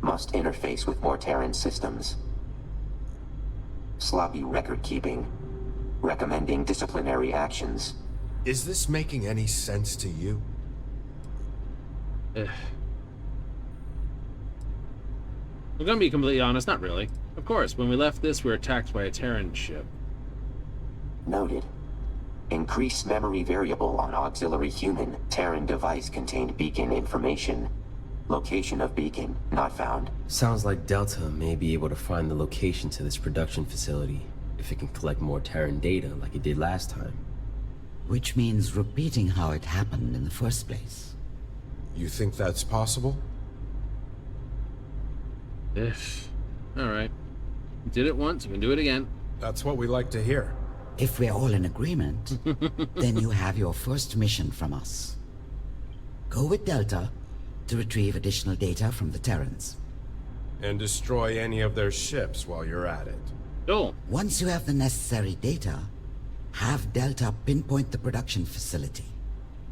must interface with more Terran systems. Sloppy record keeping. Recommending disciplinary actions. Is this making any sense to you? I'm gonna be completely honest, not really. Of course, when we left this, we were attacked by a Terran ship. Noted. Increase memory variable on auxiliary human. Terran device contained beacon information. Location of beacon not found. Sounds like Delta may be able to find the location to this production facility if it can collect more Terran data like it did last time. Which means repeating how it happened in the first place. You think that's possible? Alright. Did it once, we can do it again. That's what we like to hear. If we're all in agreement, then you have your first mission from us. Go with Delta to retrieve additional data from the Terrans. And destroy any of their ships while you're at it. Cool. Once you have the necessary data, have Delta pinpoint the production facility,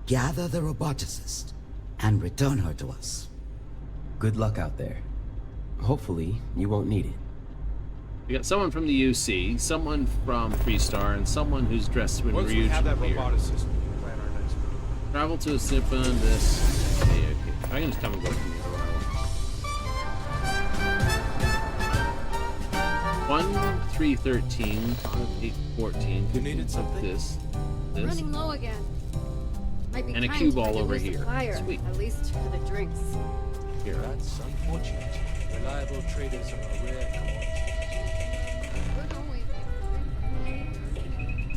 gather the roboticist, and return her to us. Good luck out there. Hopefully, you won't need it. We got someone from the UC, someone from Freestar, and someone who's dressed in Once we have that weird. roboticist, we can plan our next move. Travel to a ship on this. Okay. I can just come and go from here. 1-3-13, 8-14. You needed something? This. Running low again. Might be And a time cue to ball find a over new here. supplier, Sweet. at least for the drinks. Here. That's unfortunate. Reliable traders are a rare commodity.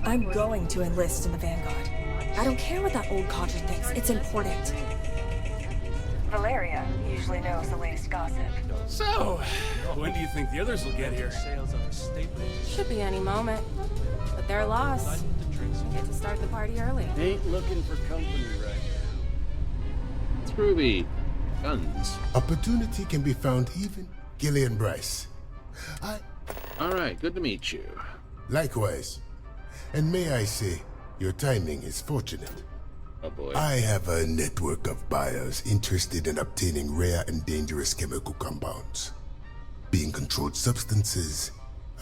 I'm going to enlist in the Vanguard. I don't care what that old codger thinks. It's important. Valeria usually knows the latest gossip. So, when do you think the others will get here? Sales are a staple. Should be any moment. But they're lost. We get to start the party early. Ain't looking for company right now. It's Ruby. Guns. Opportunity can be found even. Gillian Bryce. Alright, good to meet you. Likewise. And may I say, your timing is fortunate. Oh boy. I have a network of buyers interested in obtaining rare and dangerous chemical compounds. Being controlled substances,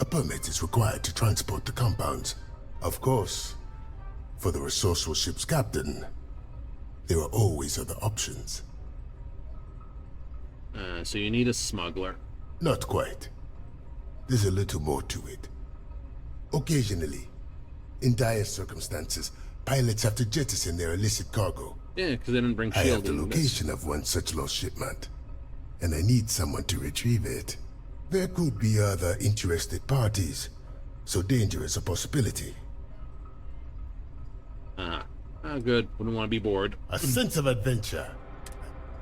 a permit is required to transport the compounds. Of course, for the resourceful ship's captain, there are always other options. So you need a smuggler. Not quite. There's a little more to it. Occasionally, in dire circumstances, pilots have to jettison their illicit cargo. Yeah, because they didn't bring I have the shielding. location of one such lost shipment, and I need someone to retrieve it. There could be other interested parties, so danger is a possibility. Oh, good. Wouldn't want to be bored. A sense of adventure.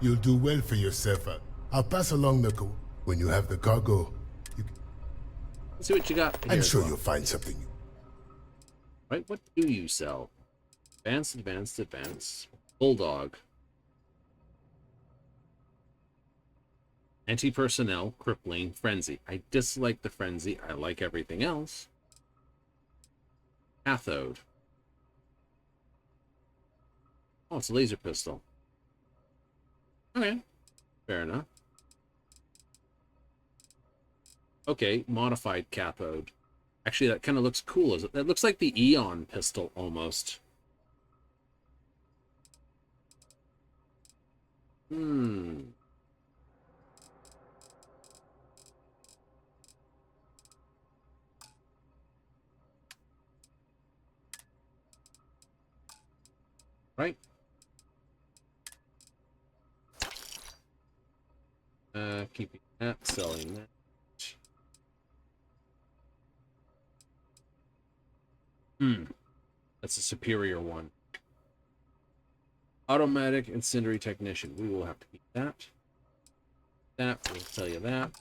You'll do well for yourself. I'll pass along the when you have the cargo. Let's see what you got. I'm sure you'll find something. Right, what do you sell? Advanced, advanced, advanced. Bulldog. Anti-personnel, crippling, frenzy. I dislike the frenzy. I like everything else. Cathode. Oh, it's a laser pistol. Okay. Fair enough. Okay, modified cathode. Actually, that kind of looks cool. That looks like the Eon pistol, almost. Right. Keeping that, selling that. That's a superior one. Automatic incendiary technician. We will have to keep that. That, we'll tell you that.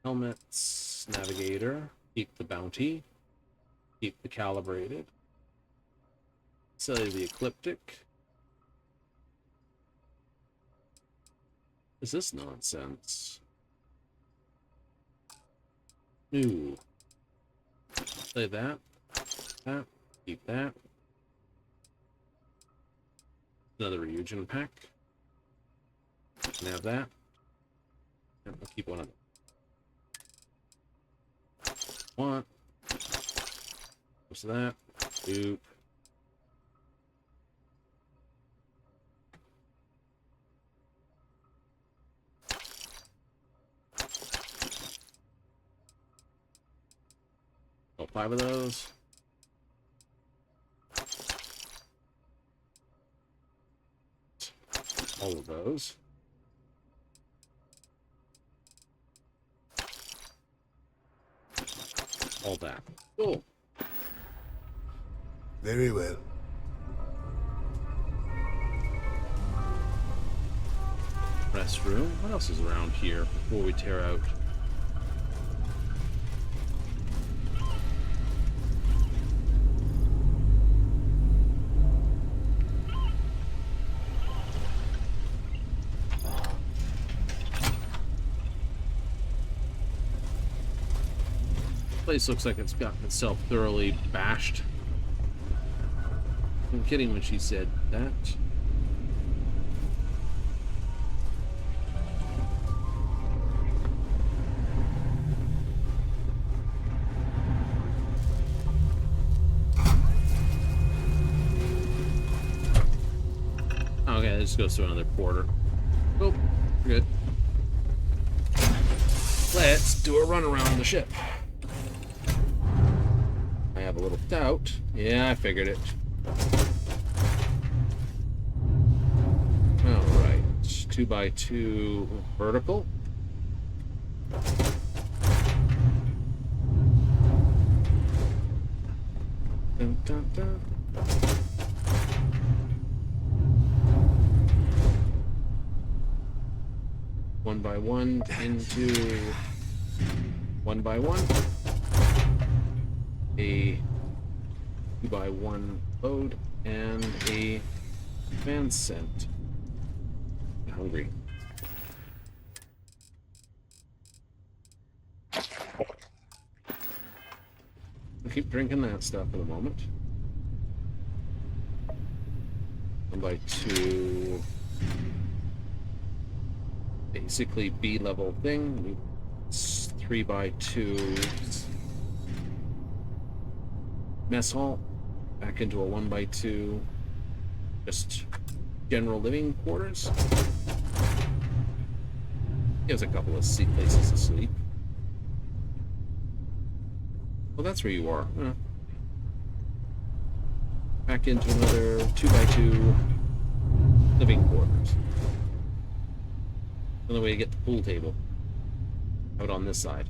Helmets, navigator. Keep the bounty. Keep the calibrated. Sell you the ecliptic. Is this nonsense? New. Say that. That. Keep that. Another reagent pack. Can have that. And we'll keep one of them. Want. What's that? Oop. Oh, 5 of those. All of those. All that. Cool. Very well. Restroom. What else is around here before we tear out? Place looks like it's gotten itself thoroughly bashed. I'm kidding when she said that. Okay, it just goes through another porter. Oh, we're good. Let's do a run around the ship. I have a little doubt. Yeah, I figured it. 2x2 vertical. Dun, dun, dun. One by one into 1x1. A 2x1 load and a fan scent. I'm hungry. I'll keep drinking that stuff for the moment. 1x2. Basically B-level thing. It's 3x2 mess hall. Back into a 1x2. Just general living quarters. Gives a couple of places to sleep. Well, that's where you are. Back into another 2x2 living quarters. Another way to get the pool table out on this side.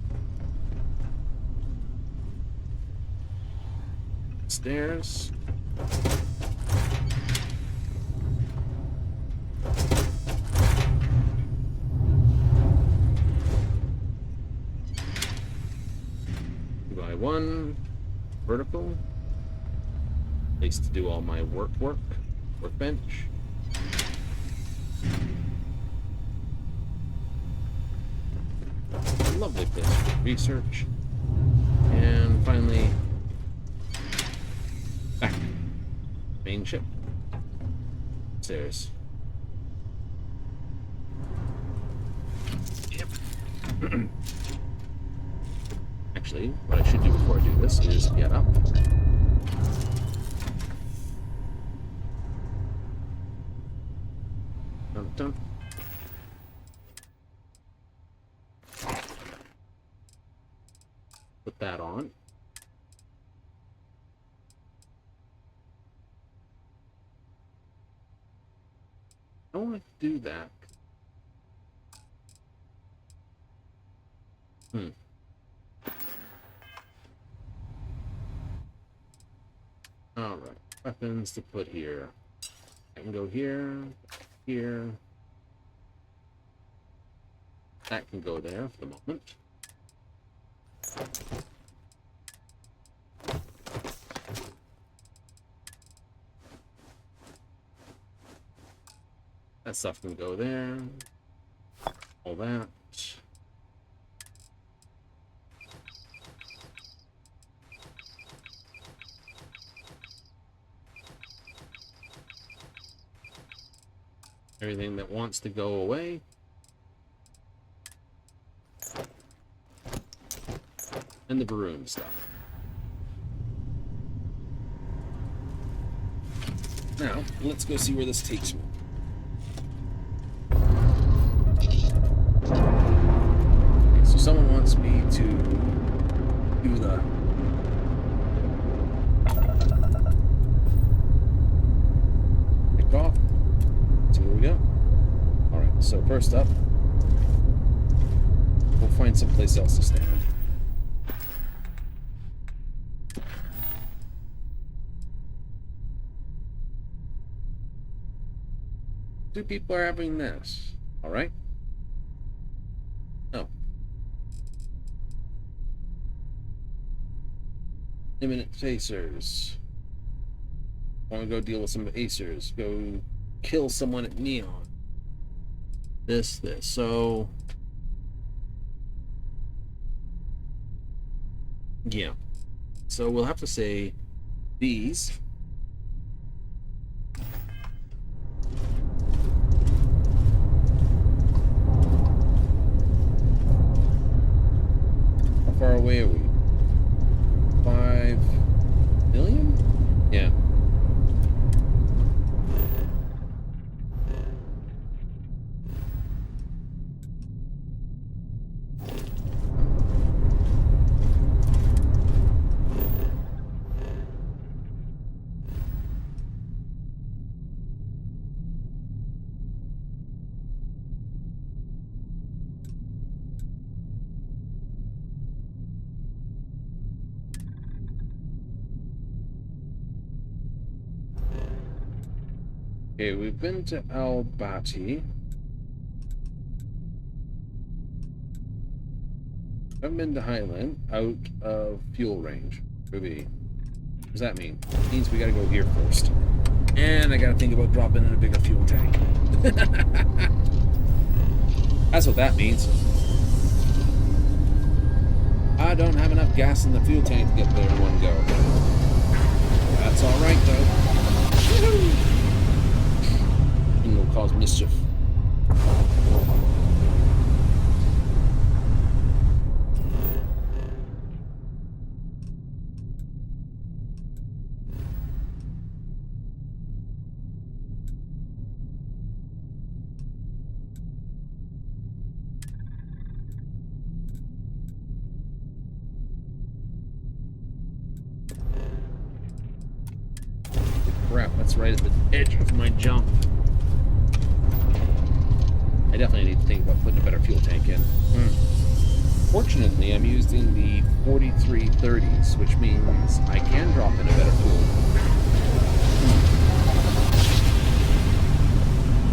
Stairs. One vertical place to do all my workbench. Lovely place for research. And finally back main ship stairs. Yep. Actually, what I should do before I do this is get up. Dun, dun. Put that on. I don't want to do that. Alright, weapons to put here. I can go here, here. That can go there for the moment. That stuff can go there. All that. Everything that wants to go away. And the broom stuff. Now, let's go see where this takes me. Okay, so someone wants me to do the pick off. So here we go. Alright, so first up, we'll find someplace else to stand. Two people are having this. Alright? Oh. Imminent Acers. Want to go deal with some Acers. Go kill someone at Neon. This. So... yeah. So we'll have to say these. How far away are we? 5 million? Yeah. Okay, we've been to Al-Bati. I've been to Highland, out of fuel range. Ruby. What does that mean? It means we gotta go here first. And I gotta think about dropping in a bigger fuel tank. That's what that means. I don't have enough gas in the fuel tank to get there in one go. That's alright though. And it'll cause mischief. Crap, that's right at the edge of my jump. I definitely need to think about putting a better fuel tank in. Fortunately, I'm using the 4330s, which means I can drop in a better fuel.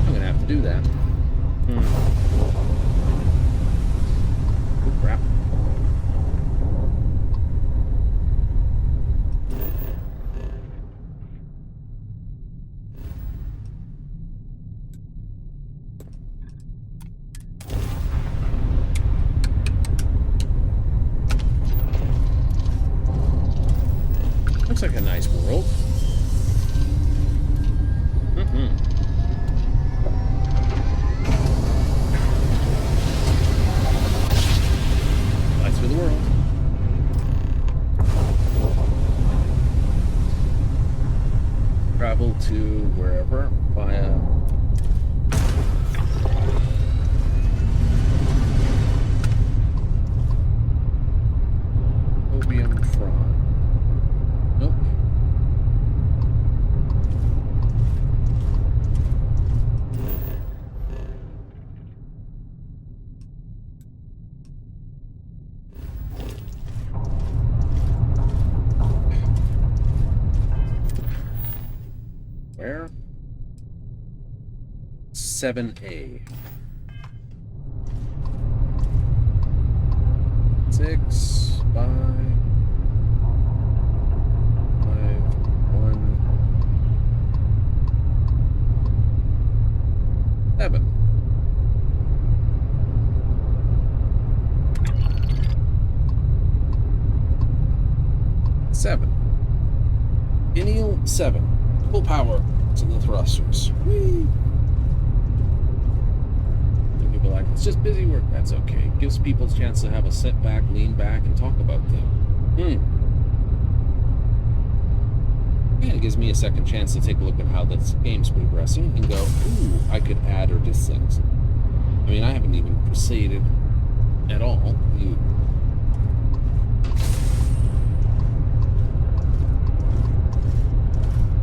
I'm gonna have to do that. Oh, crap. Looks like a nice world. Lights for the world. Travel to wherever via Opium Fri. Nope. Where? 7A. 6, 5, 5, 1, 7. Ineal 7. Full power to the thrusters. Whee! And people are like, it's just busy work. That's okay. Gives people a chance to have a sit back, lean back, and talk about things. And it gives me a second chance to take a look at how this game's progressing and go, ooh, I could add or diss things. I mean, I haven't even proceeded at all.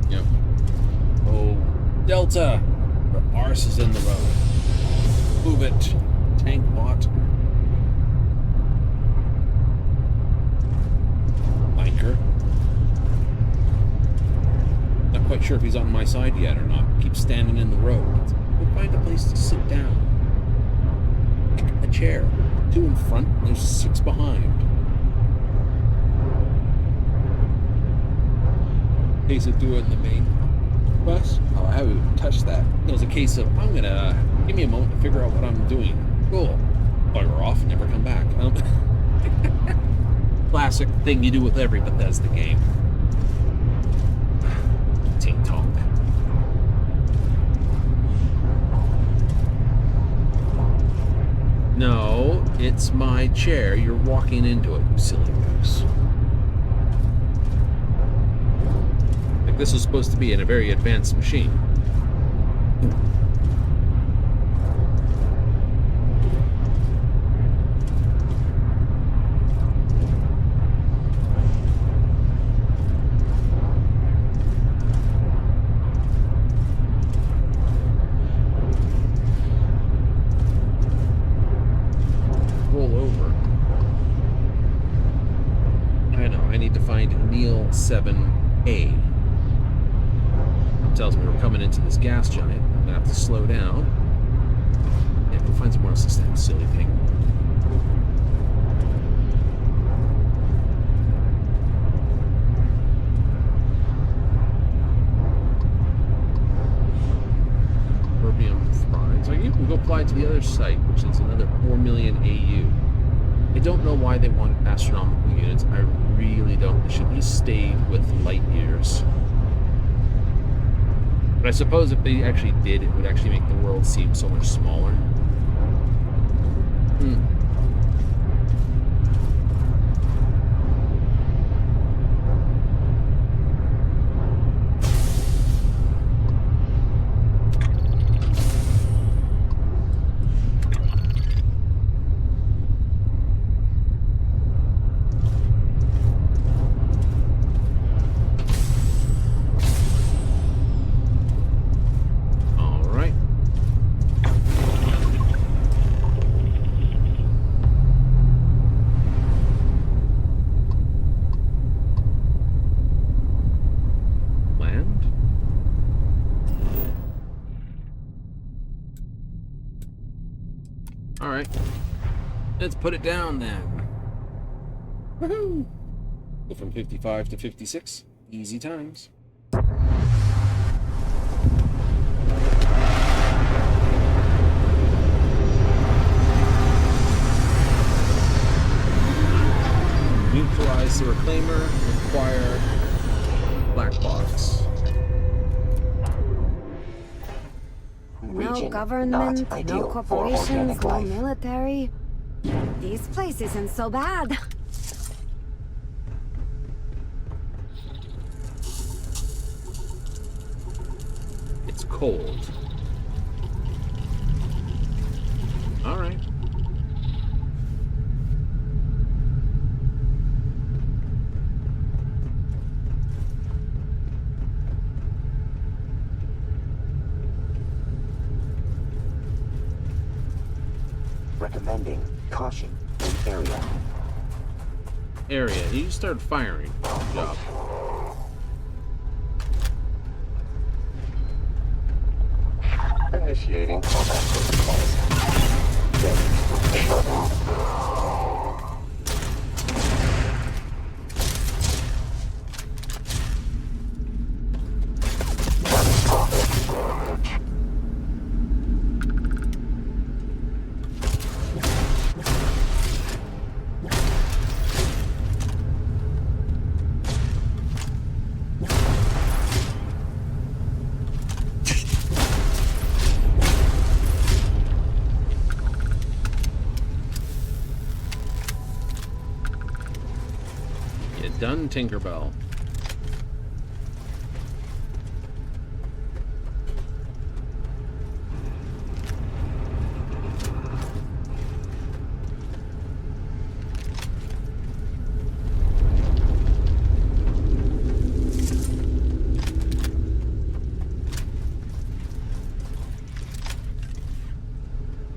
Yep. Oh, Delta! Our arse is in the road. Move it, tank bot. Biker. Not quite sure if he's on my side yet or not. Keeps standing in the road. We'll find a place to sit down. Pick a chair. 2 in front, there's 6 behind. Case of doing the main quest. Oh, I haven't even touched that. It was a case of, I'm gonna give me a moment to figure out what I'm doing. Cool. Bugger off, never come back. Classic thing you do with every Bethesda game. Ting Tonk. No, it's my chair. You're walking into it, you silly goose. Like this is supposed to be in a very advanced machine. Roll over. I know, I need to find Neil 7A. tells me we're coming into this gas giant. I'm gonna have to slow down. Yeah, we'll find somewhere else to stand, silly thing. So you can go fly to the other site, which is another 4 million AU. I don't know why they wanted astronomical units. I really don't. They should have just stayed with light years. But I suppose if they actually did, it would actually make the world seem so much smaller. Alright. Let's put it down then. Woohoo! Go from 55 to 56. Easy times. Neutralize the reclaimer. Acquire black box. No government, no corporations, no military. This place isn't so bad. It's cold. All right. Recommending caution in area. Area. You start firing. Good job. Initiating combat protocols. Done, Tinkerbell.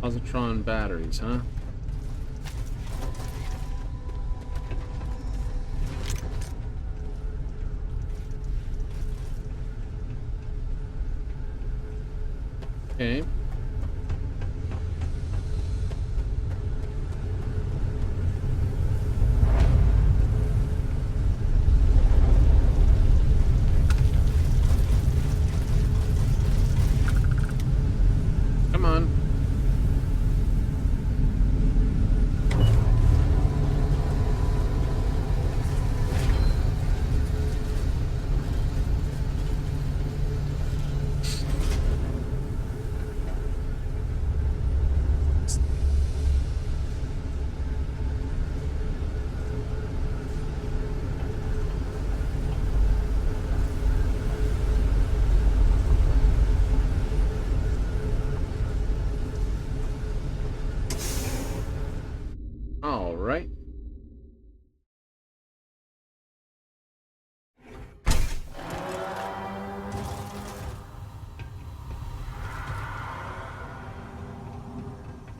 Positron batteries, huh? Okay. Come on. All right.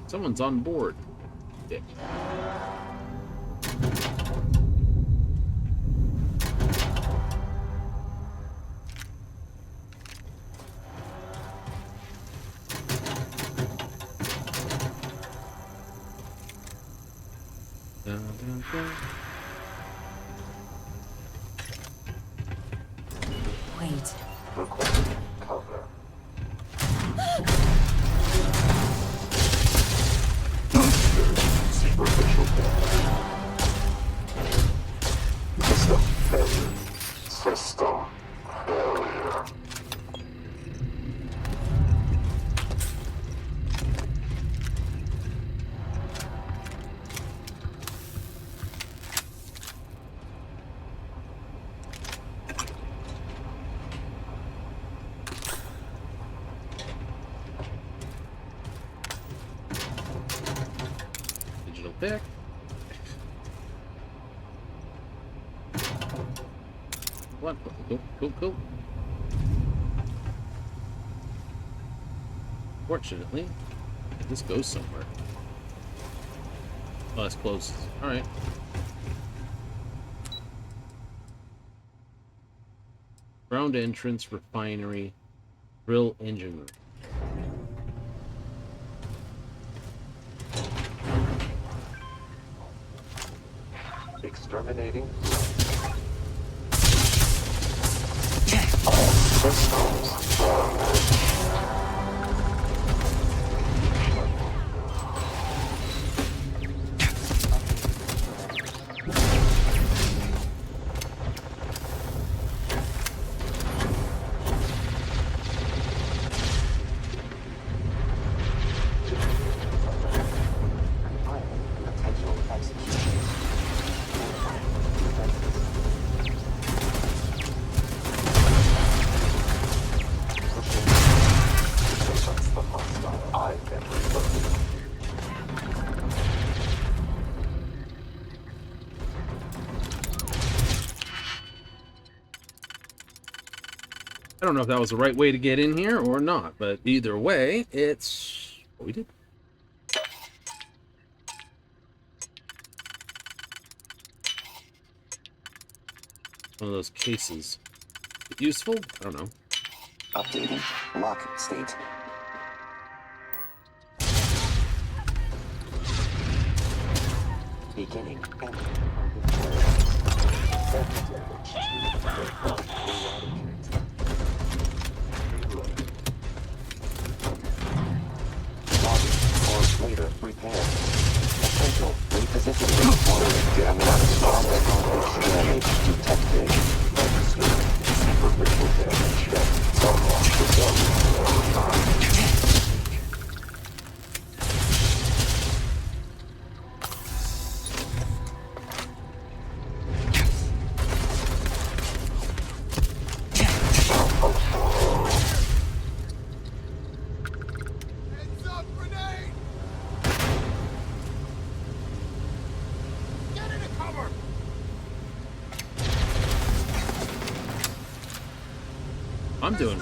Someone's on board. Dick. Wait. Cover. Superficial System failure. System failure. Digital pick. What? Cool. Fortunately, this goes somewhere. Oh, that's close. Alright. Ground entrance, refinery, drill engine room. Exterminating. All systems down. I don't know if that was the right way to get in here or not, but either way, it's what we did. One of those cases. Useful? I don't know. Updating. Lock state. Beginning. Later repair. Essential repositioning forward. Damage detected. Superficial damage. I'm doing.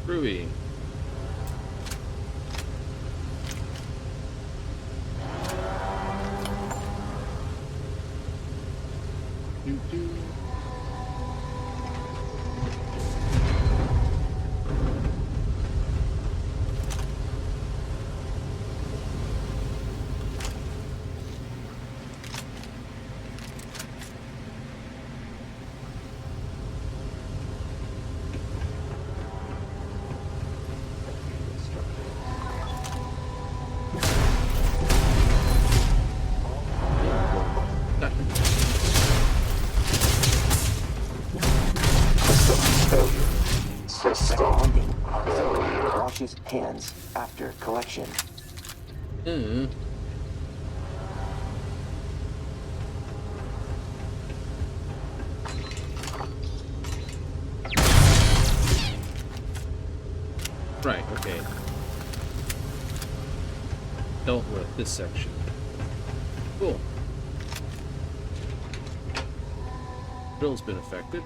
Groovy. Washes hands after collection. Right, okay. Dealt with this section. Cool. Drill's been affected.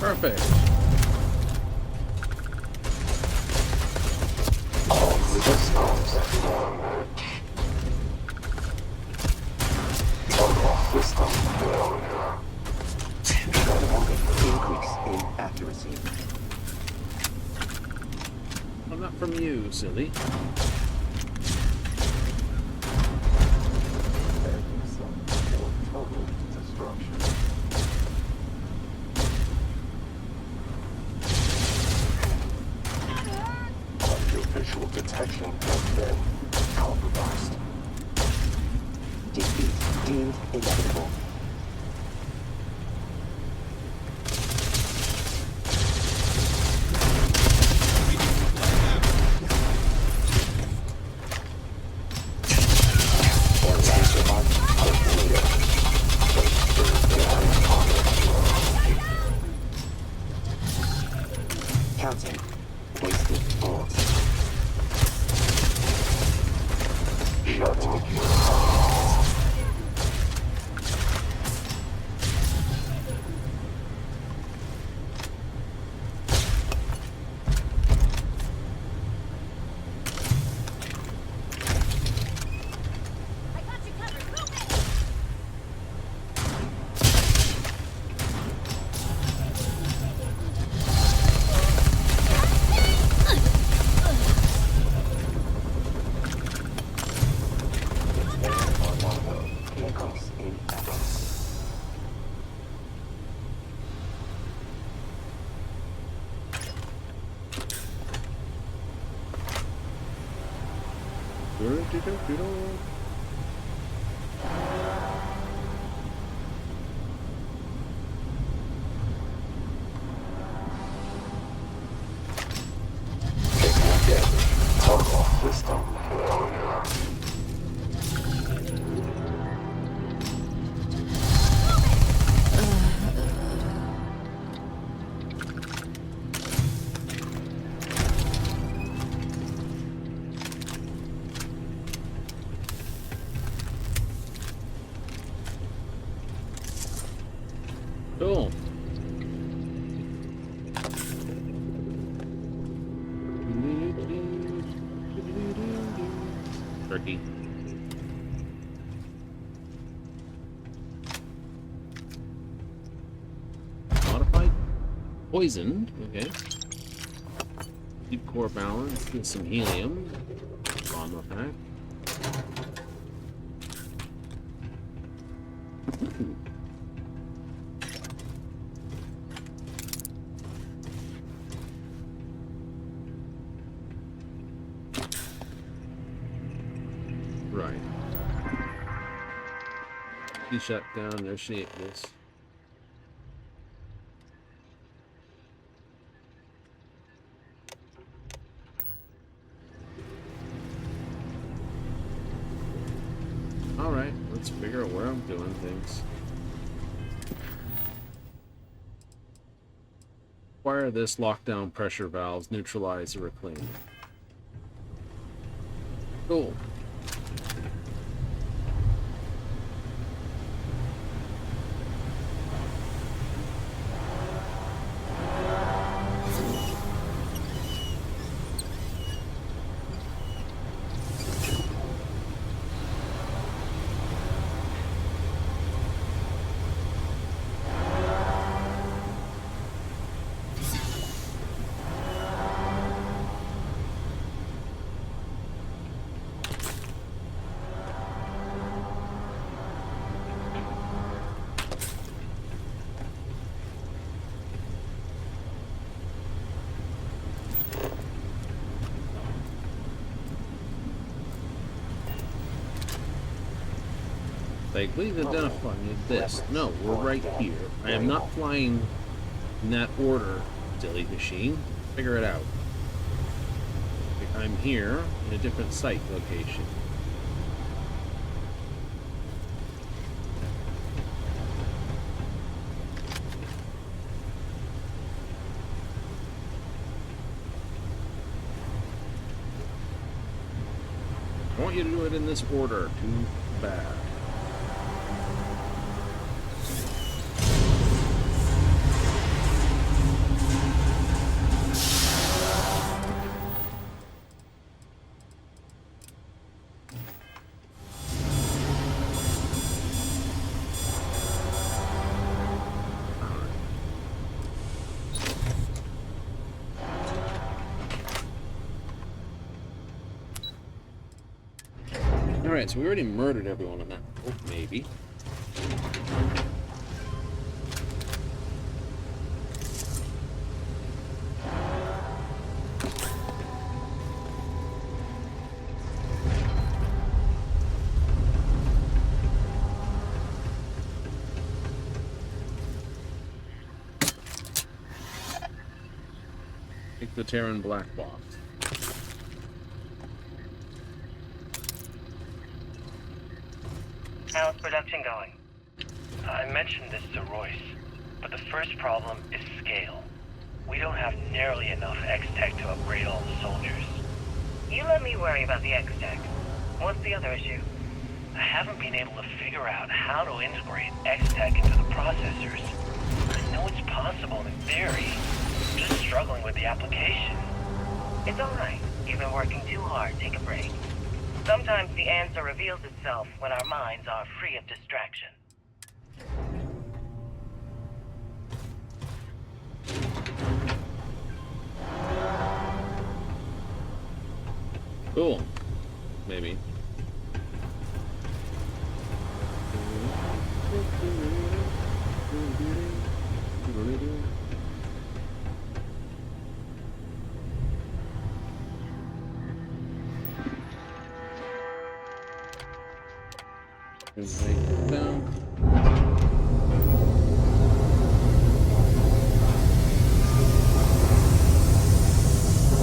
Perfect. Increase in accuracy. I'm not from you, silly. Visual detection has been compromised. Defeat deemed inevitable. Counting. Wasted bullets. Cool. Turkey. Modified? Poisoned. Okay. Deep core balance. Get some helium. Bomb effect. Right. He shut down their shapeless. Alright, let's figure out where I'm doing things. Acquire this lockdown pressure valves, neutralize or reclaim. Cool. Like, please identify this. No, we're right here. I am not flying in that order, silly machine. Figure it out. I'm here in a different site location. I want you to do it in this order. Too bad. Alright, so we already murdered everyone on that boat, maybe. Take the Terran black box. How's production going? I mentioned this to Royce, but the first problem is scale. We don't have nearly enough X-Tech to upgrade all the soldiers. You let me worry about the X-Tech. What's the other issue? I haven't been able to figure out how to integrate X-Tech into the processors. I know it's possible in theory. I'm just struggling with the application. It's alright. You've been working too hard. Take a break. Sometimes the answer reveals itself when our minds are free of distraction. Cool. Maybe.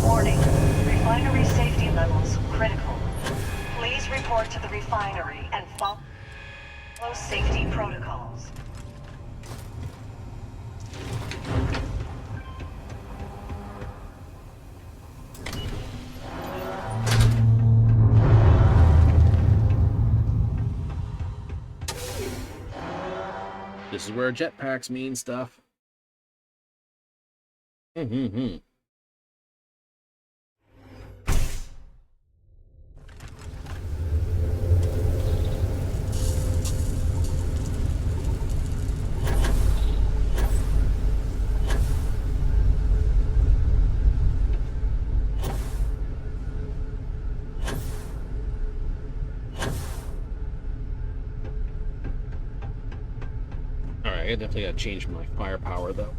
Warning. Refinery safety levels critical. Please report to the refinery and follow safety protocols. This is where jetpacks mean stuff. Mm-hmm. I definitely gotta change my firepower though.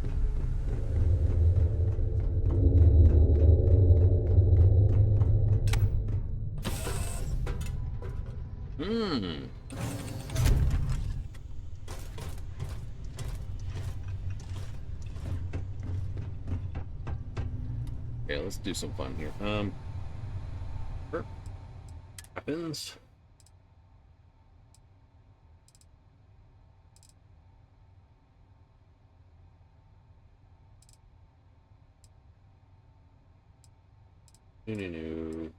Okay, let's do some fun here. Weapons. No.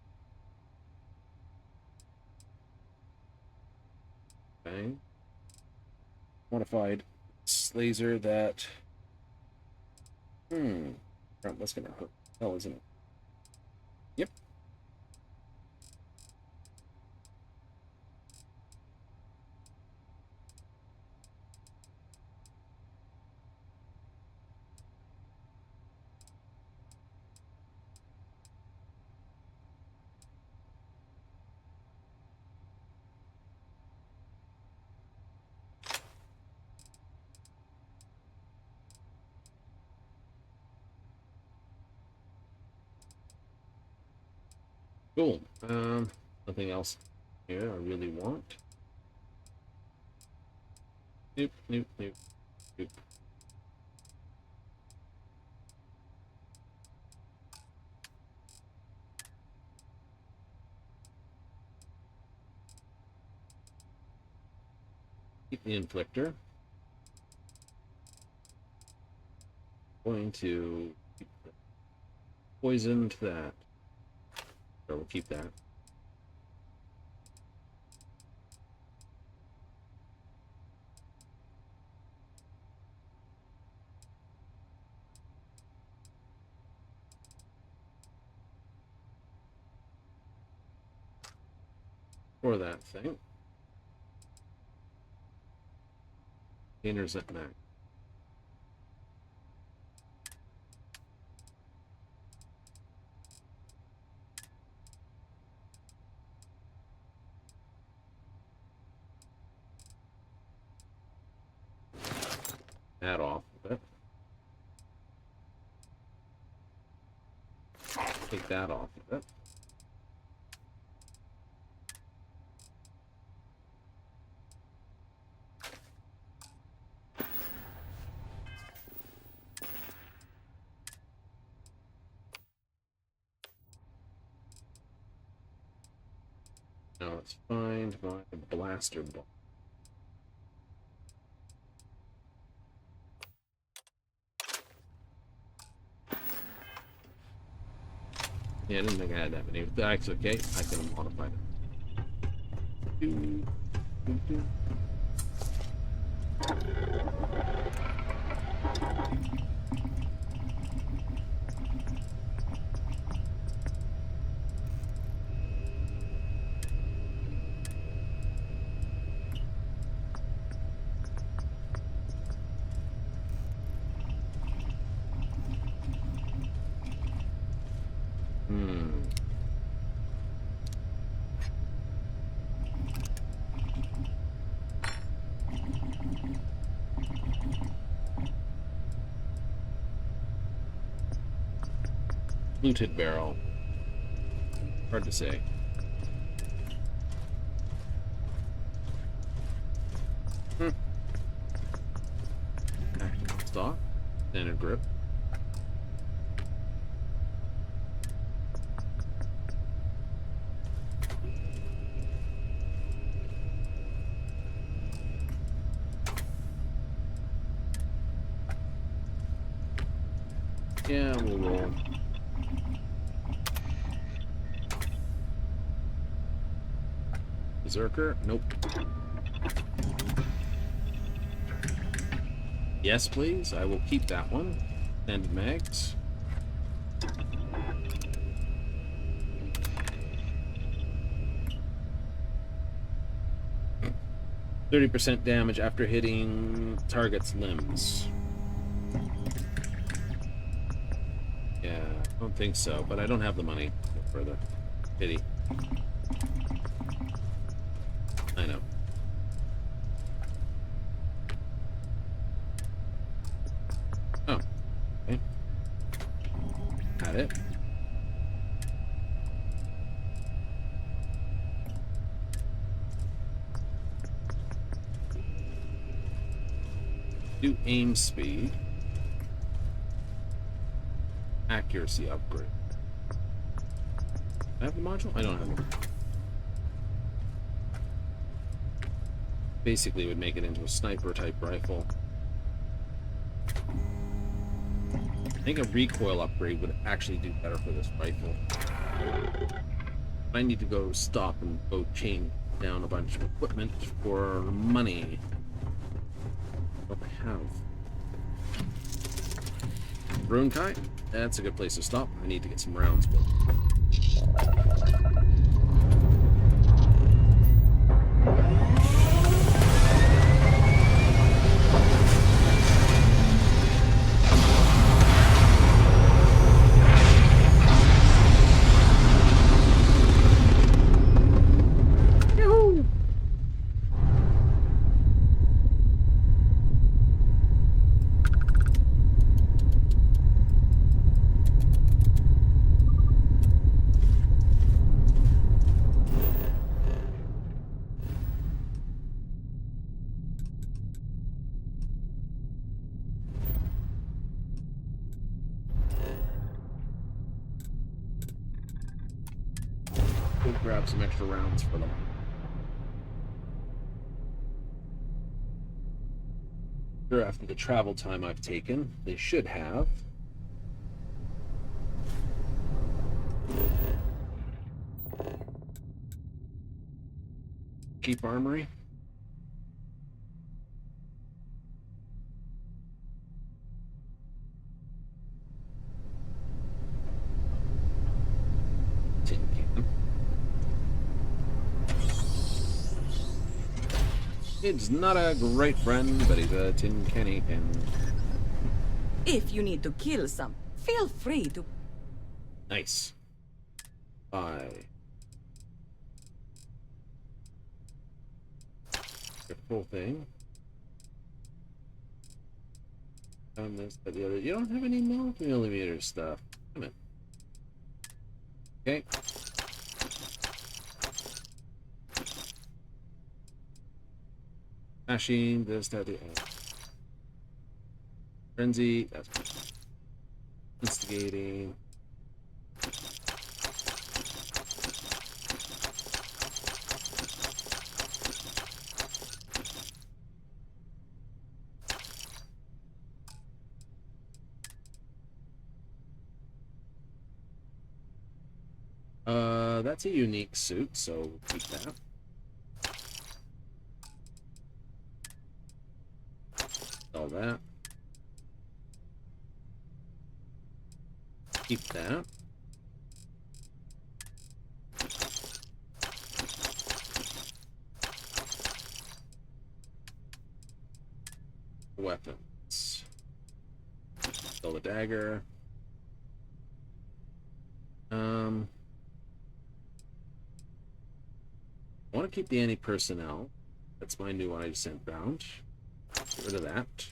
Bang. Modified laser that. That's gonna hurt. Hell, isn't it? Yep. Cool. Nothing else here I really want. Nope, nope, nope, nope. Keep the inflictor. Going to keep the poison to that. So we'll keep that. For that thing. Containers at max. That off of it. Take that off of it. Now let's find my blaster ball. Yeah, I didn't think I had that many. That's okay. I can modify them. Looted barrel. Hard to say. Stock. Standard grip. Yeah, we'll roll. Berserker? Nope. Yes, please. I will keep that one. Standard mags. %30 damage after hitting target's limbs. Yeah, I don't think so, but I don't have the money to go further. Pity. I know. Oh. Okay. Got it. Do aim speed. Accuracy upgrade. I have the module? I don't have it. Basically, it would make it into a sniper type rifle. I think a recoil upgrade would actually do better for this rifle. I need to go stop and go chain down a bunch of equipment for money. What do I have? Rune kite? That's a good place to stop. I need to get some rounds built. some extra rounds for them. Sure, after the travel time I've taken, they should have. Cheap armory. Tin can. It's not a great friend, but he's a tin canny can. If you need to kill some, feel free to. Nice. Bye. The full thing. Found this, but the other. You don't have any millimeter stuff. Come on. Okay. Mashing this, that, the other. Frenzy. That's instigating. That's a unique suit, so we'll keep that. Sell that. Keep that. Weapons. Sell the dagger. I want to keep the anti-personnel. That's my new one I just sent round. Get rid of that.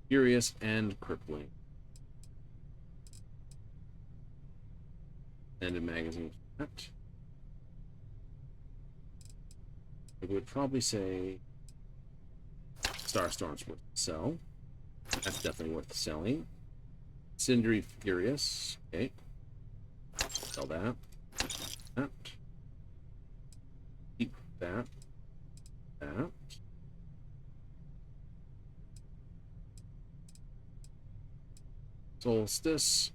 Furious and crippling. And a magazine for that. I would probably say Starstorm's worth to sell. That's definitely worth selling. Cindery Furious. Okay. Sell that. That. Keep that. That. Solstice.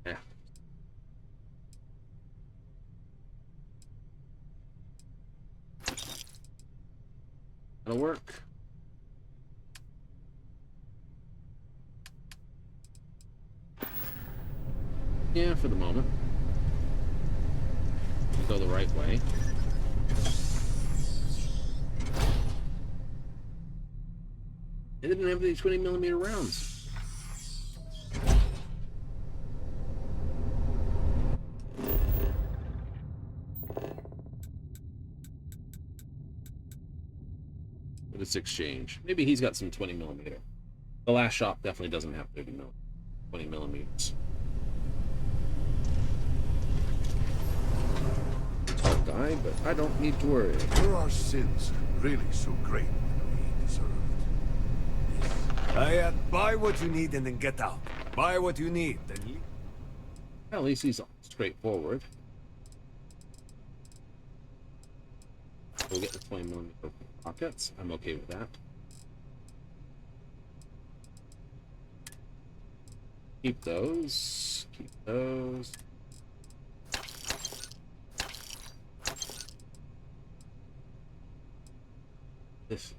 Yeah. That'll work. Yeah, for the moment. We'll go the right way. They didn't have these 20mm rounds. Let's exchange. Maybe he's got some 20mm. The last shop definitely doesn't have 20mm. Tall guy, but I don't need to worry. Were our sins really so great that we deserved? Buy what you need and then get out. Buy what you need, then leave. At least he's straightforward. We'll get the 20mm pockets. I'm okay with that. Keep those. Keep those. This.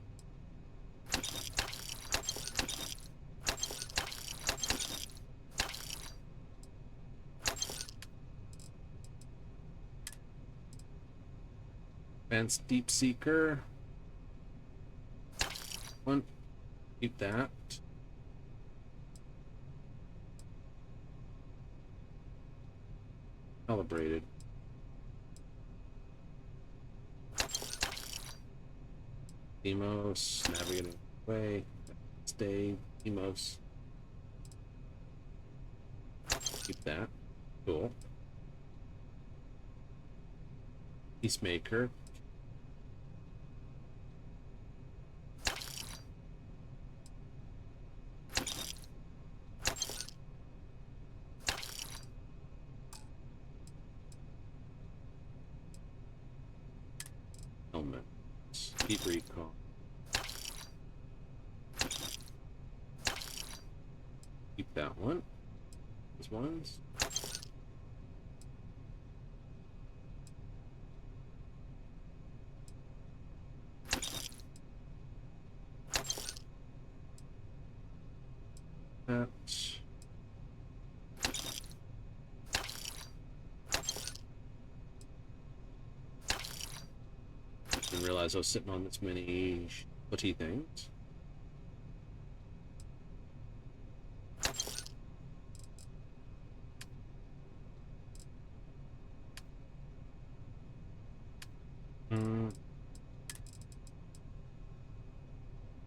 Advanced Deep Seeker. One. Keep that. Calibrated. Demios. Navigating away. Stay. Demios. Keep that. Cool. Peacemaker. Helmet. Keep recall. Keep that one. These ones. That. Didn't realize I was sitting on this many putty things.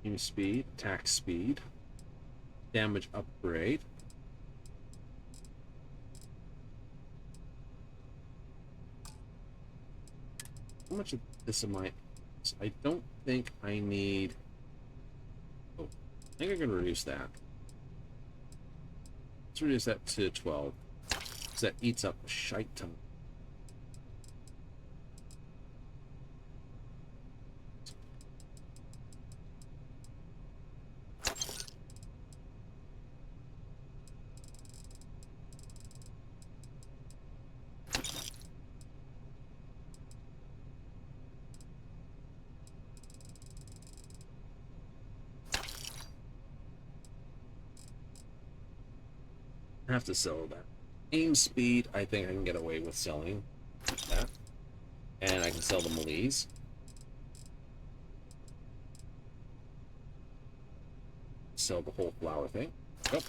New speed, attack speed, damage upgrade. How much of this am I? I don't think I need. Oh, I think I can reduce that. Let's reduce that to 12, because that eats up a shite ton. I have to sell that. Aim speed, I think I can get away with selling that. And I can sell the melees. Sell the whole flower thing. Yep.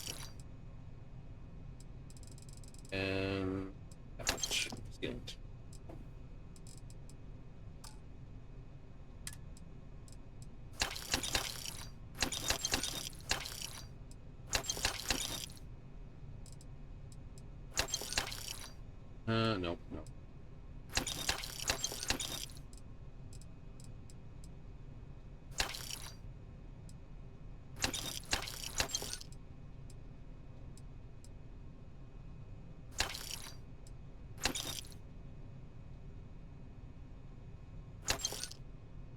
And ouch. Skint. Nope, nope.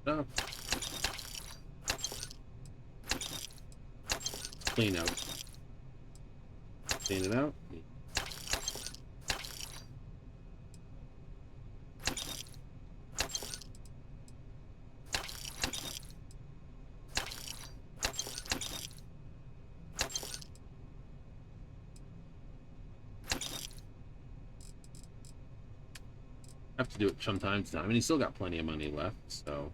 Stop. Clean out. Clean it out. Have to do it from time to time. I mean, he's still got plenty of money left, so.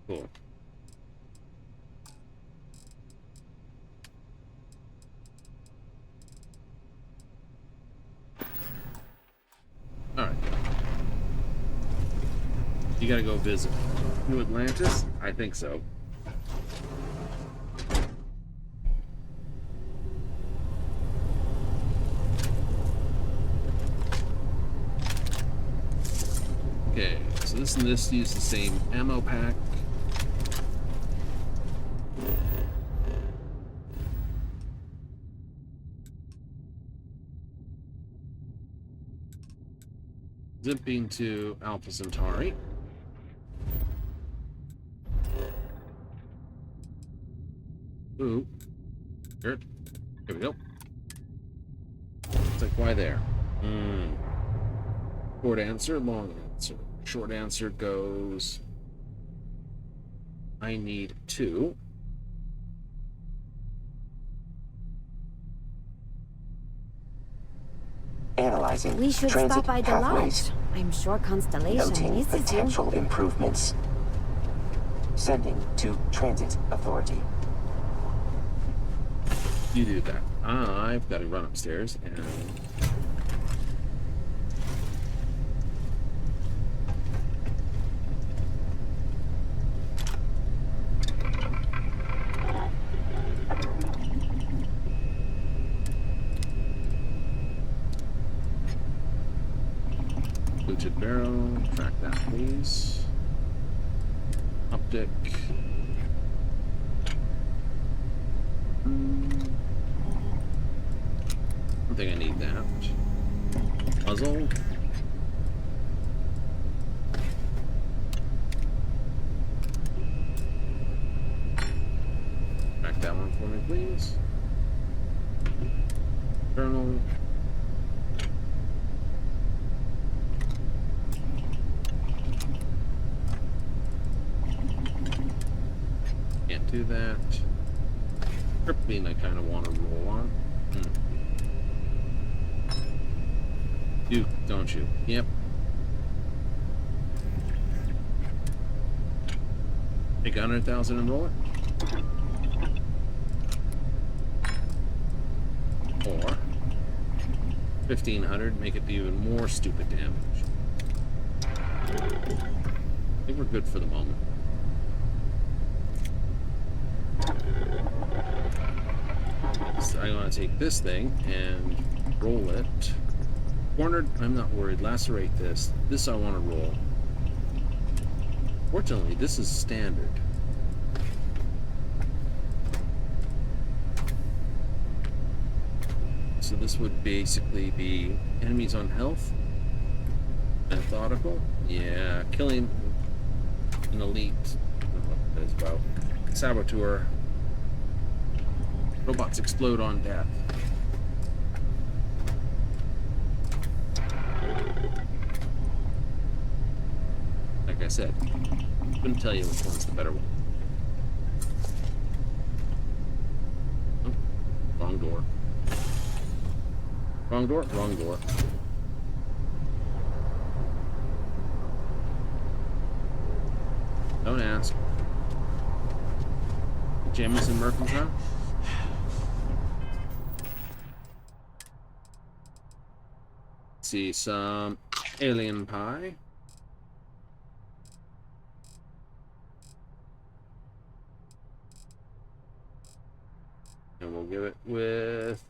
Cool. All right. You gotta go visit New Atlantis? I think so. Okay, so this and this use the same ammo pack. Zipping to Alpha Centauri. Ooh. Here we go. It's like, why there? Short answer, long answer. Short answer goes, I need 2. Analyzing We should transit stop by the pathways. lodge. I'm sure Constellation Noting misses you. potential improvements. Sending to Transit Authority. You do that. I've got to run upstairs and Tinted barrel. Track that, please. Optic. I don't think I need that. Muzzle. Track that one for me, please. Journal. Can't do that. Kryptonite I kind of want to roll on. You, don't you? Yep. Take 100,000 and roll it. Or 1,500, make it do even more stupid damage. I think we're good for the moment. So I'm going to take this thing and roll it. Cornered, I'm not worried. Lacerate this. This I want to roll. Fortunately, this is standard. So this would basically be enemies on health. Methodical. Yeah, killing an elite. I don't know what that is about. Saboteur. Robots explode on death. Like I said, couldn't tell you which one's the better one. Oh, wrong door. Wrong door, wrong door. Don't ask. Jamison Mercantile? See some alien pie. And we'll give it with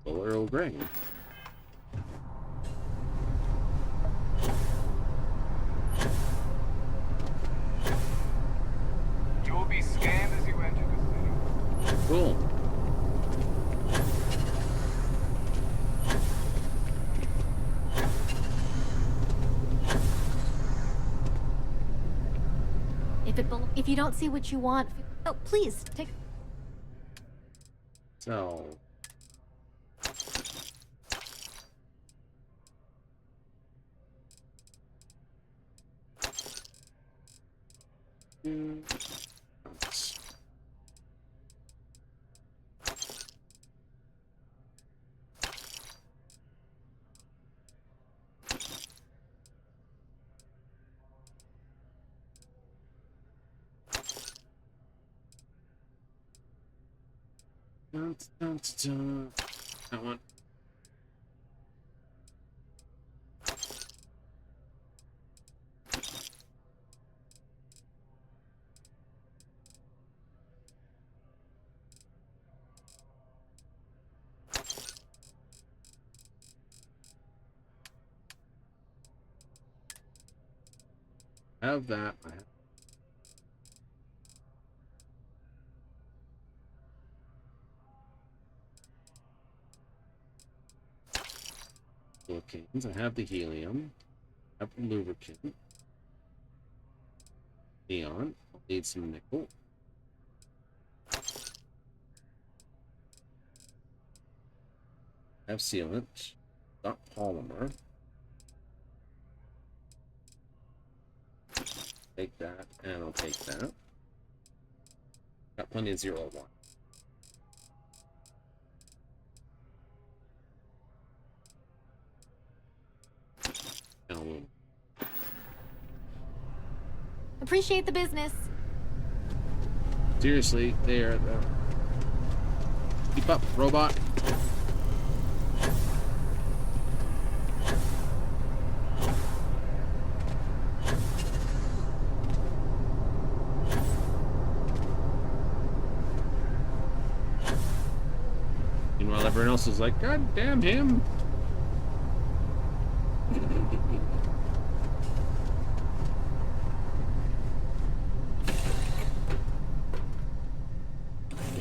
Earl Grey. You will be scanned as you enter the city. Cool. If you don't see what you want, oh, please take. So. That one. Have that. I have. Lubricants. I have the helium. I have the lubricant. Neon. I'll need some nickel. I have sealant. Got polymer. Take that, and I'll take that. Got plenty of 0-1. Appreciate the business. Seriously, there. Keep up, robot. Meanwhile, everyone else is like, God damn him.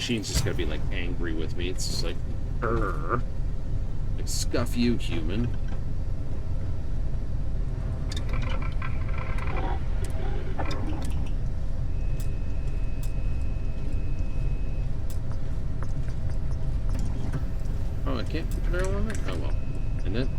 machine's just gonna be like angry with me. It's just like, like scuff you, human. Oh, I can't put the barrel on there? Oh well. And then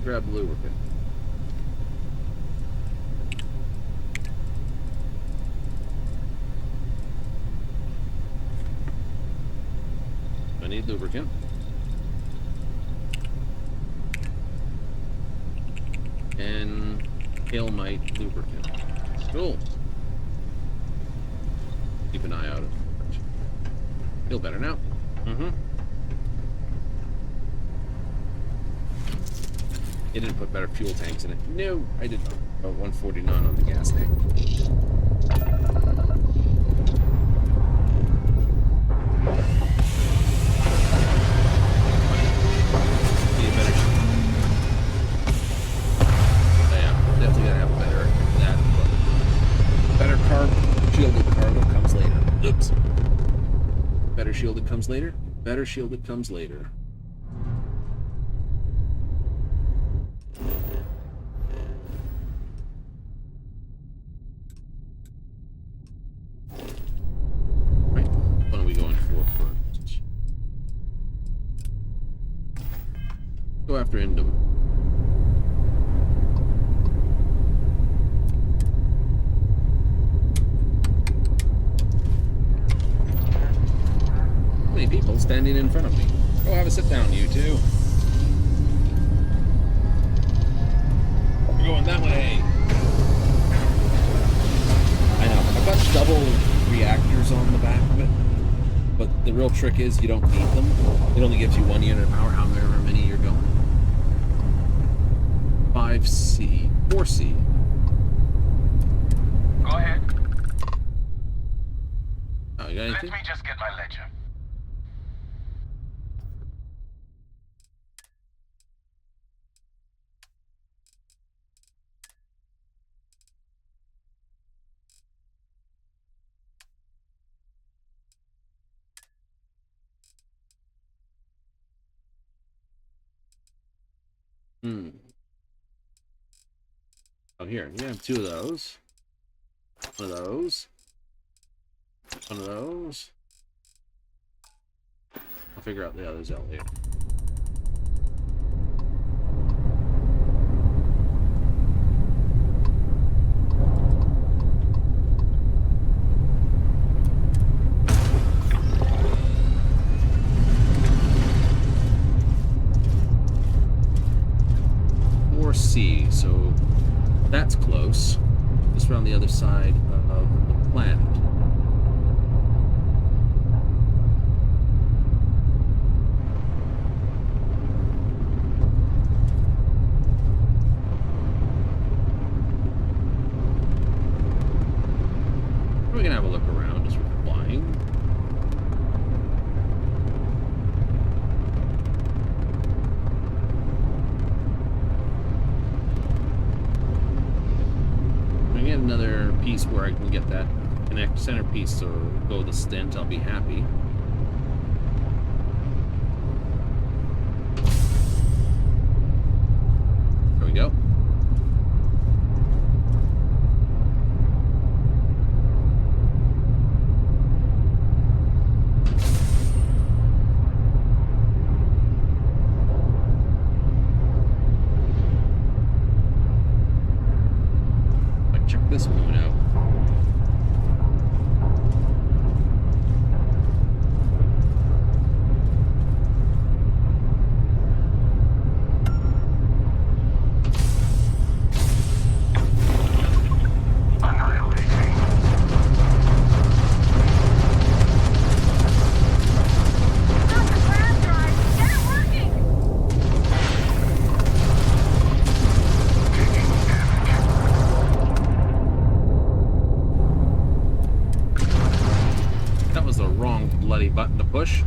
grab lubricant. I need lubricant. And Hailmite lubricant. Cool. Keep an eye out. Feel better now. Mm-hmm. It didn't put better fuel tanks in it. No, I did not. About 149 on the gas tank. Yeah, definitely gotta have a better that. Better shielded cargo comes later. Oops. Better shielded comes later. Better shielded comes later. Go after Indom. How many people standing in front of me? Go have a sit down, you two. We're going that way. I know. I've got double reactors on the back of it, but the real trick is you don't need them. It only gives you 1 unit of power, however many you're going. 5C, 4C. Go ahead. Oh, you got anything? Let me just get my ledger. Oh, here. You have 2 of those. 1 of those. 1 of those. I'll figure out the others out later. C, so that's close. Just around the other side of the planet. We're gonna have a look around as we're flying. Another piece where I can get that connect centerpiece or go the stint, I'll be happy. There we go. This one out. push.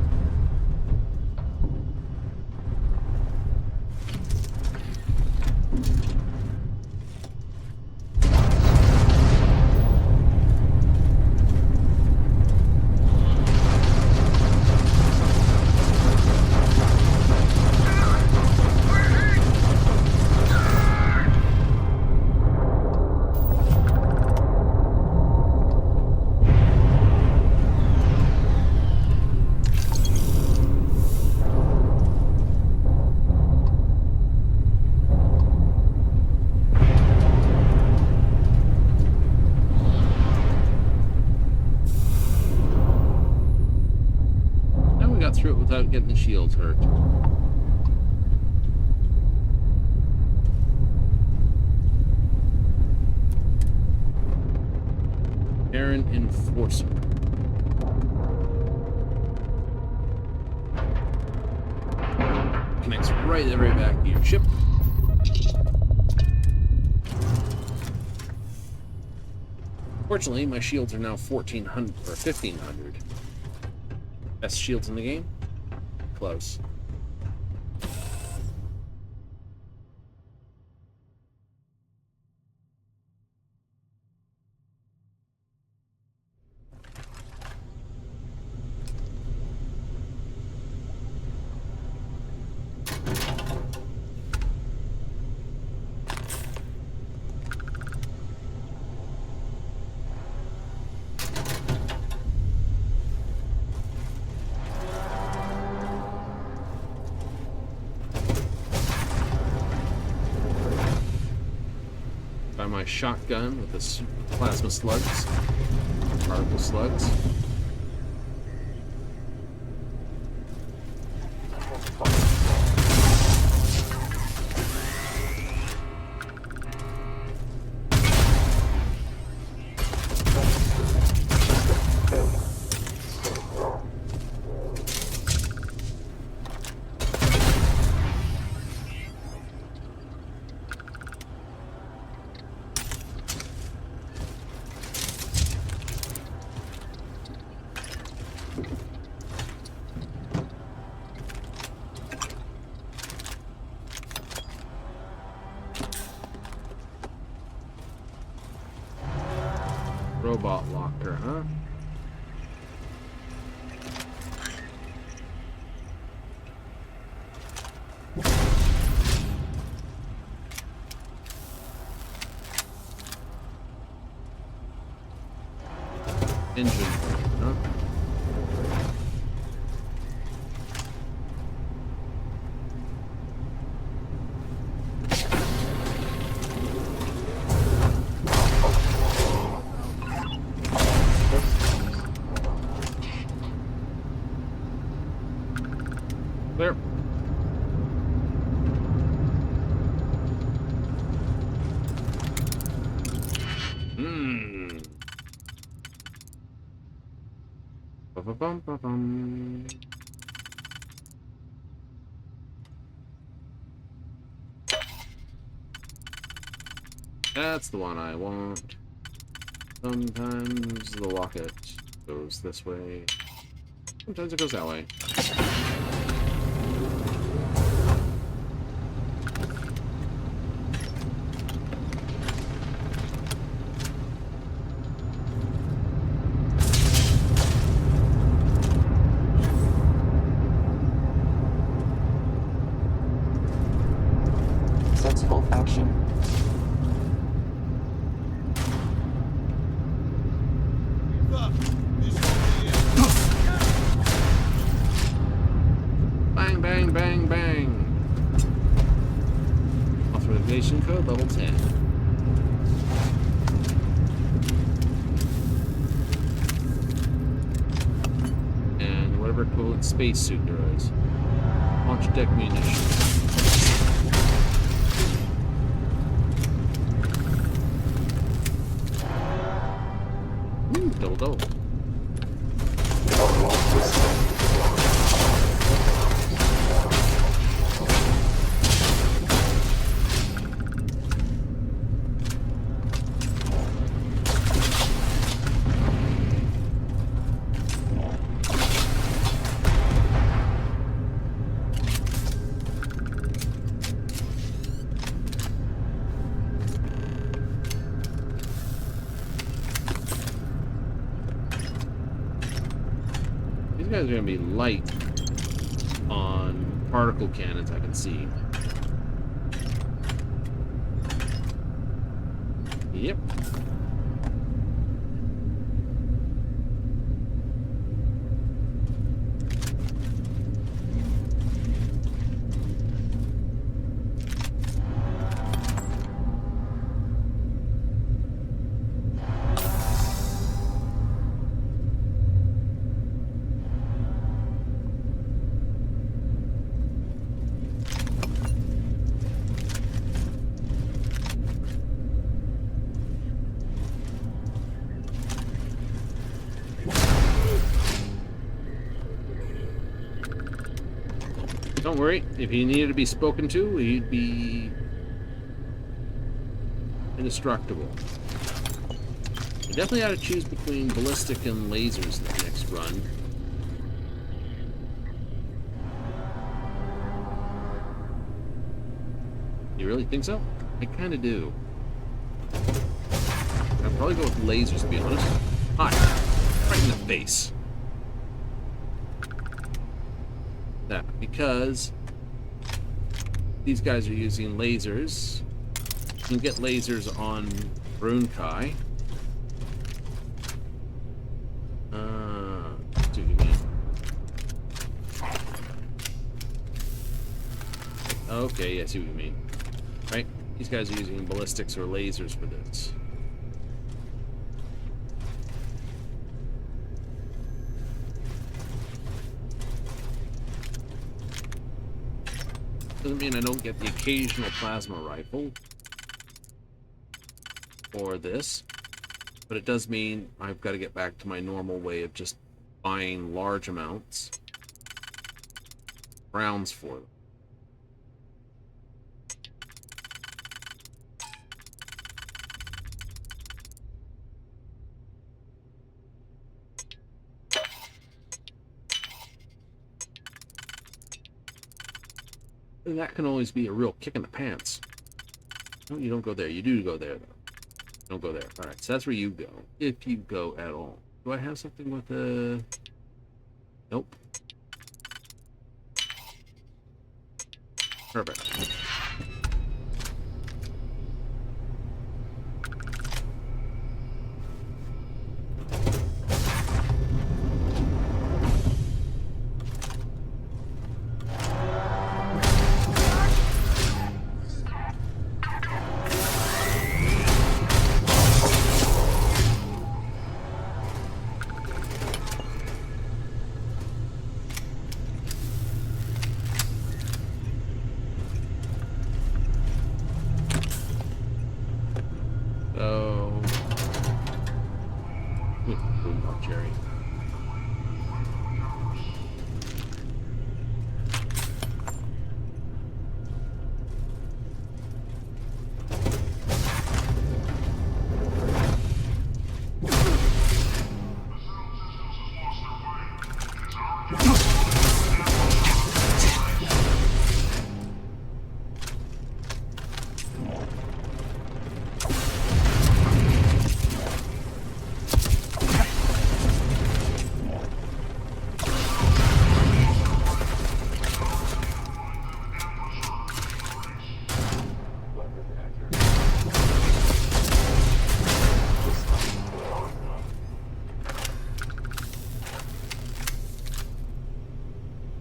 Through it without getting the shields hurt. Terran Enforcer. Connects right at the very back of your ship. Fortunately, my shields are now 1400 or 1500. Best shields in the game? Close. My shotgun with the plasma slugs, particle slugs. Robot locker, huh? Engine, huh? Clear. Ba-ba-bum-ba-bum. That's the one I want. Sometimes the locket goes this way. Sometimes it goes that way. Sensible action. Bang, bang, bang, bang. Authorization code level 10. And whatever equivalent spacesuit there is. Launch deck munitions. Double. These guys are going to be light on particle cannons, I can see. Yep. Don't worry, if he needed to be spoken to, he'd be indestructible. You definitely ought to choose between ballistic and lasers the next run. You really think so? I kind of do. I'd probably go with lasers, to be honest. Hi. Right in the face. That, because these guys are using lasers. You can get lasers on Brunkai. See what you mean. Okay, yeah, I see what you mean. Right? These guys are using ballistics or lasers for this. Doesn't mean I don't get the occasional plasma rifle for this, but it does mean I've got to get back to my normal way of just buying large amounts rounds for them. And that can always be a real kick in the pants. No, you don't go there. You do go there, though. Don't go there. Alright, so that's where you go. If you go at all. Do I have something with a... Nope. Perfect.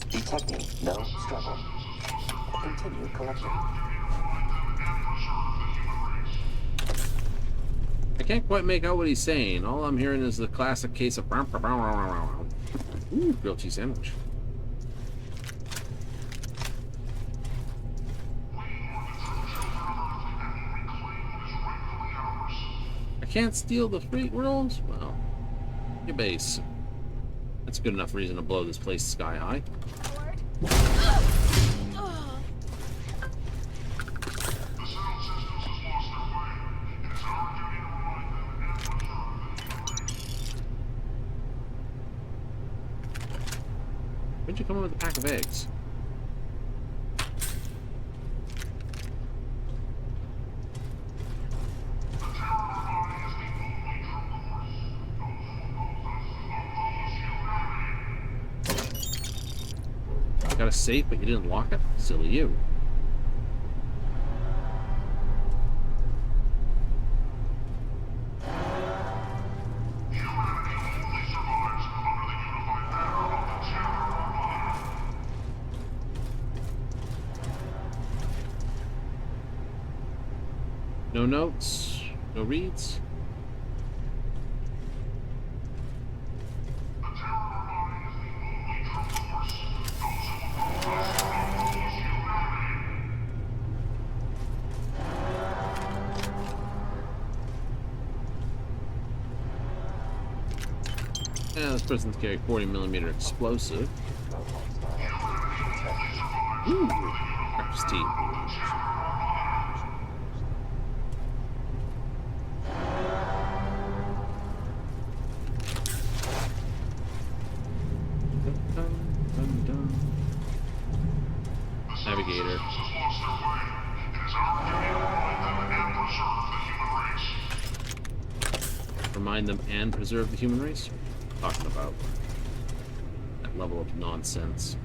Detecting no struggle. Continue collection. I can't quite make out what he's saying. All I'm hearing is the classic case of... Ooh, grilled cheese sandwich. I can't steal the free rolls? Well, your base. That's a good enough reason to blow this place sky high. When'd you come up with a pack of eggs? Got a safe, but you didn't lock it? Silly you. No notes, no reads. Yeah, this person's carrying 40mm explosive. Ooh, breakfast tea. Navigator. Remind them and preserve the human race? What are you talking about? That level of nonsense.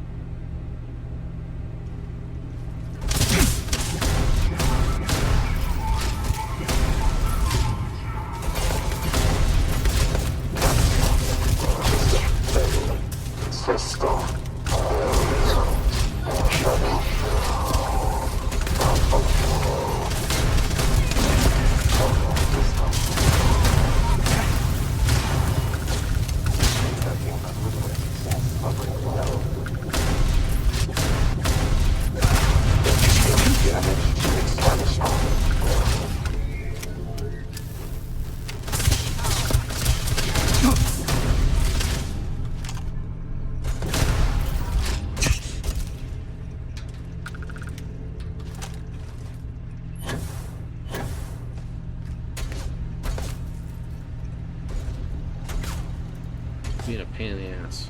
Being a pain in the ass.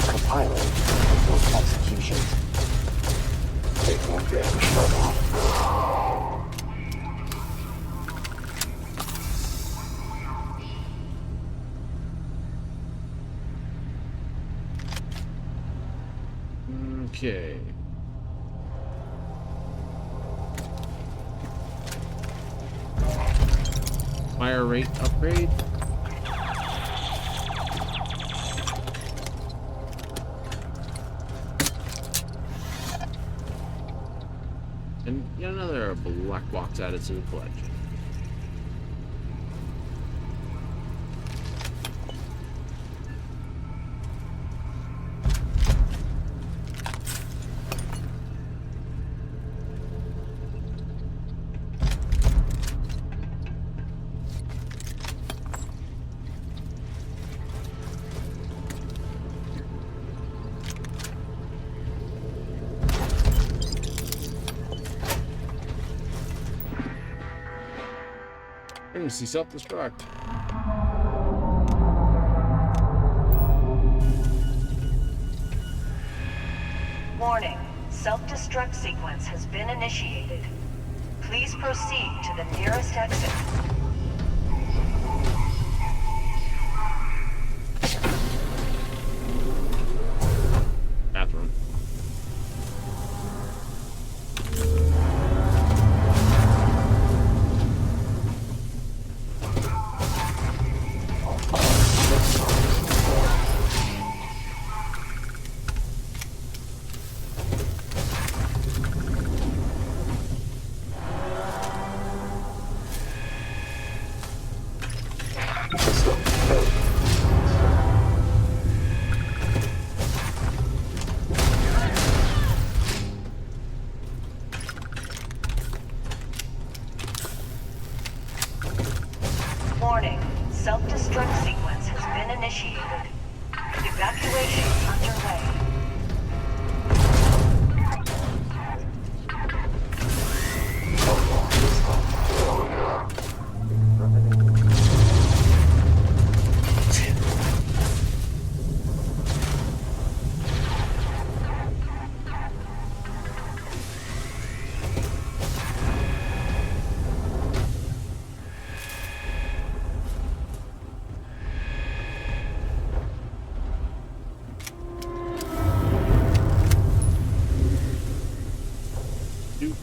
Compiling for execution. Okay. Fire rate upgrade. And yet another black box added to the collection. Emergency self-destruct. Warning. Self-destruct sequence has been initiated. Please proceed to the nearest exit. Bathroom.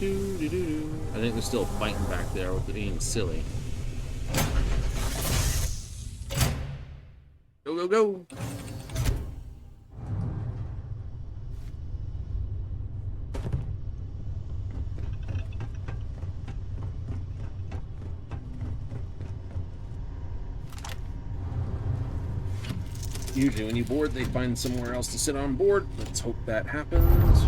I think they're still fighting back there with being silly. Go, go, go! Usually when you board, they find somewhere else to sit on board. Let's hope that happens.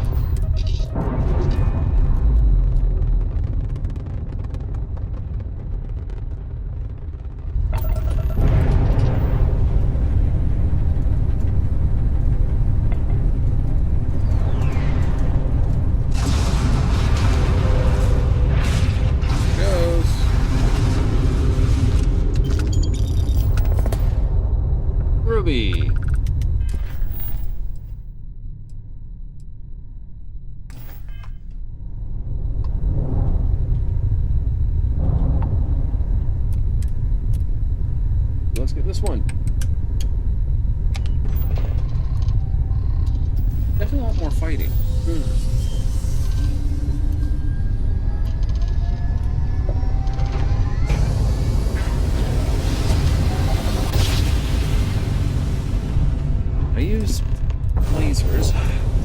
Let's get this one. Definitely a lot more fighting. I use lasers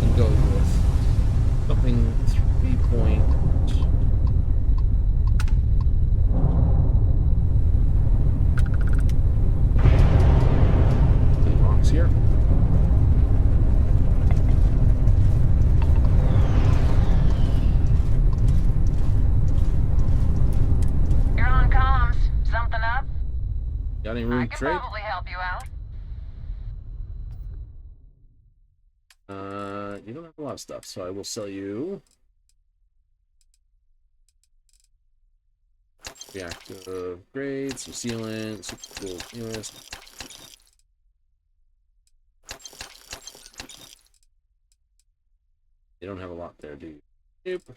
and go with something 3-point. Here. You're on comms. Something up? Got any room to trade? I can probably help you out. You don't have a lot of stuff, so I will sell you reactive grades, some sealant, super cool EST. You don't have a lot there, do you? Nope.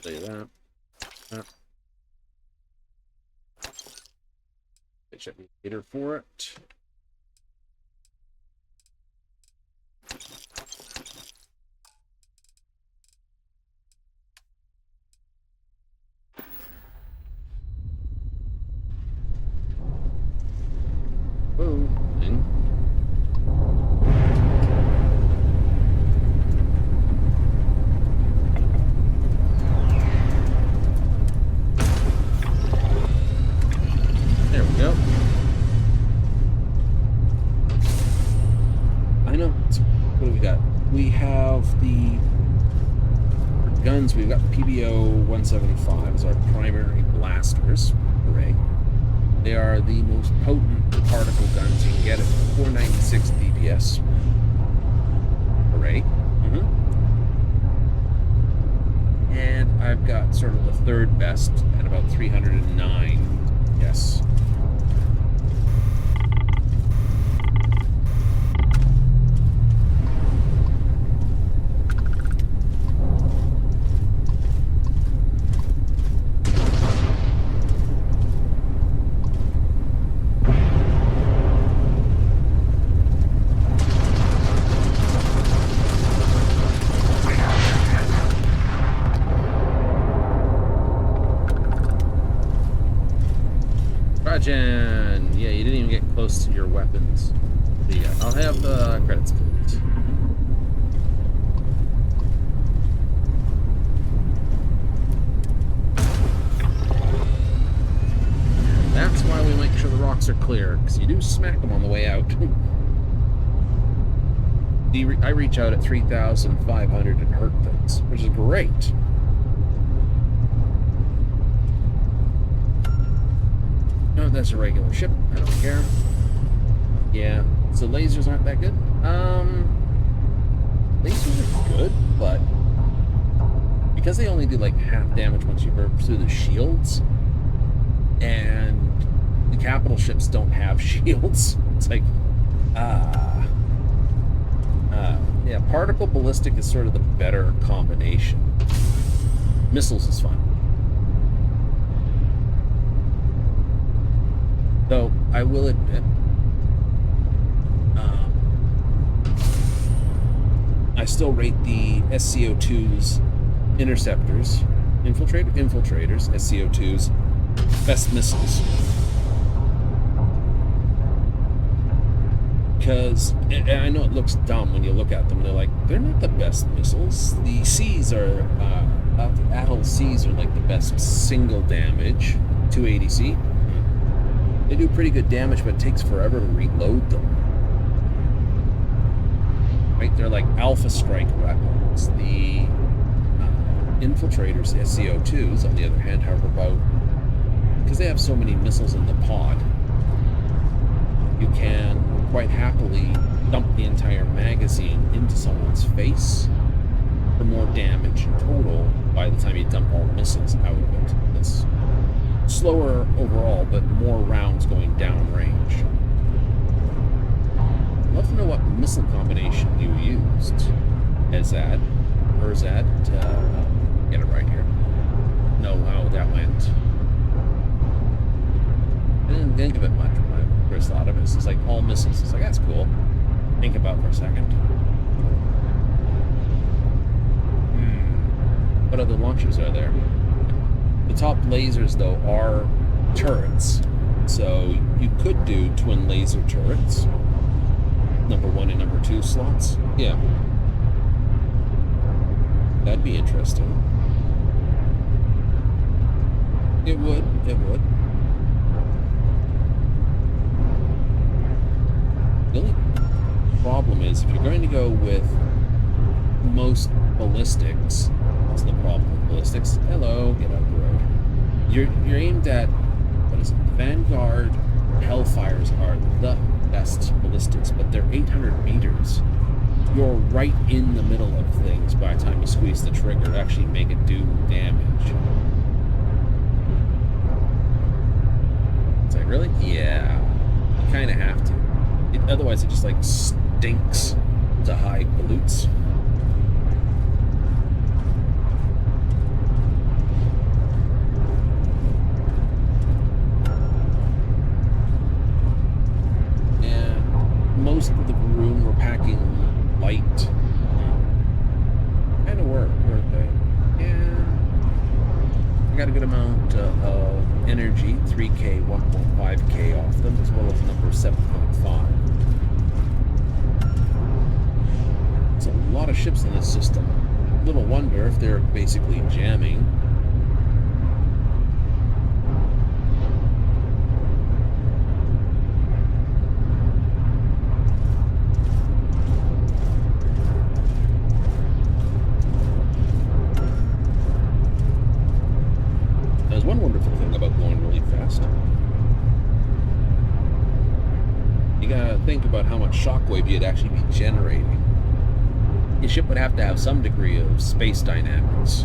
Say that. Check the meter for it. Thing. There we go. I know. What do we got? We have the guns. We've got PBO 175 as our primary blasters. Hooray. They are the most potent particle guns you can get at 496 DPS. Hooray. And I've got sort of the third best at about 309 DPS. Rajan! Yeah, you didn't even get close to your weapons. But yeah, I'll have the credits, please. That's why we make sure the rocks are clear, because you do smack them on the way out. I reach out at 3,500 and hurt things, which is great. No, that's a regular ship. I don't care. Yeah, so lasers aren't that good. Lasers are good, but because they only do like half damage once you burst through the shields, and the capital ships don't have shields, it's like, yeah, particle ballistic is sort of the better combination. Missiles is fun. Though, I will admit, I still rate the SCO2's interceptors, infiltrators, SCO2's best missiles. Because, and I know it looks dumb when you look at them, they're not the best missiles. The C's are, Atoll C's are like the best single damage, 280C. They do pretty good damage, but it takes forever to reload them. Right? They're like Alpha Strike weapons. The infiltrators, the SCO2s, on the other hand, however, because they have so many missiles in the pod, you can quite happily dump the entire magazine into someone's face for more damage in total by the time you dump all missiles out of it. It's slower overall, but more rounds going downrange. I'd love to know what missile combination you used. Erzad, get it right here. Know how that went. I didn't think of it much when I first thought of it. It's like all missiles. It's like, that's cool. Think about it for a second. What other launchers are there? The top lasers, though, are turrets. So you could do twin laser turrets. Number 1 and number 2 slots. Yeah. That'd be interesting. It would. The only problem is, if you're going to go with most ballistics, what's the problem with ballistics? Hello, get out of the road. You're aimed at, what is it? Vanguard Hellfires are the best ballistics, but they're 800 meters. You're right in the middle of things by the time you squeeze the trigger to actually make it do damage. It's like, really? Yeah. You kind of have to. Otherwise, it just like stinks to high pollutes. Most of the room were packing light. Kind of weren't they? Yeah. I got a good amount of energy, 3K, 1.5K off them, as well as number 7.5. It's a lot of ships in this system. Little wonder if they're basically jamming. There's one wonderful thing about going really fast. You gotta think about how much shockwave you'd actually be generating. Your ship would have to have some degree of space dynamics.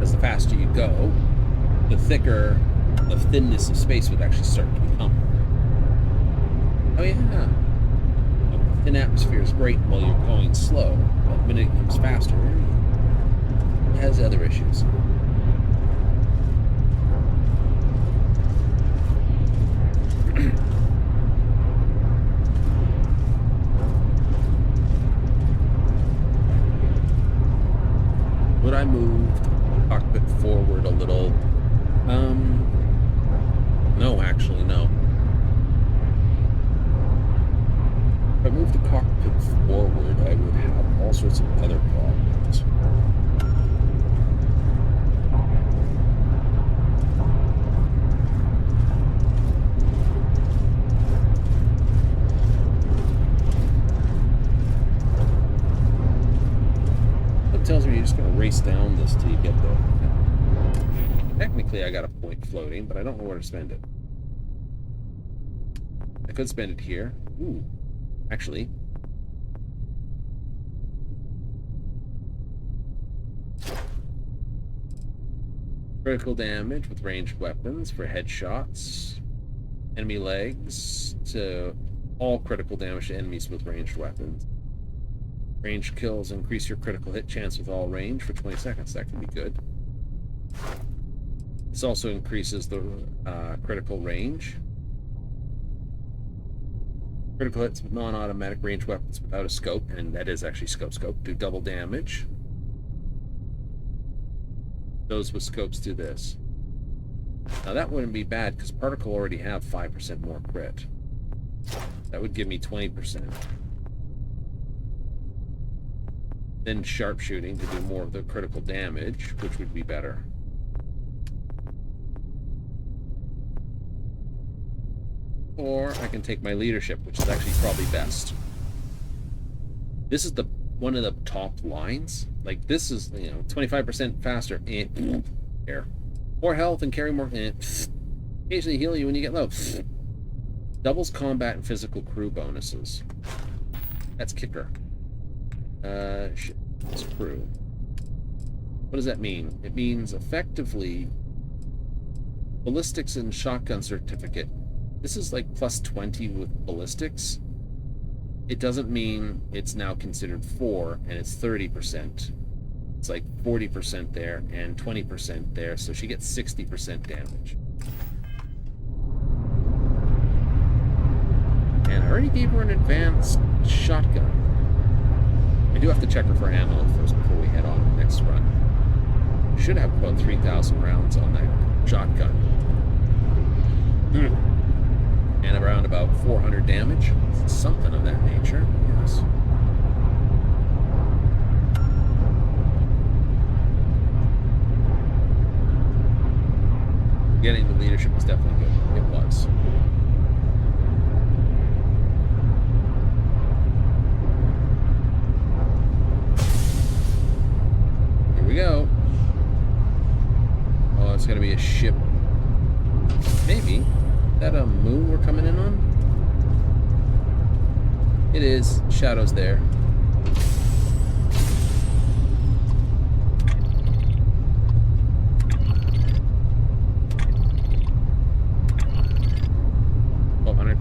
As the faster you go, the thicker the thinness of space would actually start to become. Oh yeah. A thin atmosphere is great while you're going slow, but the minute it comes faster, it has other issues. Would I move the cockpit forward a little? No, actually, no. If I move the cockpit forward, I would have all sorts of other problems. Tells me you're just going to race down this till you get there. Technically, I got a point floating, but I don't know where to spend it. I could spend it here. Ooh, actually. Critical damage with ranged weapons for headshots. Enemy legs to all critical damage to enemies with ranged weapons. Range kills increase your critical hit chance with all range for 20 seconds. That can be good. This also increases the critical range. Critical hits with non-automatic range weapons without a scope, and that is actually scope, do double damage. Those with scopes do this. Now that wouldn't be bad, because Particle already have 5% more crit. That would give me 20%. Then sharpshooting to do more of the critical damage, which would be better. Or I can take my leadership, which is actually probably best. This is the one of the top lines. Like, this is, 25% faster. Here. More health and carry more. Occasionally heal you when you get low. Doubles combat and physical crew bonuses. That's kicker. Shit. It's crew. What does that mean? It means effectively ballistics and shotgun certificate. This is like plus 20 with ballistics. It doesn't mean it's now considered 4 and it's 30%. It's like 40% there and 20% there, so she gets 60% damage. And I already gave her an advanced shotgun. I do have to check her for ammo first before we head on to the next run. Should have about 3,000 rounds on that shotgun. And around about 400 damage. Something of that nature, yes. Getting the leadership was definitely good. It was. Here we go. Oh, it's gonna be a ship. Maybe. Is that a moon we're coming in on? It is. Shadow's there.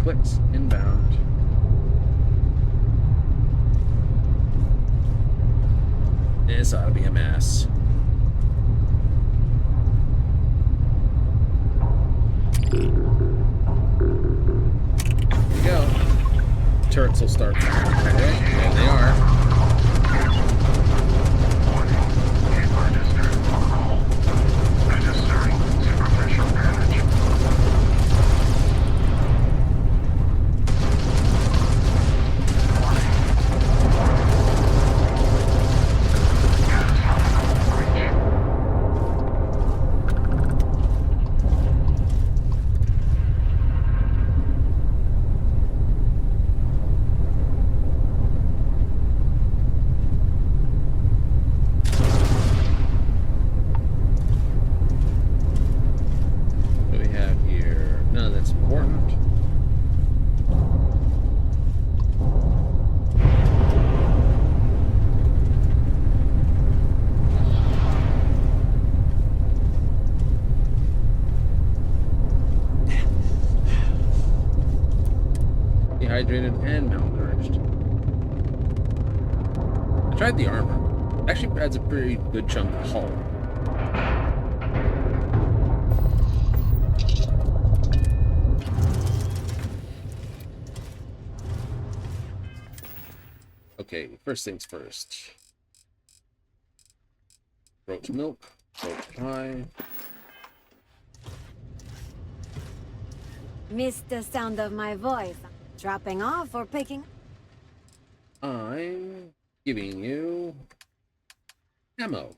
Clicks inbound. This ought to be a mess. Here we go. Turrets will start. Okay, there they are. Dehydrated and malnourished. I tried the armor. Actually adds a pretty good chunk of hull. Okay, first things first. Roach milk, roach pie. Missed the sound of my voice. Dropping off or picking? I'm giving you ammo.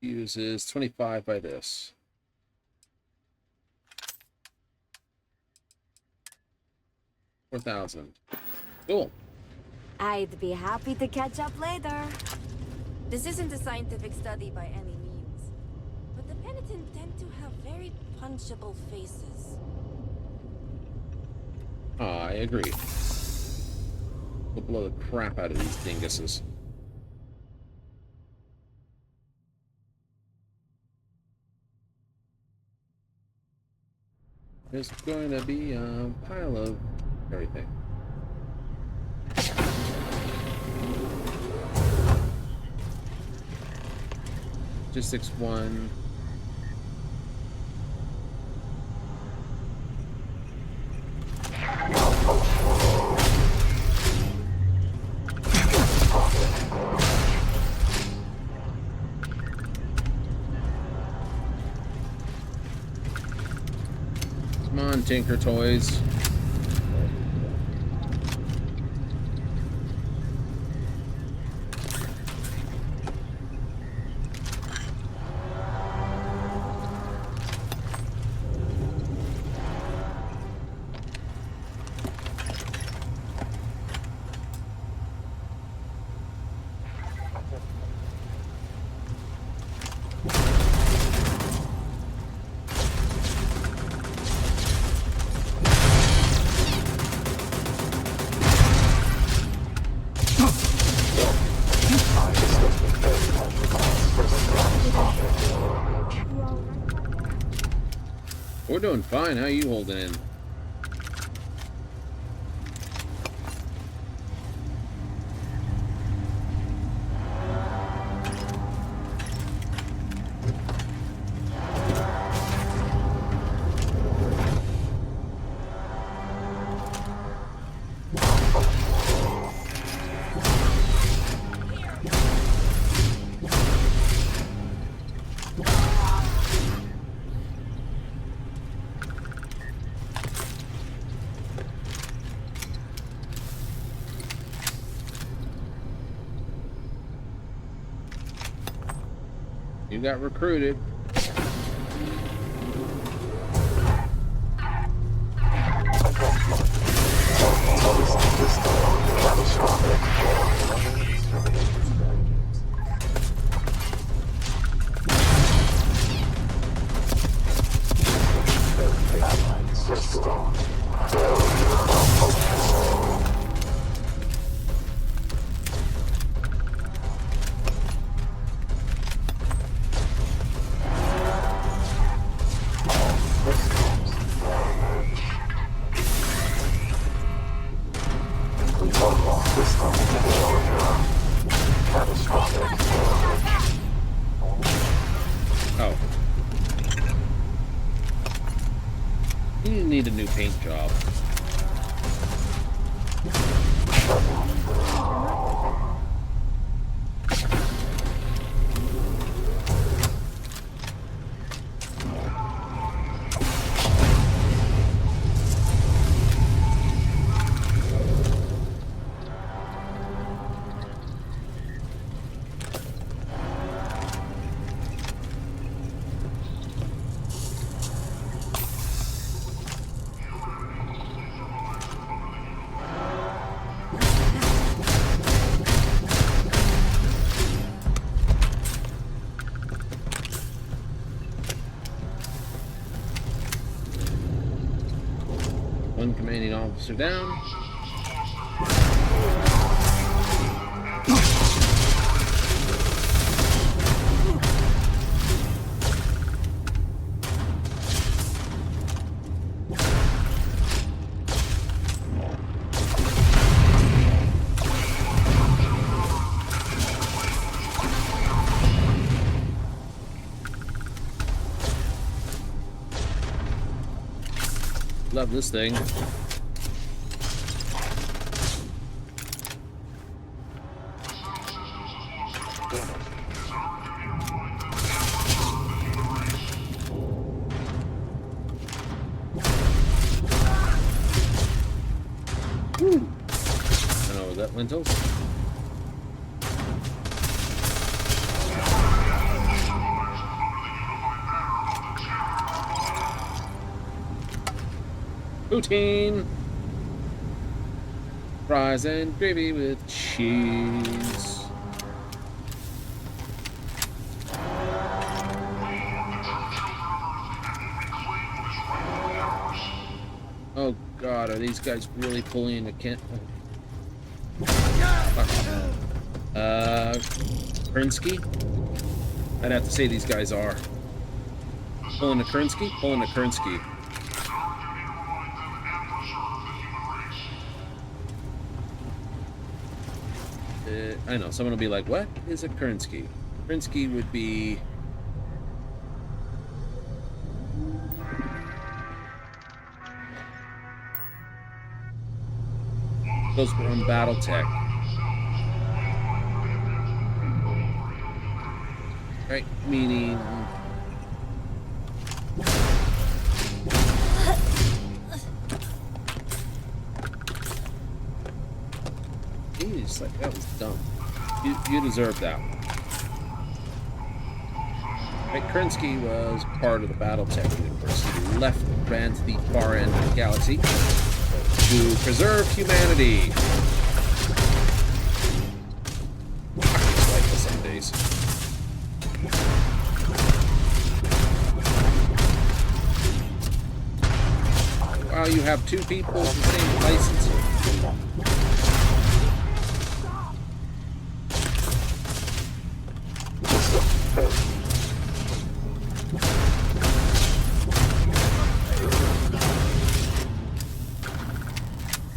Uses 25 by this. 4,000. Cool. I'd be happy to catch up later. This isn't a scientific study by any means, but the penitent tend to have very punchable faces. I agree. We'll blow the crap out of these dinguses. There's going to be a pile of everything. Logistics 1. Come on, Tinker Toys. We're doing fine. How you holding in? You got recruited. Oh. You need a new paint job. One commanding officer down. Love this thing. Woo. I know, was that lentils? Poutine, fries and gravy with cheese. Oh God, are these guys really pulling a can? Kernsky? I'd have to say these guys are pulling a Kernsky, pulling a Kernsky. I know, someone will be like, what is a Kernsky? Kernsky would be Those were on Battletech. Right, meaning... Jeez, like, that was dumb. You deserve that one. Right, Krinsky was part of the Battletech University, who ran to the far end of the galaxy to preserve humanity. It's like this some days. Wow, you have two people with the same license.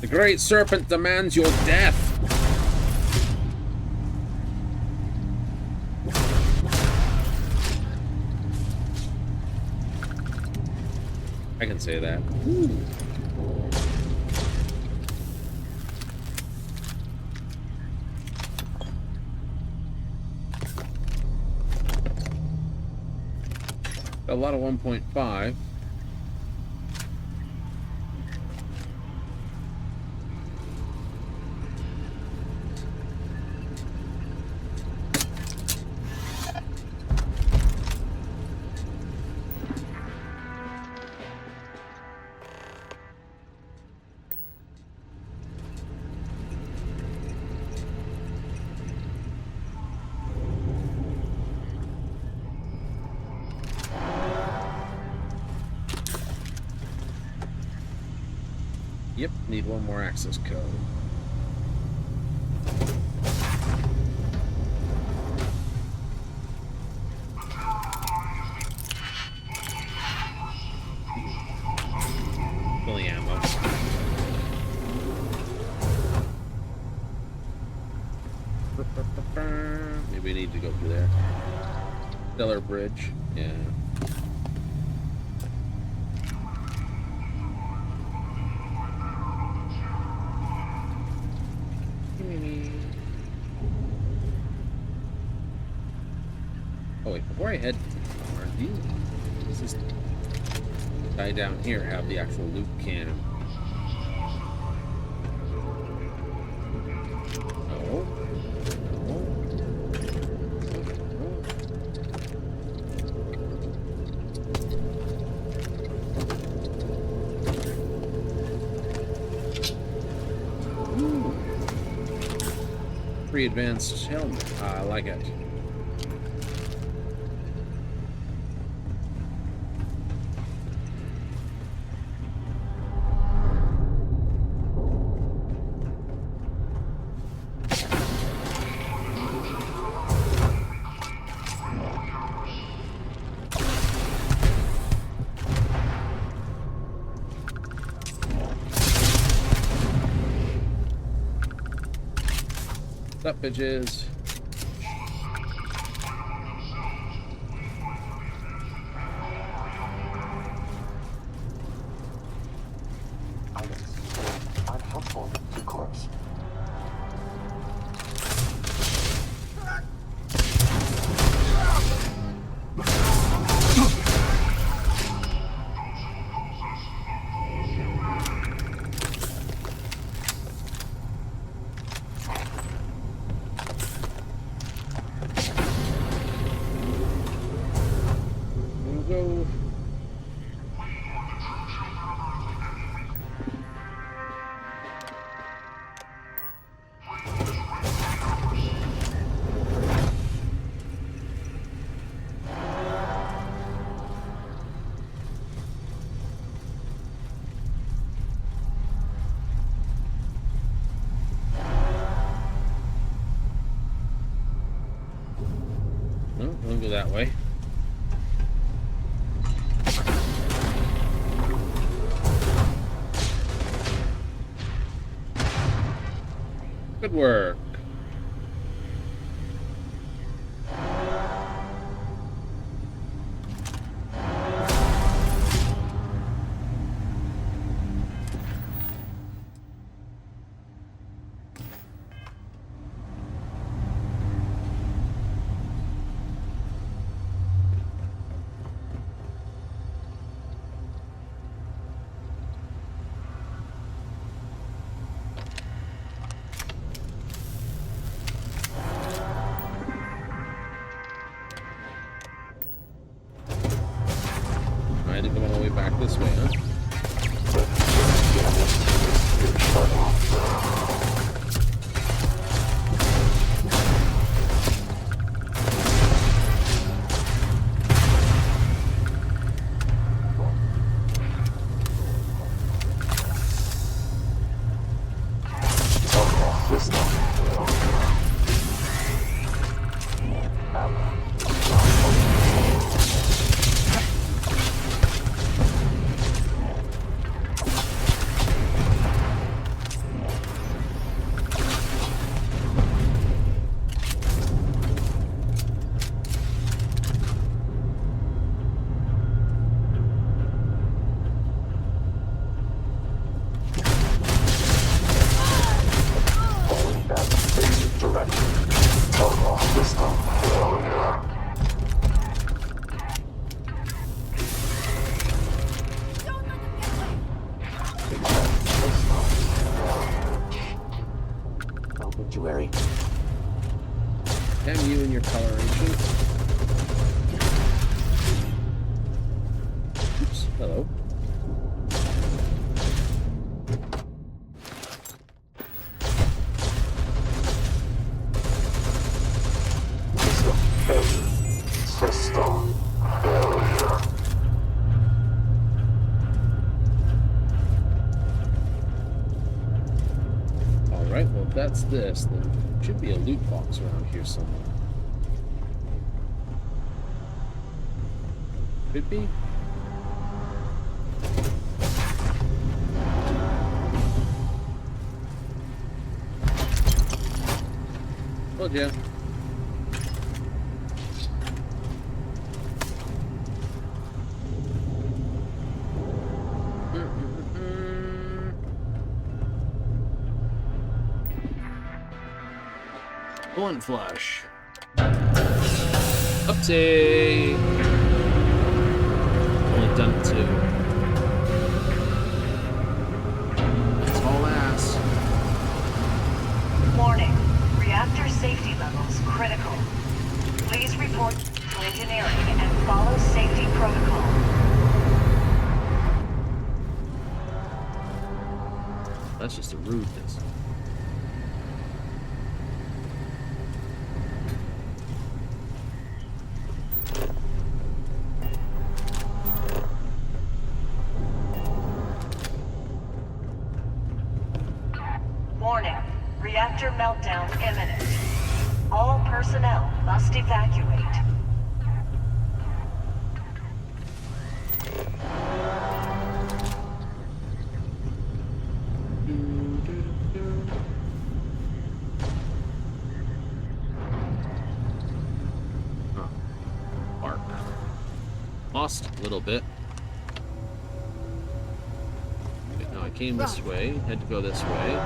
The Great Serpent demands your death. I can say that. Ooh. A lot of 1.5. Yep, need one more access code. Fully ammo. Maybe we need to go through there. Stellar Bridge, yeah. Oh wait, before I head to the does this guy down here have the actual loot cannon? No. No. Free advanced helmet. I like it. What's up, bitches? Unhelpful to corpse. No, don't go that way. Good work. Obituary. Damn you and your coloration. Oops, hello. Alright, well if that's this, then there should be a loot box around here somewhere. Could be. Told ya. One flush. Upsie. Only done two. That's all ass. Warning. Reactor safety levels critical. Please report to engineering and follow safety protocol. That's just a rudeness. Warning. Reactor meltdown imminent. All personnel must evacuate. Oh. Bark. Lost a little bit. Okay, now I came this way, had to go this way.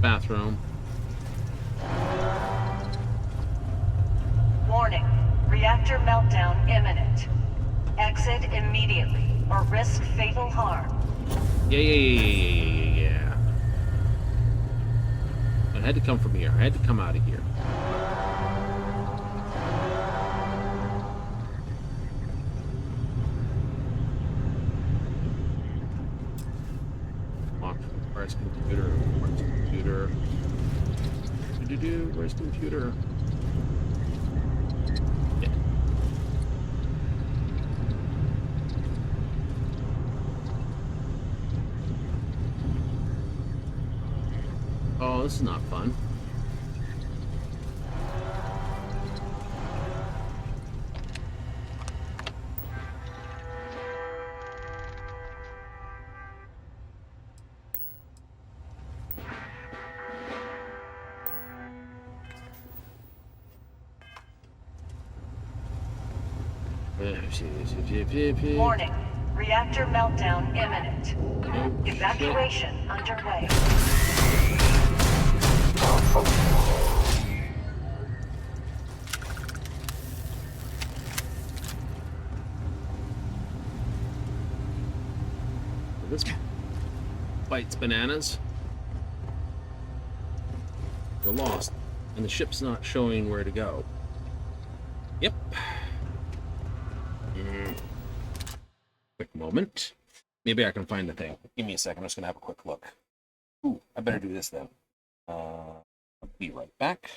Bathroom. Warning. Reactor meltdown imminent. Exit immediately or risk fatal harm. Yeah. I had to come from here. I had to come out of here. Lock. Where's computer? Where's computer? Where's computer? Yeah. Oh, this is not fun. Warning. Reactor meltdown imminent. Evacuation underway. This bites bananas. We're lost, and the ship's not showing where to go. Yep. Quick moment. Maybe I can find the thing. Give me a second. I'm just gonna have a quick look. I better do this then. I'll be right back.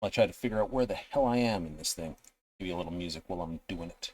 I'll try to figure out where the hell I am in this thing. Give you a little music while I'm doing it.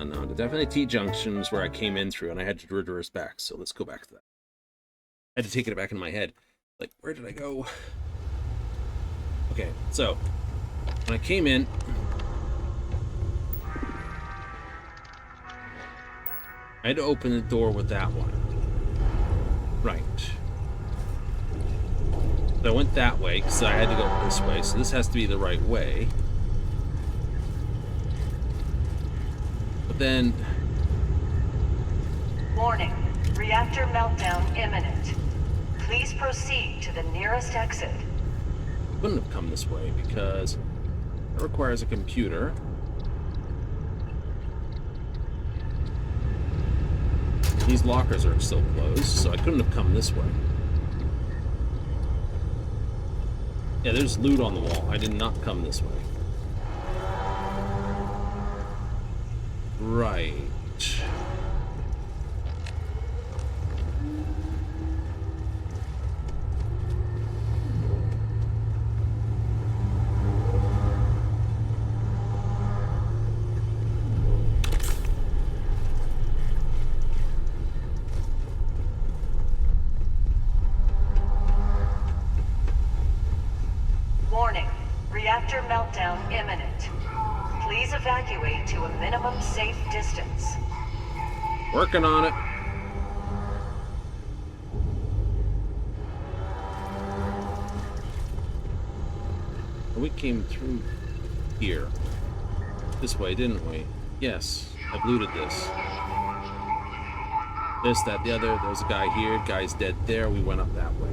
No, definitely T-junctions where I came in through and I had to reverse back. So let's go back to that. I had to take it back in my head. Like, where did I go? Okay, so when I came in, I had to open the door with that one. Right. So I went that way because I had to go this way. So this has to be the right way. Then warning, reactor meltdown imminent. Please proceed to the nearest exit. I couldn't have come this way because it requires a computer. These lockers are still closed, so I couldn't have come this way. Yeah, there's loot on the wall. I did not come this way. Right. Warning, reactor meltdown imminent. Please evacuate to a minimum safe distance. Working on it. We came through here. This way, didn't we? Yes, I've looted this. This, that, the other. There's a guy here. Guy's dead there. We went up that way.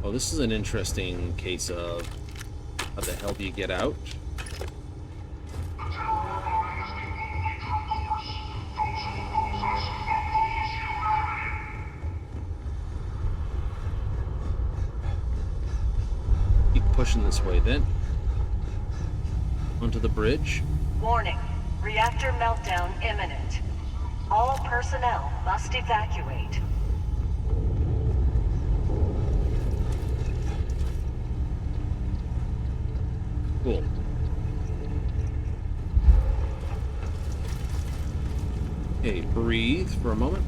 Oh, this is an interesting case of how the hell do you get out? Keep pushing this way then. Onto the bridge. Warning, reactor meltdown imminent. All personnel must evacuate. Cool. Okay, breathe for a moment.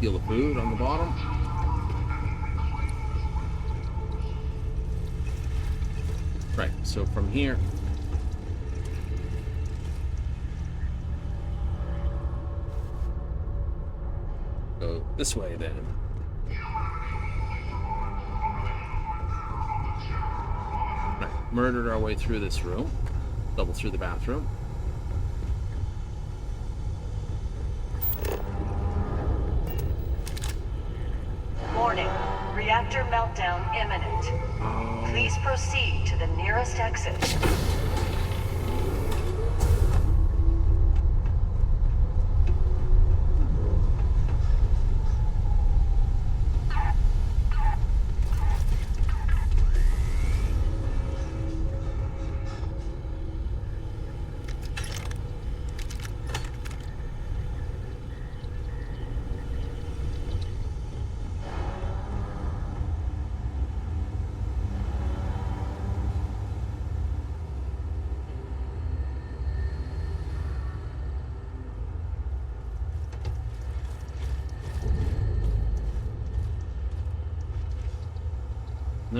Feel the food on the bottom. Right, so from here. Go this way then. Murdered our way through this room. Double through the bathroom. Warning, reactor meltdown imminent. Please proceed to the nearest exit.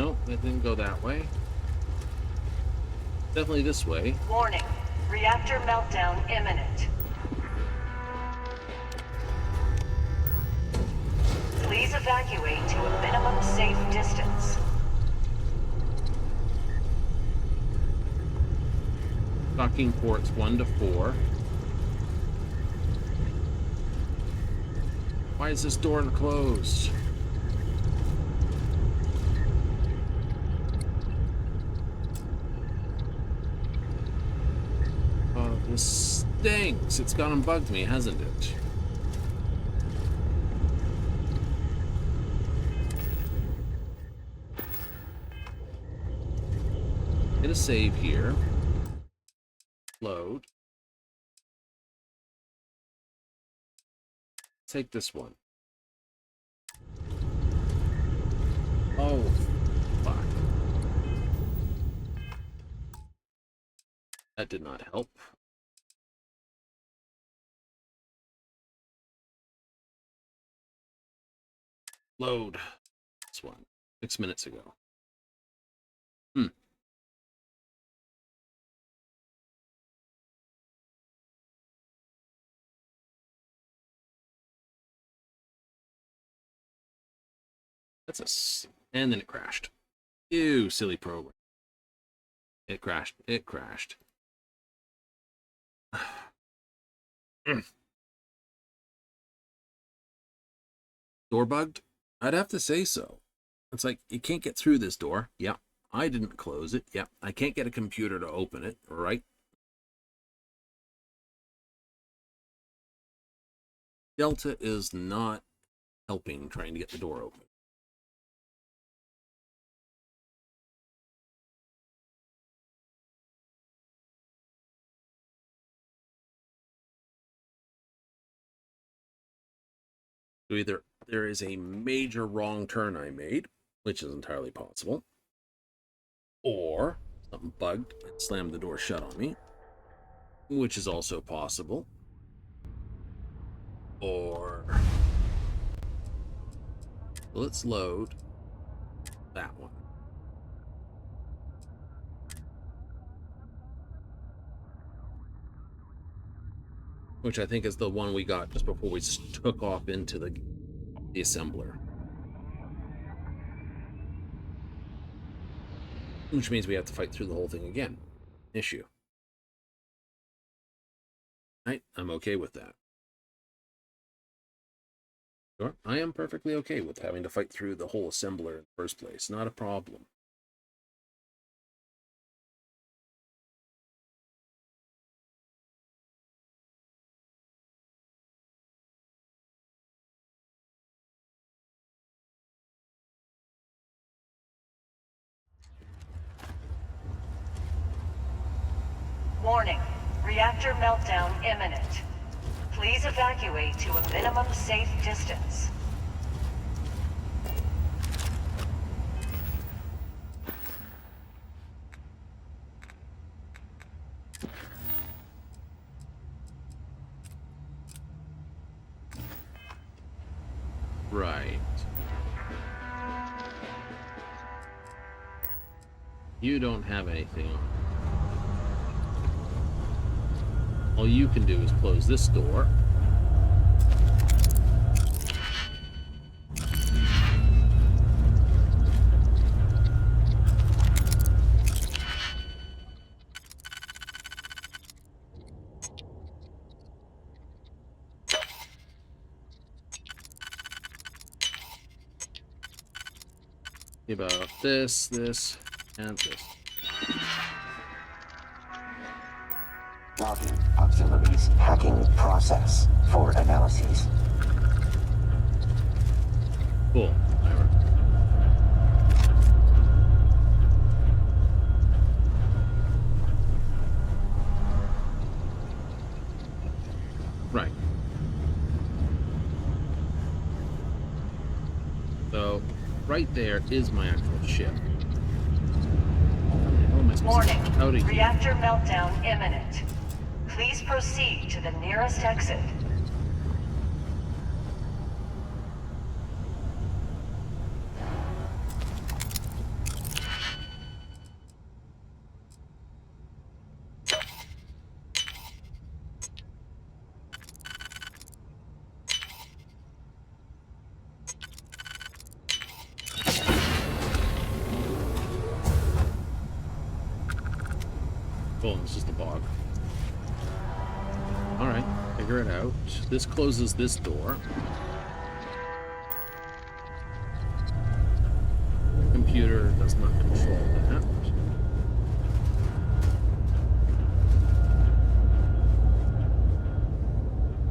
Nope, it didn't go that way. Definitely this way. Warning. Reactor meltdown imminent. Please evacuate to a minimum safe distance. Docking ports 1 to 4. Why is this door closed? Oh, this stinks. It's gone and bugged me, hasn't it? Get a save here. Load. Take this one. Oh, fuck. That did not help. Load. This one. 6 minutes ago. And then it crashed. Ew, silly program. It crashed. It crashed. Door bugged? I'd have to say so. It's like, you can't get through this door. Yeah. I didn't close it. Yeah. I can't get a computer to open it. Right? Delta is not helping trying to get the door open. So either there is a major wrong turn I made, which is entirely possible, or something bugged and slammed the door shut on me, which is also possible, or let's load that one. Which I think is the one we got just before we took off into the assembler. Which means we have to fight through the whole thing again. Issue. Right? I'm okay with that. Sure. I am perfectly okay with having to fight through the whole assembler in the first place. Not a problem. Warning. Reactor meltdown imminent. Please evacuate to a minimum safe distance. Right. You don't have anything on. All you can do is close this door. About this, and this. Logging auxiliaries hacking process for analyses. Cool. Right. So, right there is my actual ship. Warning. Reactor meltdown imminent. Please proceed to the nearest exit. Oh, it's just a bog. Alright, figure it out. This closes this door. Computer does not control that.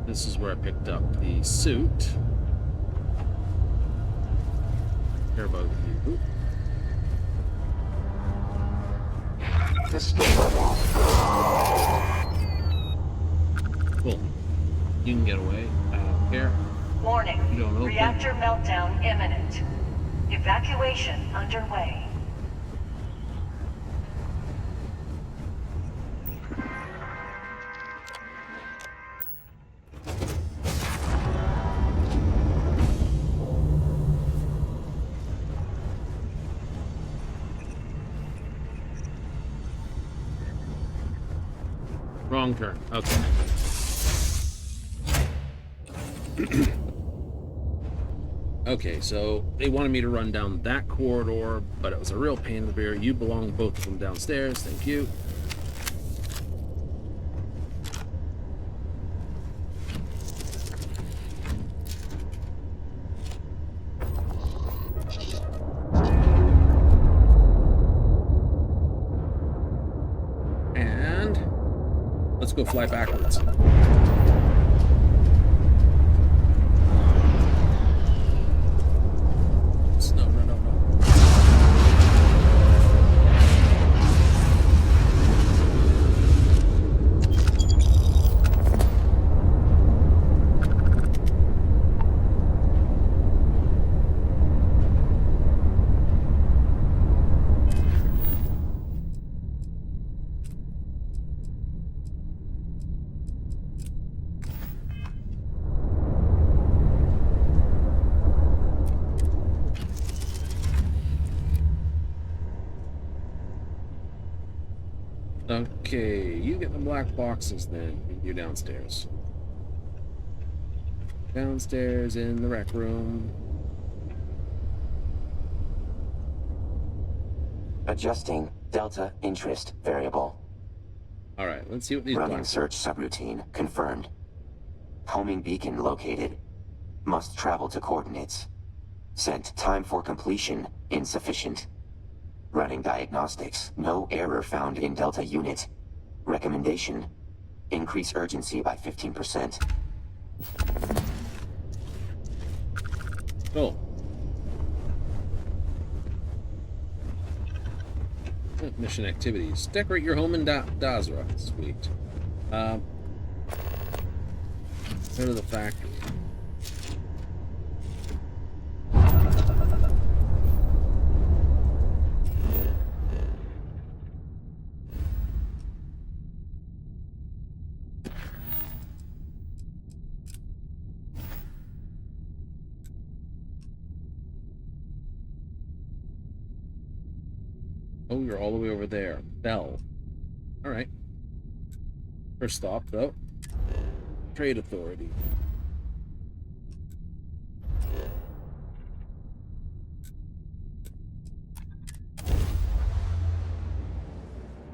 This is where I picked up the suit. Care about you. Cool. You can get away. I don't care. Warning. You don't open. Reactor meltdown imminent. Evacuation underway. Wrong turn. Okay. Okay, so they wanted me to run down that corridor, but it was a real pain in the rear. You belong both of them downstairs. Thank you. And let's go fly backwards. No, no, no, no. Okay, you get the black boxes then. You're downstairs. Downstairs in the rec room. Adjusting delta interest variable. Alright, let's see what these Running blocks search subroutine confirmed. Homing beacon located. Must travel to coordinates. Sent time for completion insufficient. Running diagnostics. No error found in Delta unit. Recommendation. Increase urgency by 15%. Cool. Mission activities. Decorate your home in Dazra. Sweet. Go to the factory. Oh, you're all the way over there. Bell. Alright. First stop, though. Trade Authority.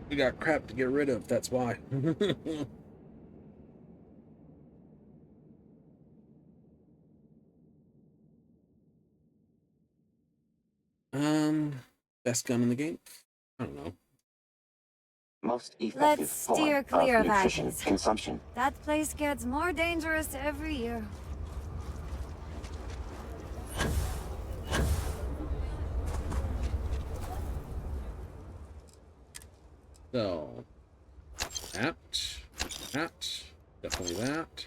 We got crap to get rid of, that's why. Best gun in the game? I don't know. Most effective Let's steer form clear of of nutrition Agnes. consumption. That place gets more dangerous every year. So, that, definitely that.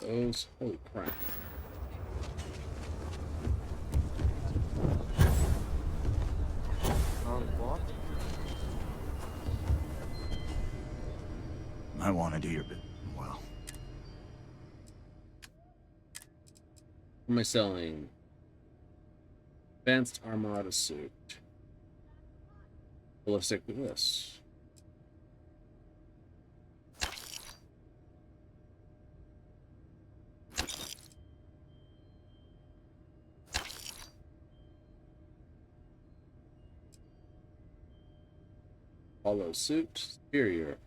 Those, holy crap. What? I want to do your bit. Well. What am I selling? Advanced Armada suit. Ballistic with this. Hollow suit. Superior.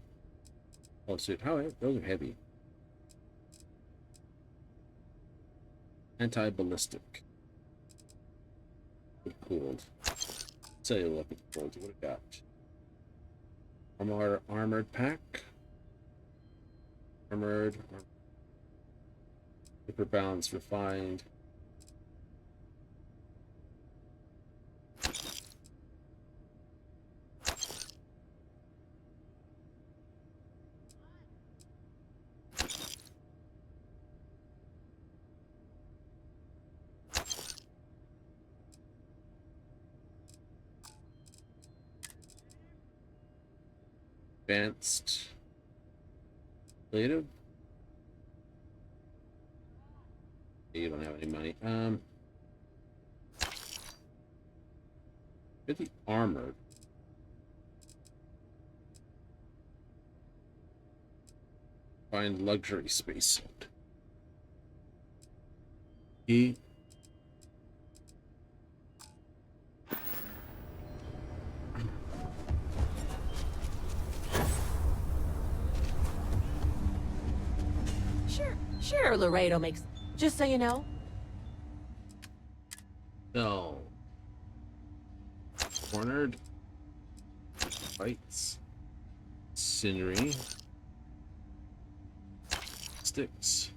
Hollow suit. How heavy? Those are heavy. Anti-ballistic. Cooled. Cellular weapon cooled. What it got? Armored pack. Armored. Hyper balance refined. Advanced. Creative. You don't have any money. Get the armored. Find luxury spacesuit. E. Sure, Laredo makes. Just so you know. No. Cornered. Fights. Scenery. Sticks.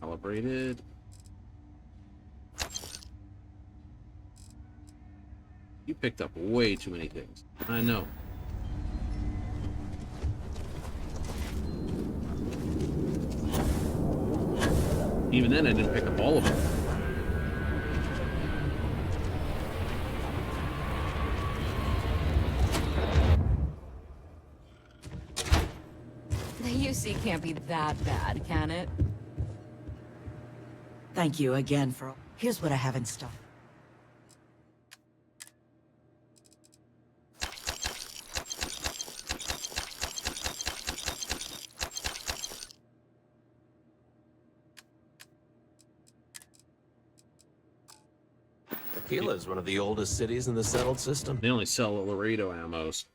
Calibrated. You picked up way too many things. I know. Even then, I didn't pick up all of them. The UC can't be that bad, can it? Thank you again for... Here's what I have in stock. Aquila is one of the oldest cities in the settled system. They only sell Laredo ammos.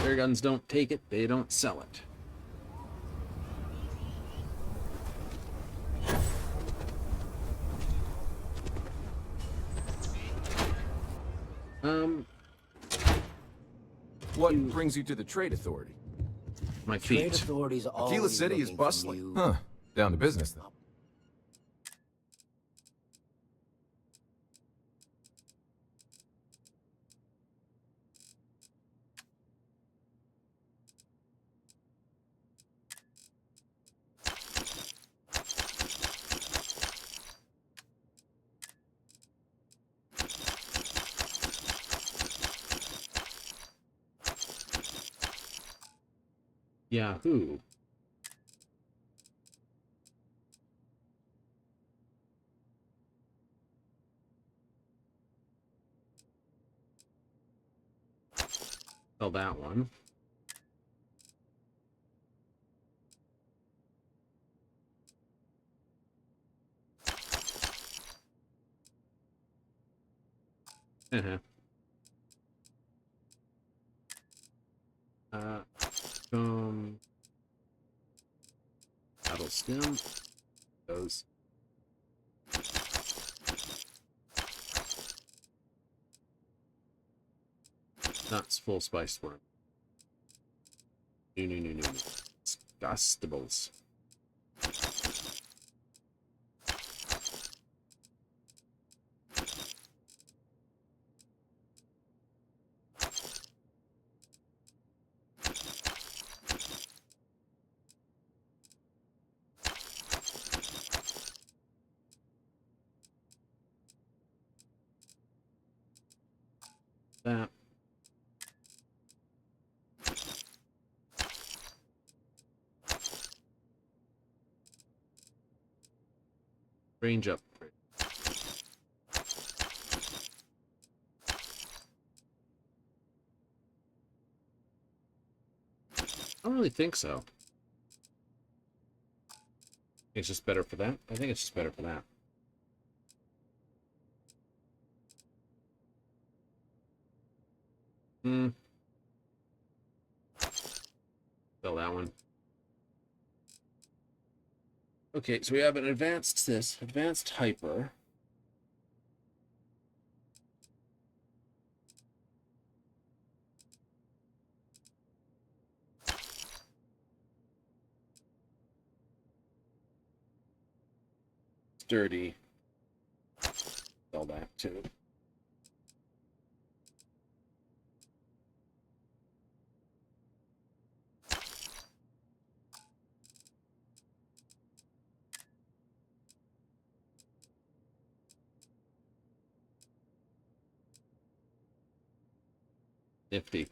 Their guns don't take it, they don't sell it. What brings you to the Trade Authority? My feet. Trade authorities are Aquila always City is looking for bustling. new- Huh. Down to business then. Yahoo. Sell that one. Battle stem goes. Nuts, full spice worm. No. Disgustables. That. Range upgrade. I don't really think so. It's just better for that. I think it's just better for that. Sell that one. Okay, so we have an advanced hyper. Sturdy. Sell that too. Nifty.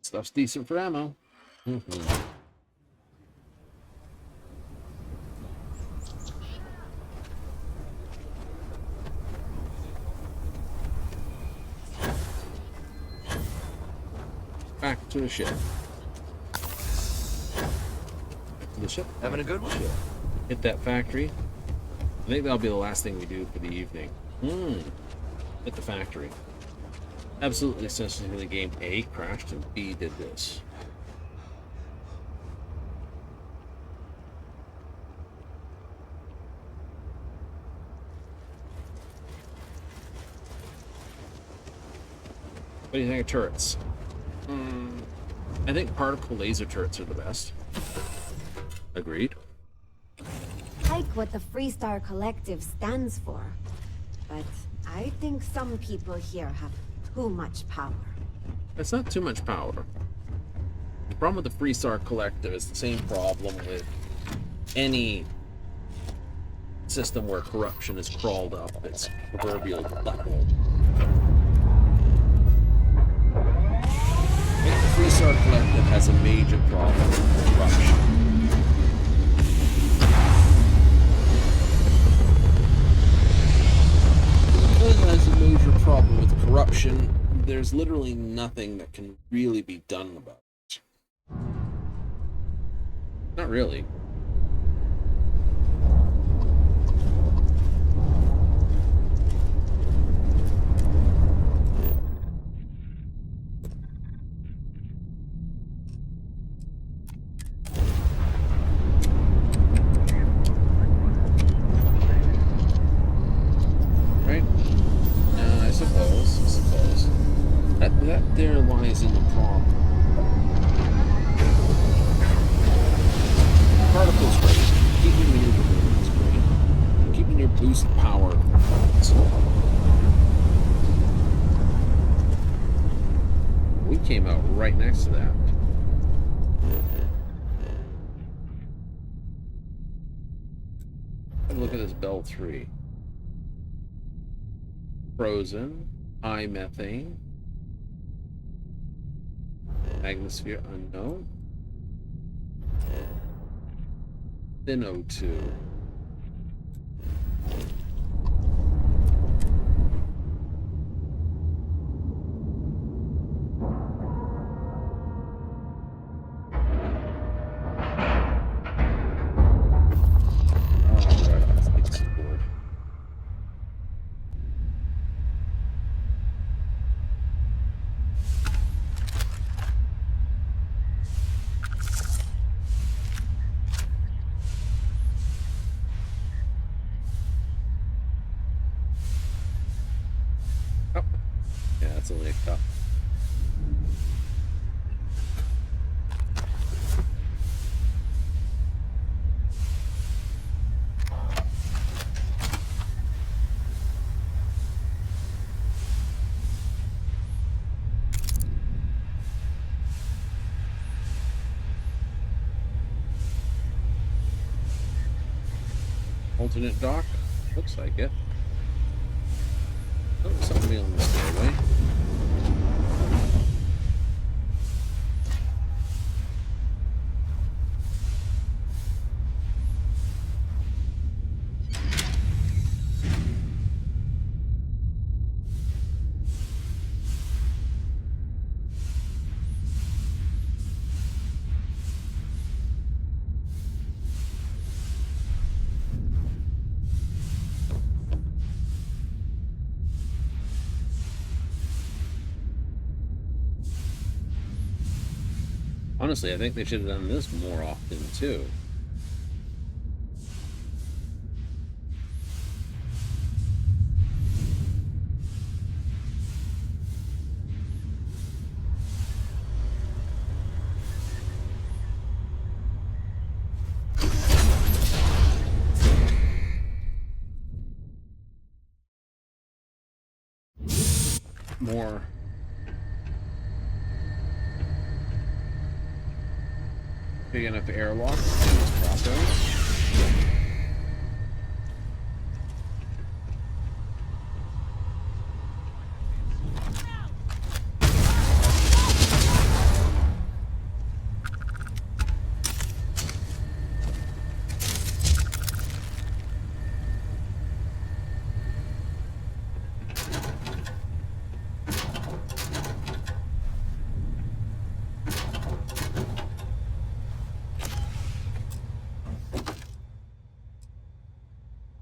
Stuff's decent for ammo. Back to the ship. Back to the ship. Having a good one? Hit that factory. I think that'll be the last thing we do for the evening. Hit the factory. Absolutely essential to the game. A, crashed, and B, did this. What do you think of turrets? I think particle laser turrets are the best. Agreed. Like what the Freestar Collective stands for. But I think some people here have too much power. It's not too much power. The problem with the Freestar Collective is the same problem with any system where corruption has crawled up its proverbial butthole. I think the Freestar Collective has a major problem with corruption. Because it has a major problem with corruption, there's literally nothing that can really be done about it. Not really. That there lies in the problem. Particles great. Keeping your balloons great. Keeping your boost power. We came out right next to that. Have a look at this Bell 3. Frozen. High methane. Magnosphere unknown. Then O2. That's only a cup. Alternate dock? Looks like it. Oh, somebody on the stairway. Honestly, I think they should have done this more often, too. More big enough airlocks properly.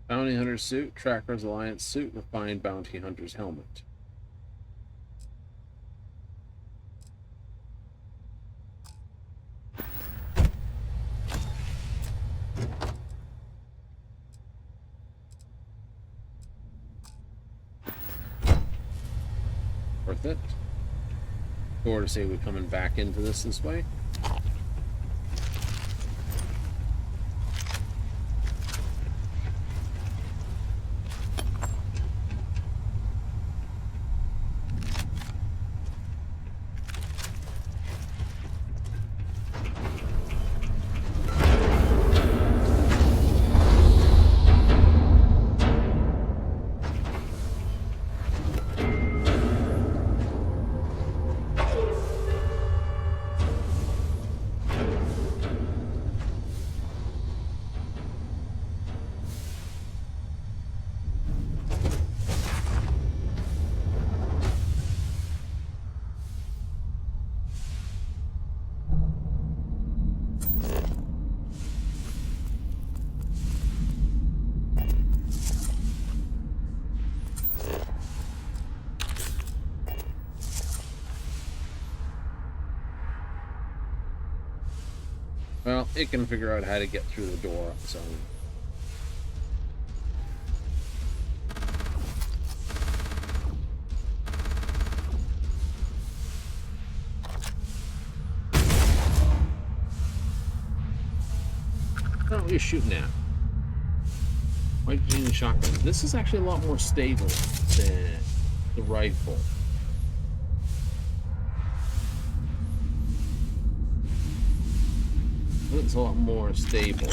Bounty Hunter suit, Tracker's Alliance suit, Refined Bounty Hunter's helmet. Worth it. Or to say we're coming back into this way. Well, it can figure out how to get through the door on its own. Oh, what are you shooting at? Why did you need a shotgun? This is actually a lot more stable than the rifle. It's a lot more stable.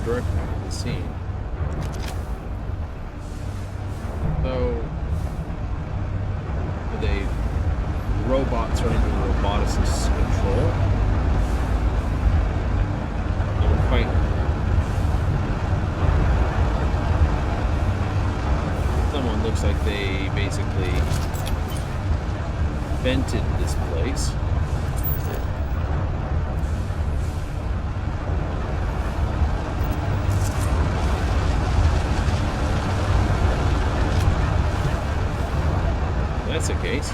Direct out of the scene. So the robots are under the roboticist's control. They're fighting. Someone looks like they basically vented this place. That's the case.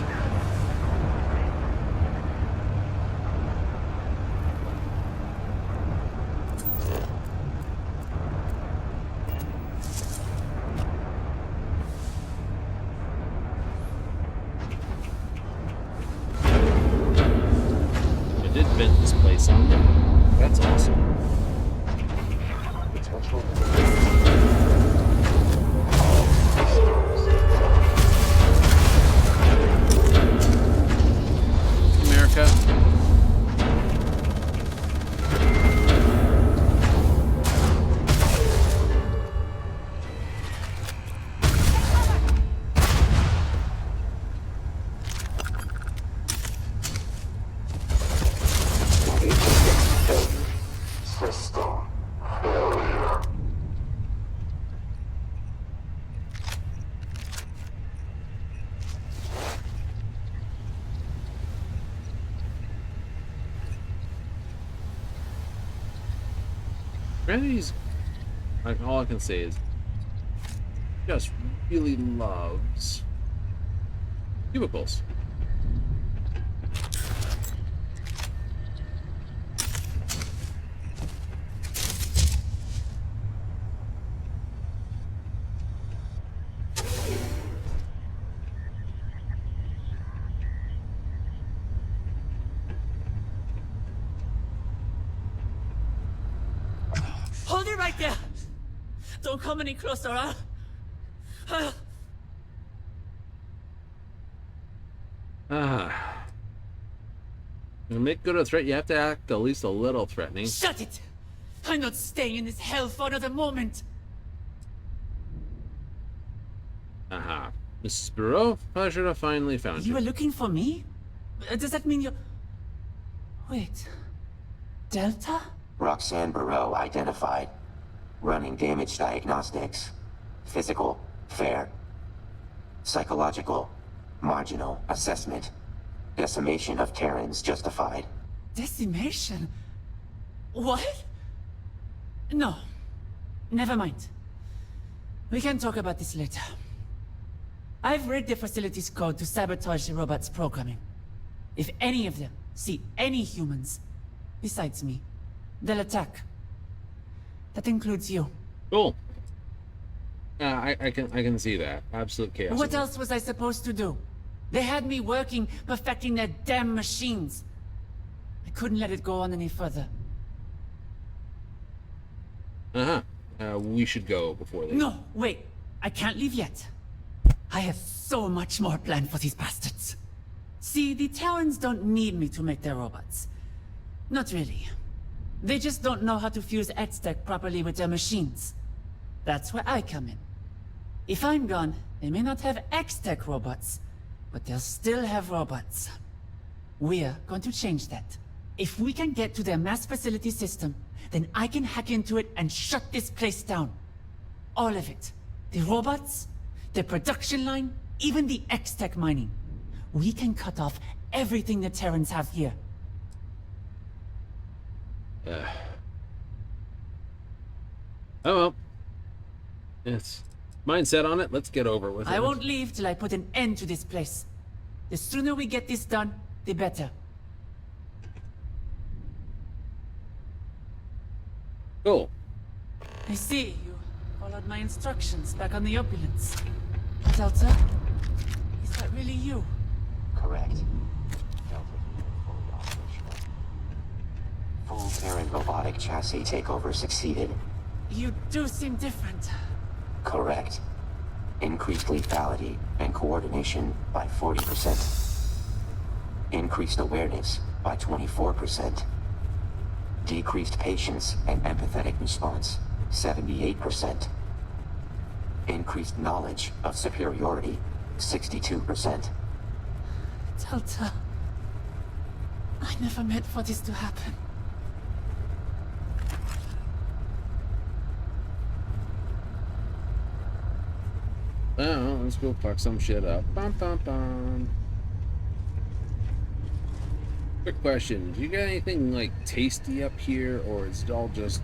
awesome. That's awesome. America. Gravis, like, all I can say is, just really loves cubicles. Hold it right there! Don't come any closer, huh? To make good a threat, you have to act at least a little threatening. Shut it! I'm not staying in this hell for another moment! Aha. Mrs. Bureau, pleasure to finally found you. You were looking for me? Does that mean you're... Wait... Delta? Roxanne Barreau identified. Running damage diagnostics. Physical, fair. Psychological, marginal assessment. Decimation of Terrans justified. Decimation? What? No. Never mind. We can talk about this later. I've read the facility's code to sabotage the robot's programming. If any of them see any humans, besides me, they'll attack. That includes you. Cool. I can see that. Absolute chaos. What else was I supposed to do? They had me working, perfecting their damn machines. I couldn't let it go on any further. We should go before they... No, wait. I can't leave yet. I have so much more planned for these bastards. See, the Terrans don't need me to make their robots. Not really. They just don't know how to fuse X-Tech properly with their machines. That's where I come in. If I'm gone, they may not have X-Tech robots, but they'll still have robots. We're going to change that. If we can get to their mass facility system, then I can hack into it and shut this place down. All of it. The robots, the production line, even the X-Tech mining. We can cut off everything the Terrans have here. Oh well. Yes. Mindset on it, let's get over with it. I won't leave till I put an end to this place. The sooner we get this done, the better. Cool. I see you followed my instructions back on the Opulence. Delta, is that really you? Correct. Full Terran robotic chassis takeover succeeded. You do seem different. Correct. Increased lethality and coordination by 40%. Increased awareness by 24%. Decreased patience and empathetic response, 78%. Increased knowledge of superiority, 62%. Delta, I never meant for this to happen. Oh, let's go fuck some shit up. Bum, bum, bum. Quick question. Do you got anything, like, tasty up here, or is it all just,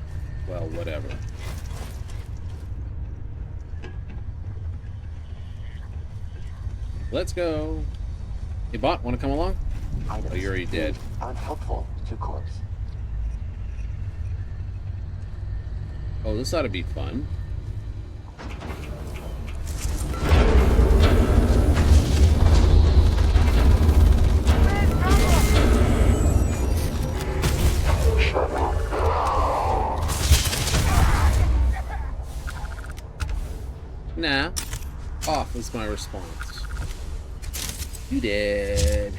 well, whatever? Let's go. Hey, bot, want to come along? Oh, you're already dead. Unhelpful to corpse. Oh, this ought to be fun. Nah. Off is my response. You did.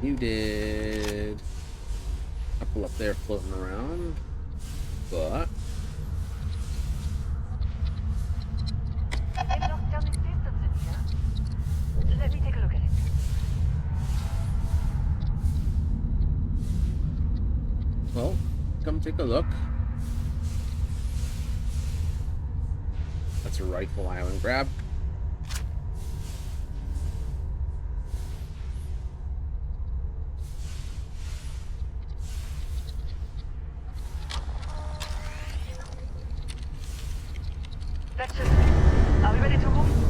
You did. Couple up there floating around. But They've locked down the systems in here. Let me take a look at it. well, come take a look. That's a rifle I haven't grabbed. That's just... Are we ready to move?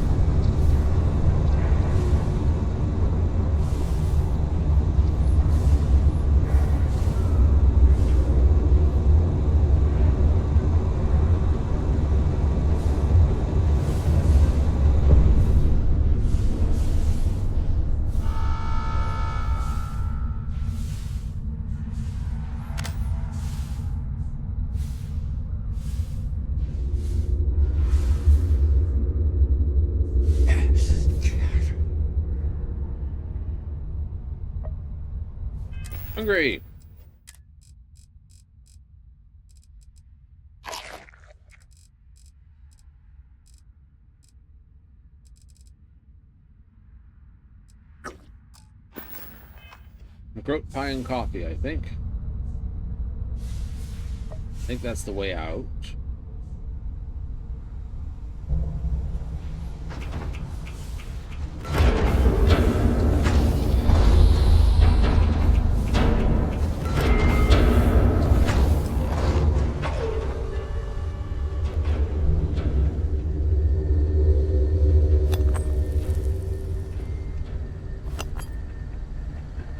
Hungry. Groat pie and coffee, I think. I think that's the way out.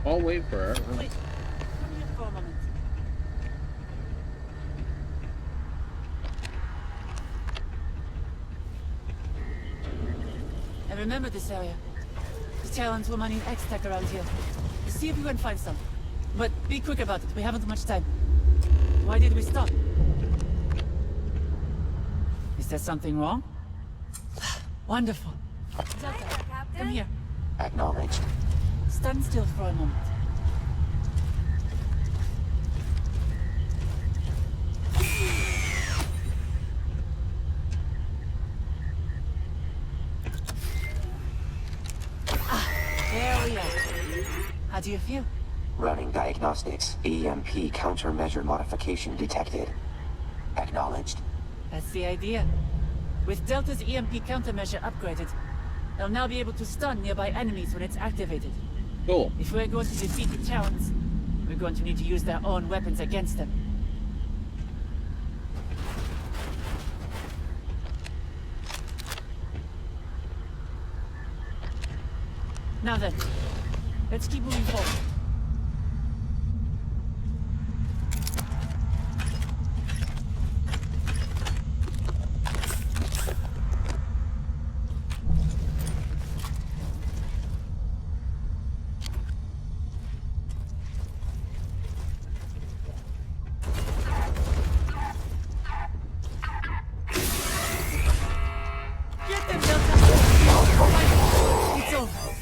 I'll wait for her. Wait, come here for a moment. I remember this area. The Terrans were mining X-Tech around here. See if you can find some. But be quick about it, we haven't much time. Why did we stop? Is there something wrong? Wonderful. Delta, come here. Acknowledged. Stand still for a moment. There we are. How do you feel? Running diagnostics. EMP countermeasure modification detected. Acknowledged. That's the idea. With Delta's EMP countermeasure upgraded, they'll now be able to stun nearby enemies when it's activated. Cool. If we're going to defeat the Terrans, we're going to need to use their own weapons against them. Now then, let's keep moving forward. Get them, Delta! It's over.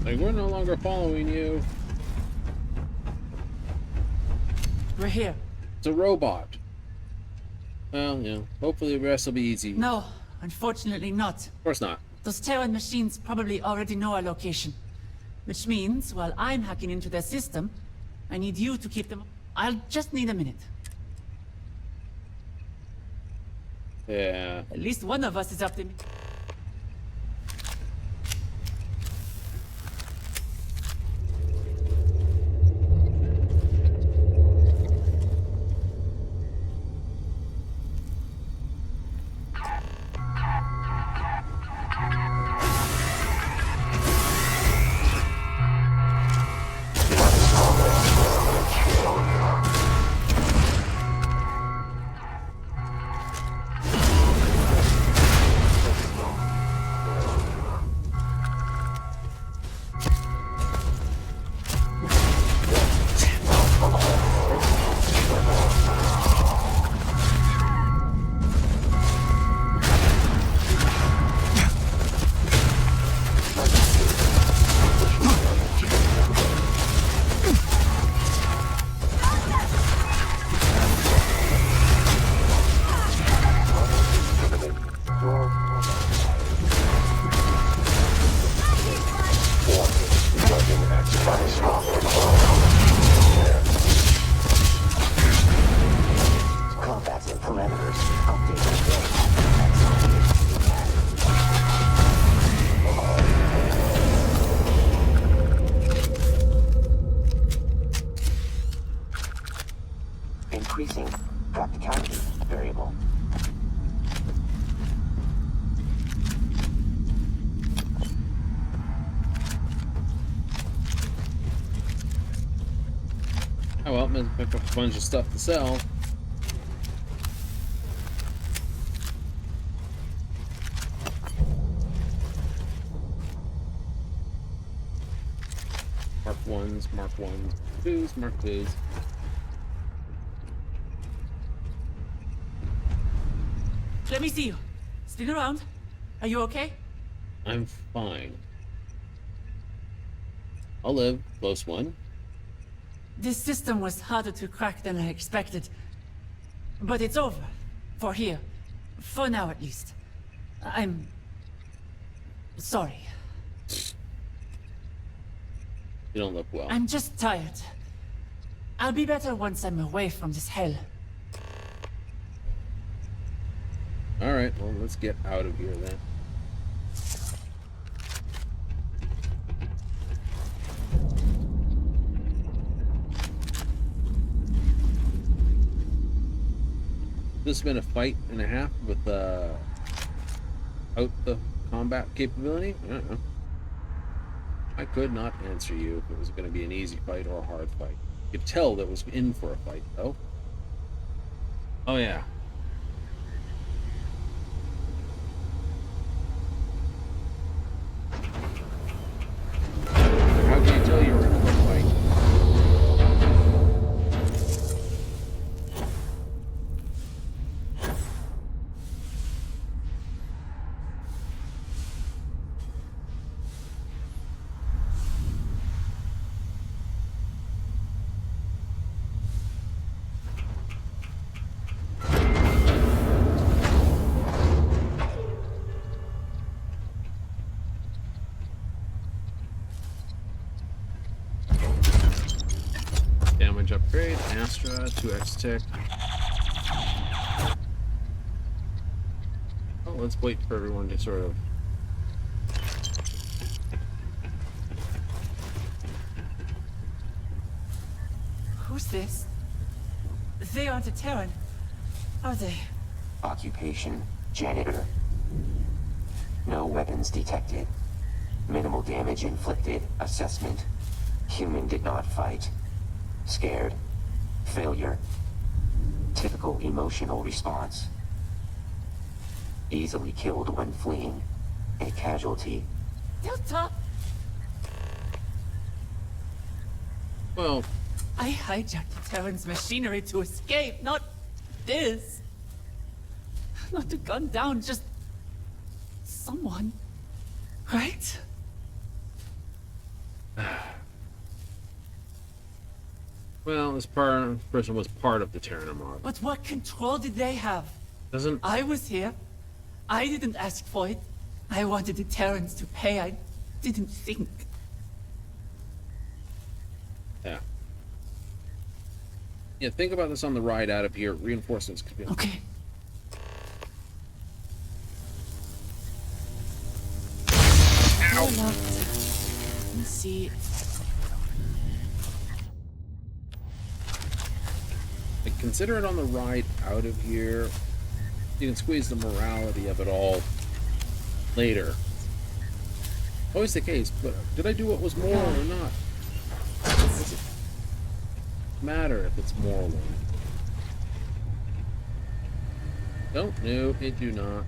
Like, we're no longer following you. We're here. It's a robot. Well, you know, hopefully the rest will be easy. No, unfortunately not. Of course not. Those Terran machines probably already know our location. Which means, while I'm hacking into their system, I need you to keep them... I'll just need a minute. Yeah. At least one of us is up to me. Increasing practicality variable. Oh well, let's pick up a bunch of stuff to sell. Mark 1s, Mark 1s, 2s, Mark 2s. Let me see you. Stick around. Are you okay? I'm fine. I'll live. Close one. This system was harder to crack than I expected. But it's over. For here. For now, at least. I'm... sorry. You don't look well. I'm just tired. I'll be better once I'm away from this hell. Alright, well, let's get out of here then. This has been a fight and a half with out the combat capability? I don't know. I could not answer you if it was going to be an easy fight or a hard fight. You could tell that was in for a fight, though. Oh, yeah. How can you tell you were in for a fight? Damage upgrade, Astra, 2x tick. Oh, let's wait for everyone to sort of... Who's this? They aren't a Terran, are they? Occupation, janitor. No weapons detected. Minimal damage inflicted. Assessment. Human did not fight. Scared. Failure. Typical emotional response. Easily killed when fleeing. A casualty. Delta! Well... I hijacked the Terran's machinery to escape, not this. Not to gun down just... someone. Right? Well, this person was part of the Terran Armada. But what control did they have? Doesn't... I was here. I didn't ask for it. I wanted the Terrans to pay. I didn't think. Yeah. Yeah, think about this on the ride out of here. Reinforcements could be... Okay. Let's see. Like, consider it on the ride out of here. You can squeeze the morality of it all later. Always the case, but did I do what was moral or not? Does it matter if it's moral or not? No, it do not.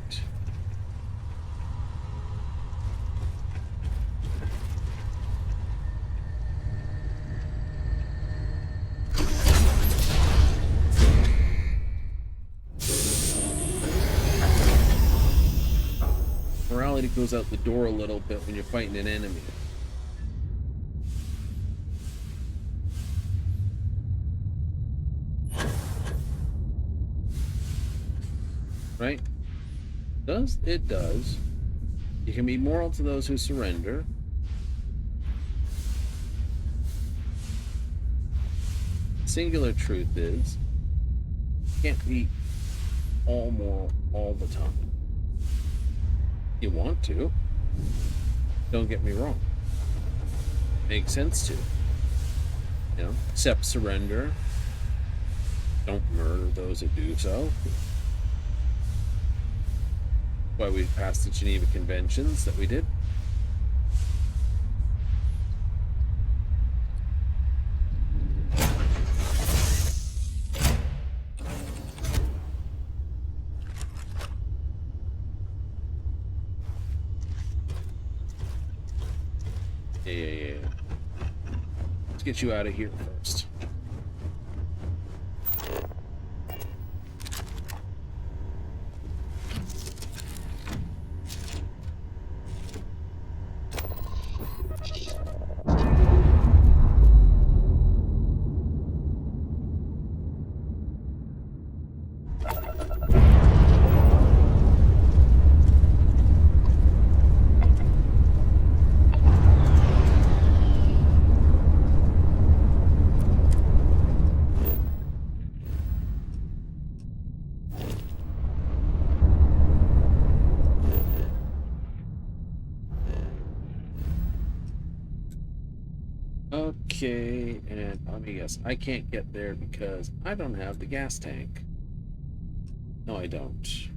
Morality goes out the door a little bit when you're fighting an enemy. Right? It does. You can be moral to those who surrender. Singular truth is, you can't be all moral all the time. You want to. Don't get me wrong. Makes sense to. You know, accept surrender. Don't murder those that do so. Why we passed the Geneva Conventions that we did. Yeah. Let's get you out of here first. Okay, and let me guess. I can't get there because I don't have the gas tank. No, I don't.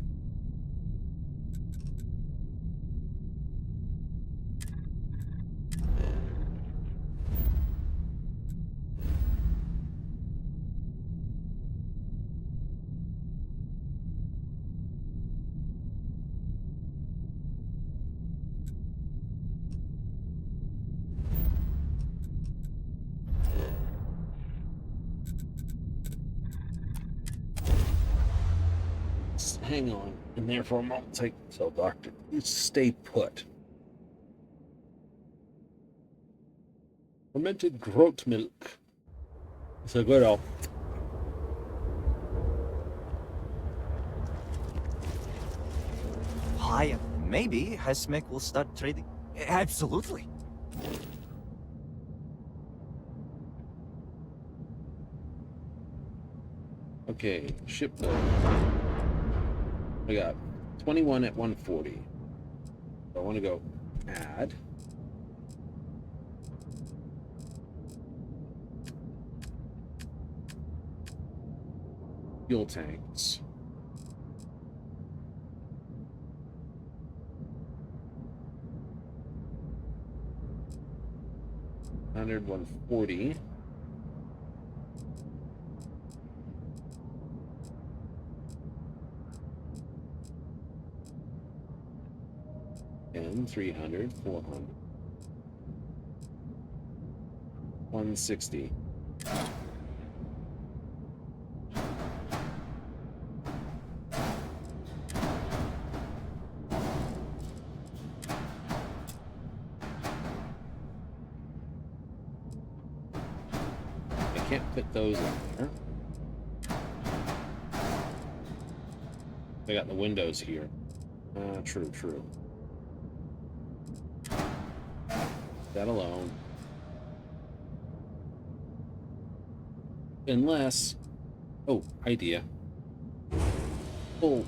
Hang on in there for a moment. So, Doctor, you stay put. Fermented goat milk. So good, all. Hi, maybe Hesmek will start trading. Absolutely. Okay, ship load. I got 21 at 140. So I want to go add. Fuel tanks. $100, 140. And 300, 400. 160. can't fit those in there. I got the windows here. True. That alone. Unless... Oh, idea. Pull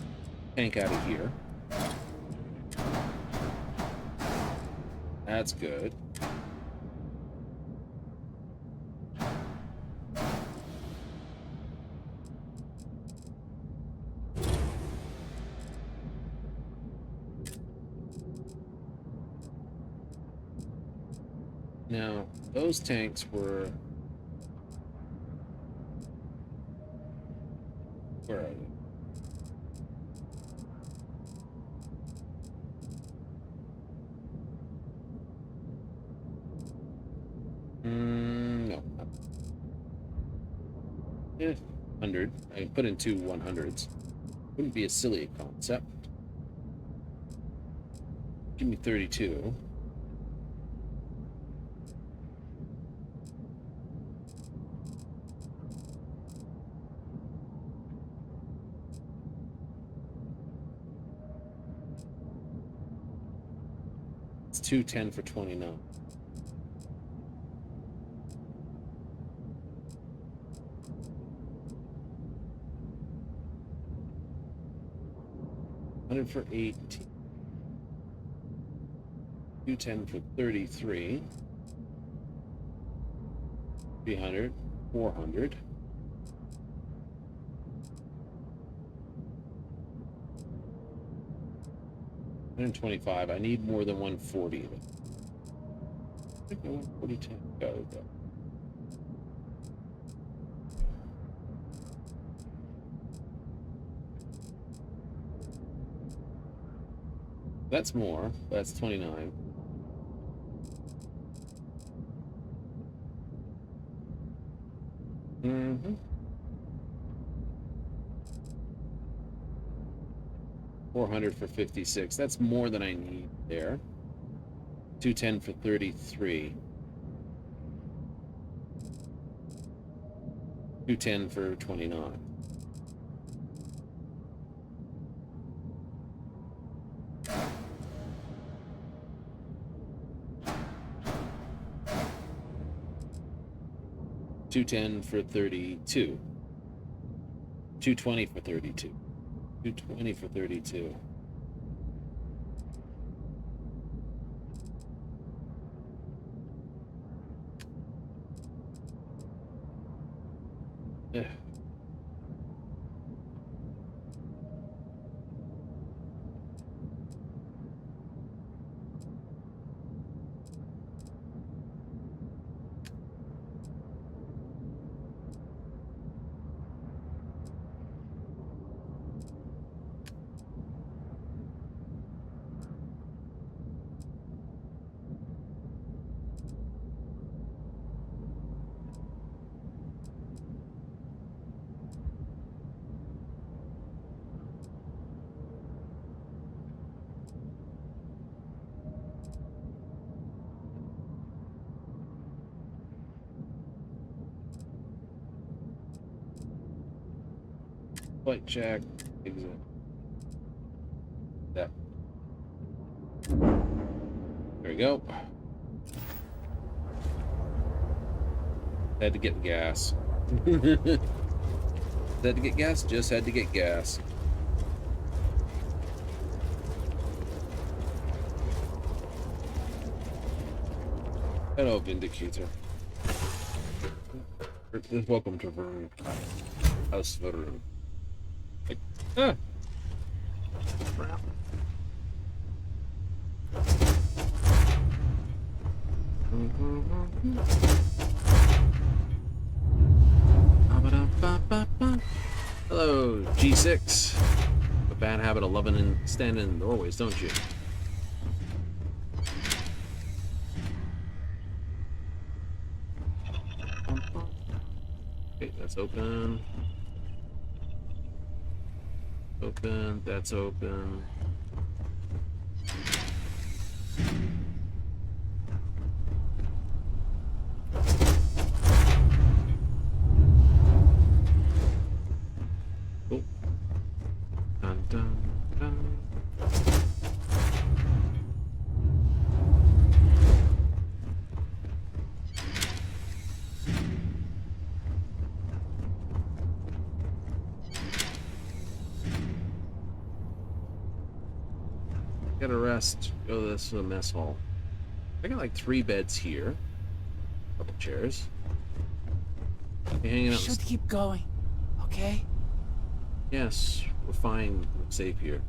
tank out of here. That's good. Now, those tanks were... Where are they? No. 100. I can put in two 100s. Wouldn't be a silly concept. Give me 32. It's 210 for 29. For 18, 210 for 33, 300, 400, 125. I need more than 140. I think 140 tank. Go. That's more. That's 29. Mm-hmm. 400 for 56. That's more than I need there. 210 for 33. 210 for 29. $210 for 32. 220 for 32. 220 for 32. Ugh. Flight check, exit. That. There we go. Had to get gas. Had to get gas? Just had to get gas. Hello, Vindicator. Welcome to Vern. House Vern. Like, ah! Crap. Hello, G6. A bad habit of loving and standing in doorways, don't you? Okay, that's open. Open, that's open. Get a rest. Go to this mess hall. I got like 3 beds here. Couple chairs. You hanging We out. should keep going, okay? Yes, we're fine. We're safe here.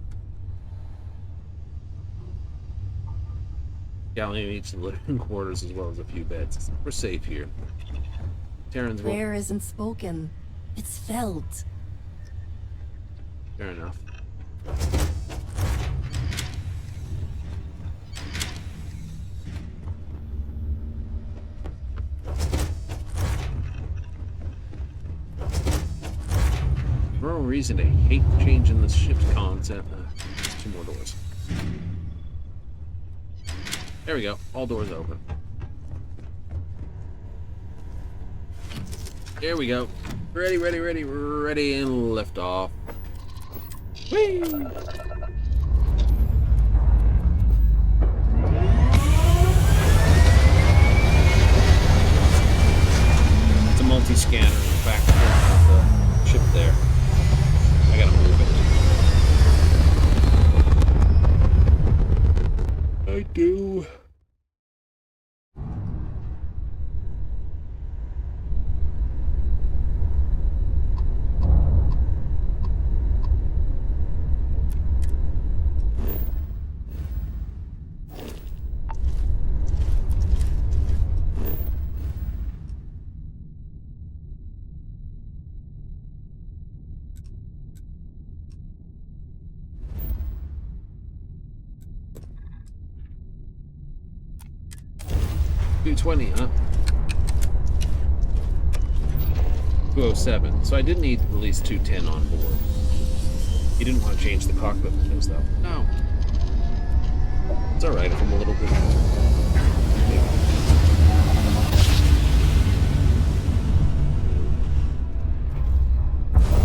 Galleon each living quarters as well as a few beds. We're safe here. Terran's will. Prayer isn't spoken. It's felt. Fair enough. No reason to hate changing the ship's concept. 2 more doors. There we go. All doors open. There we go. Ready, and lift off. Whee! It's a multi-scanner back of the ship there. I gotta move it. I do. $220, huh? 207. So I did need at least 210 on board. He didn't want to change the cockpit windows, though. No. It's alright if I'm a little bit.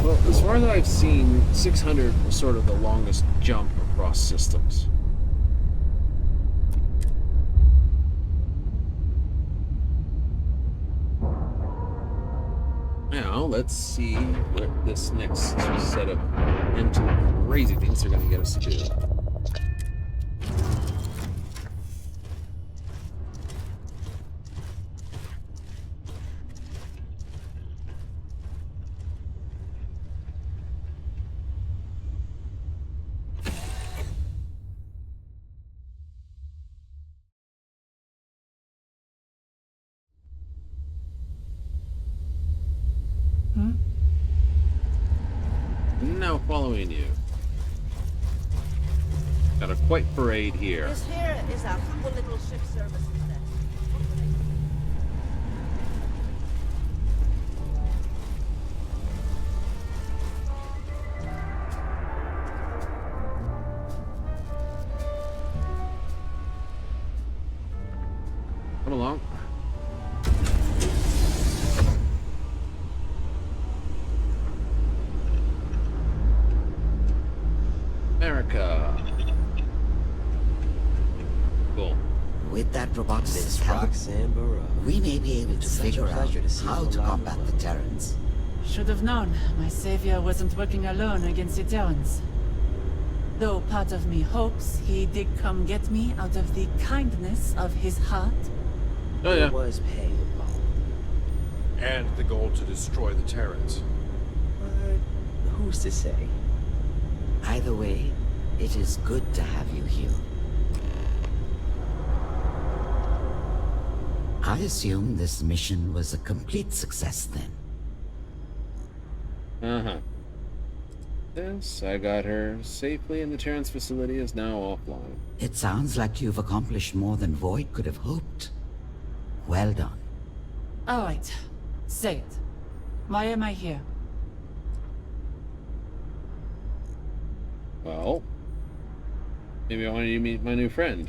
Well, as far as I've seen, 600 was sort of the longest jump across systems. Now, let's see what this next set of into crazy things they're going to get us to do. Now following you. Got a quite parade here. This here is our humble little ship service instead. Come along. America. Cool. With that robotic's help, we may be able to figure out how to combat the Terrans. Should have known my savior wasn't working alone against the Terrans. Though part of me hopes he did come get me out of the kindness of his heart. Oh yeah. Was pay involved. And the goal to destroy the Terrans. Who's to say? Either way, it is good to have you here. I assume this mission was a complete success then. Uh-huh. Yes, I got her safely and the Terran's facility is now offline. It sounds like you've accomplished more than Void could have hoped. Well done. Alright, say it. Why am I here? Well, maybe I wanted you to meet my new friend.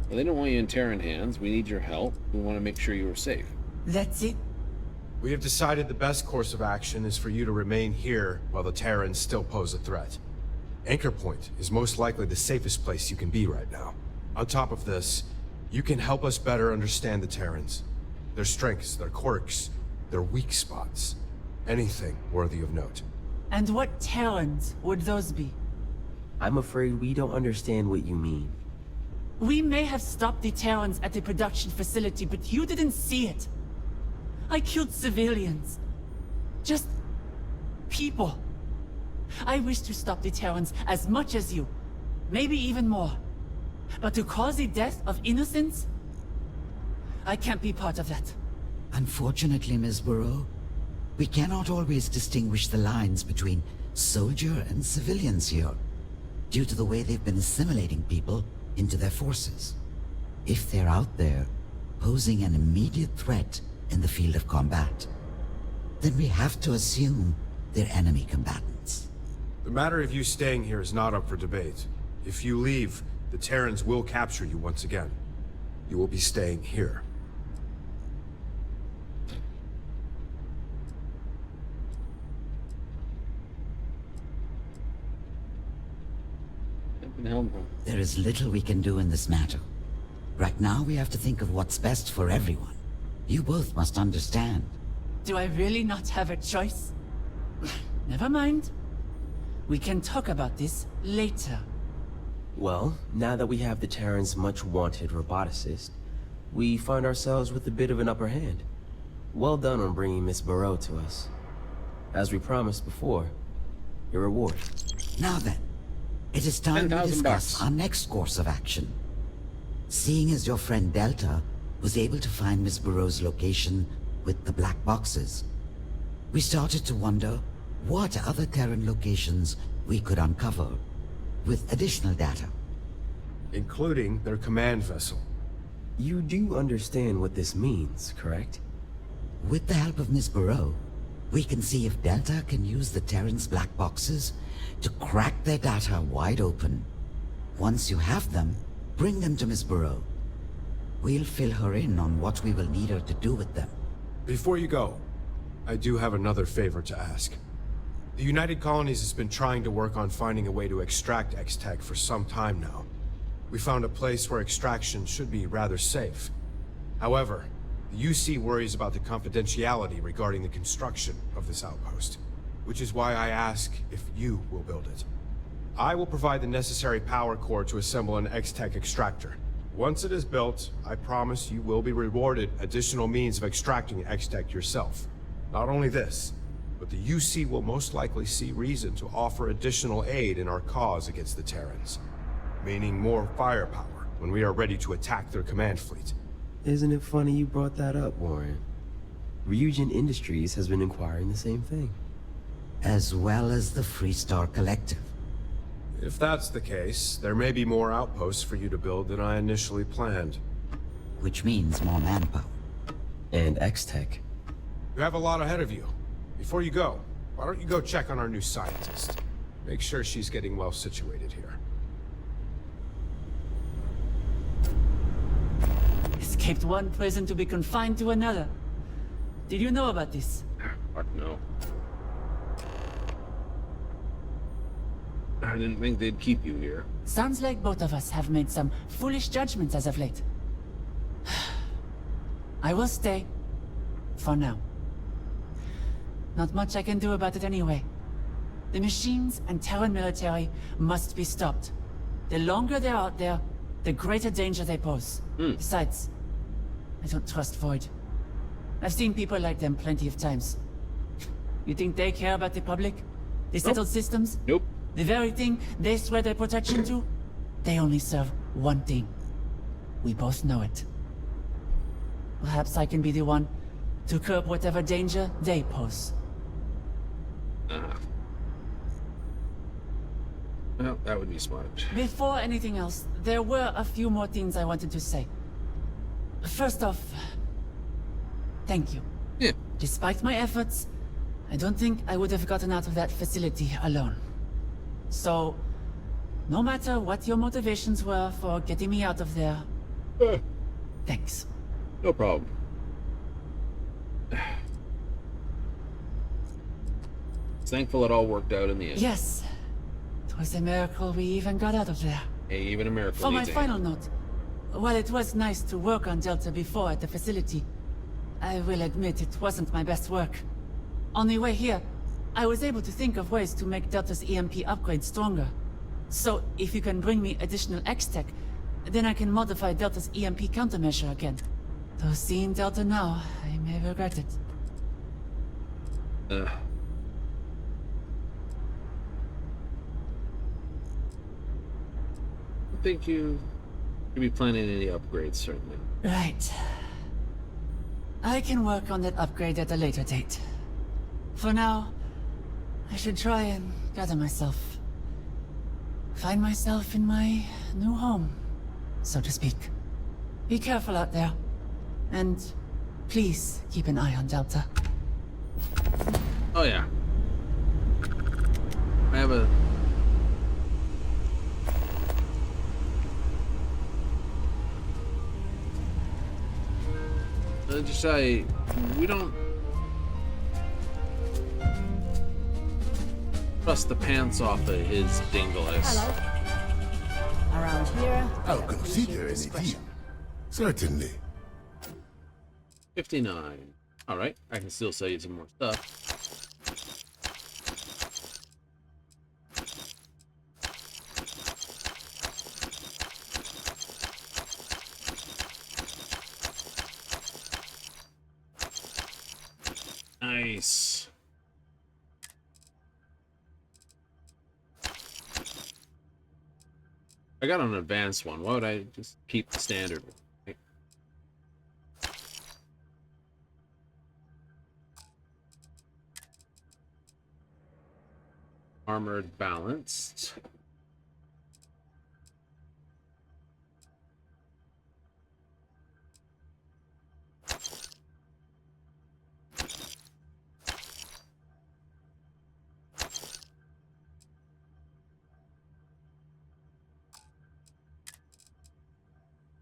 Well, they don't want you in Terran hands. We need your help. We want to make sure you are safe. That's it? We have decided the best course of action is for you to remain here while the Terrans still pose a threat. Anchor Point is most likely the safest place you can be right now. On top of this, you can help us better understand the Terrans. Their strengths, their quirks, their weak spots. Anything worthy of note. And what Terrans would those be? I'm afraid we don't understand what you mean. We may have stopped the Terrans at the production facility, but you didn't see it. I killed civilians. Just people. I wish to stop the Terrans as much as you. Maybe even more. But to cause the death of innocents? I can't be part of that. Unfortunately, Ms. Burrow, we cannot always distinguish the lines between soldier and civilians here, due to the way they've been assimilating people into their forces. If they're out there, posing an immediate threat in the field of combat, then we have to assume they're enemy combatants. The matter of you staying here is not up for debate. If you leave, the Terrans will capture you once again. You will be staying here. There is little we can do in this matter. Right now, we have to think of what's best for everyone. You both must understand. Do I really not have a choice? Never mind. We can talk about this later. Well, now that we have the Terran's much-wanted roboticist, we find ourselves with a bit of an upper hand. Well done on bringing Miss Burrow to us. As we promised before, your reward. Now then, it is time to discuss our next course of action. Seeing as your friend Delta was able to find Miss Burrow's location with the black boxes, we started to wonder what other Terran locations we could uncover with additional data. Including their command vessel. You do understand what this means, correct? With the help of Miss Burrow, we can see if Delta can use the Terran's black boxes to crack their data wide open. Once you have them, bring them to Miss Burrow. We'll fill her in on what we will need her to do with them. Before you go, I do have another favor to ask. The United Colonies has been trying to work on finding a way to extract X-Tech for some time now. We found a place where extraction should be rather safe. However, the UC worries about the confidentiality regarding the construction of this outpost, which is why I ask if you will build it. I will provide the necessary power core to assemble an X-Tech extractor. Once it is built, I promise you will be rewarded additional means of extracting X-Tech yourself. Not only this, but the UC will most likely see reason to offer additional aid in our cause against the Terrans, meaning more firepower when we are ready to attack their command fleet. Isn't it funny you brought that up, Warren? Ryujin Industries has been inquiring the same thing. As well as the Freestar Collective. If that's the case, there may be more outposts for you to build than I initially planned. Which means more manpower. And X-Tech. You have a lot ahead of you. Before you go, why don't you go check on our new scientist? Make sure she's getting well situated here. Escaped one prison to be confined to another. Did you know about this? Fuck no. I didn't think they'd keep you here. Sounds like both of us have made some foolish judgments as of late. I will stay. For now. Not much I can do about it anyway. The machines and Terran military must be stopped. The longer they're out there, the greater danger they pose. Besides, I don't trust Void. I've seen people like them plenty of times. You think they care about the public? The settled systems? Nope. The very thing they swear their protection to? They only serve one thing. We both know it. Perhaps I can be the one to curb whatever danger they pose. Well, that would be smart. Before anything else, there were a few more things I wanted to say. First off, thank you. Yeah. Despite my efforts, I don't think I would have gotten out of that facility alone. So, no matter what your motivations were for getting me out of there, thanks. No problem. Thankful it all worked out in the end. Yes. It was a miracle we even got out of there. Hey, even a miracle. For my final note, while it was nice to work on Delta before at the facility, I will admit it wasn't my best work. On the way here, I was able to think of ways to make Delta's EMP upgrade stronger. So if you can bring me additional X-Tech, then I can modify Delta's EMP countermeasure again. Though seeing Delta now, I may regret it. I don't think you should be planning any upgrades, certainly. Right. I can work on that upgrade at a later date. For now, I should try and gather myself. Find myself in my new home, so to speak. Be careful out there. And please keep an eye on Delta. Oh yeah. I have a... just say, we don't trust the pants off of his dingless. Hello. Around here, I'll consider any deal. Certainly. 59. Alright, I can still sell you some more stuff. Nice. I got an advanced one. Why would I just keep the standard one? Right? Armored balanced.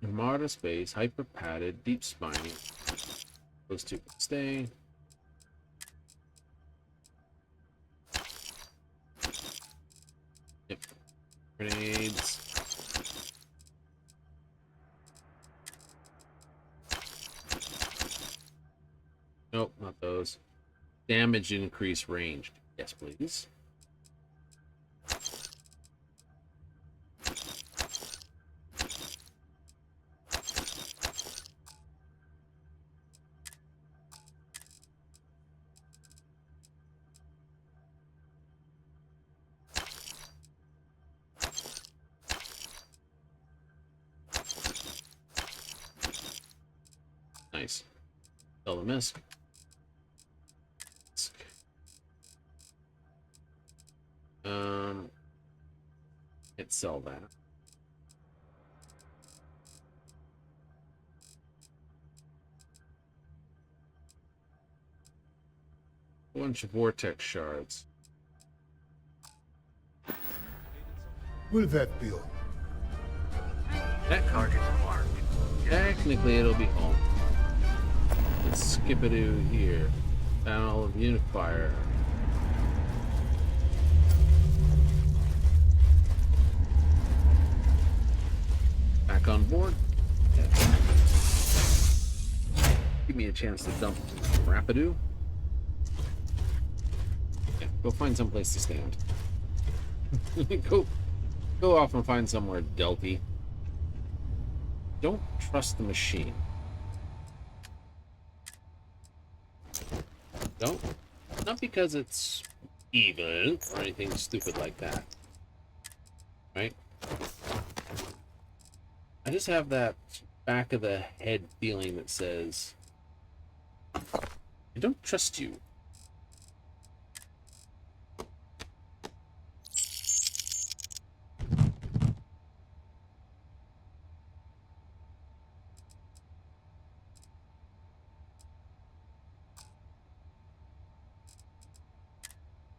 Armada space, hyper padded, deep spiny. Those two can stay. Yep. Grenades. Nope, not those. Damage increase range. Yes, please. Nice. Sell the misc. Can't sell that. A bunch of vortex shards. Will that be all? Target marked. Technically, it'll be home. Let's skip it to here. Panel of Unifier. Back on board. Yeah. Give me a chance to dump Rapidu. Yeah, go find some place to stand. Go off and find somewhere, Delpy. Don't trust the machine. Don't. Not because it's evil or anything stupid like that. Right? I just have that back of the head feeling that says, I don't trust you.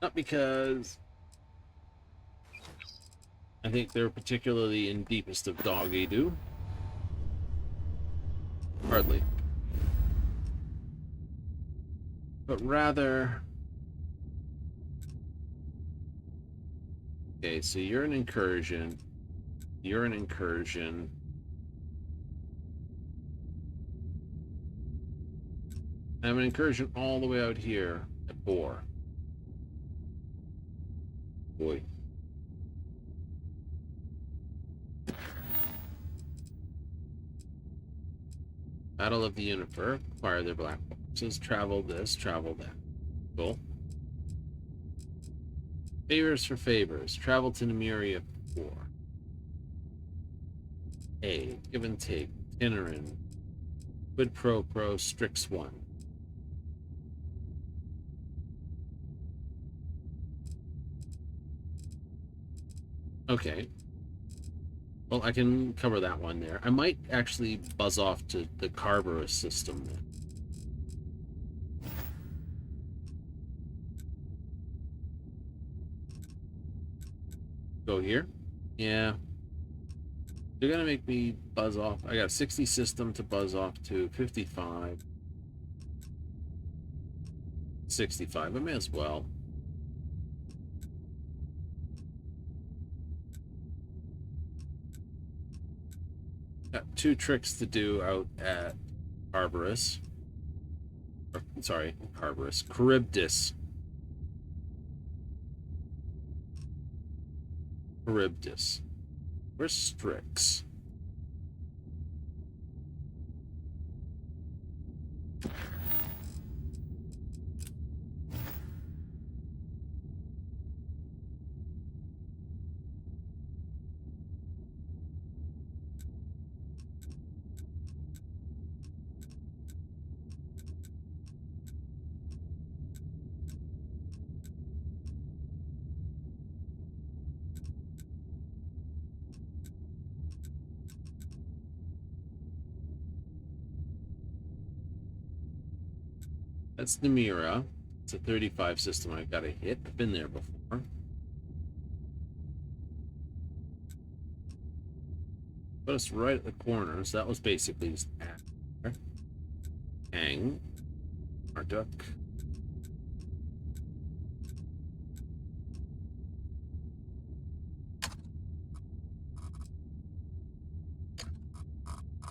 Not because I think they're particularly in deepest of dog-eat-do. Hardly. But rather... Okay, so you're an incursion. You're an incursion. I have an incursion all the way out here at Boar. Boy. Battle of the Universe. Acquire their black boxes. Travel this, travel that. Cool. Favors for favors. Travel to Nemeria 4. A. Give and take. Terran. Quid pro pro. Strix 1. Okay. Well, I can cover that one there. I might actually buzz off to the Carverus system then. Go here? Yeah. They're gonna make me buzz off. I got 60 system to buzz off to, 55. 65. I may as well. Got 2 tricks to do out at Carverus. Sorry, Carverus. Charybdis. Charybdis. Where's Strix? That's Nemira. It's a 35 system I've got to hit. I've been there before. Put us right at the corner, so that was basically just after. Hang. Marduk.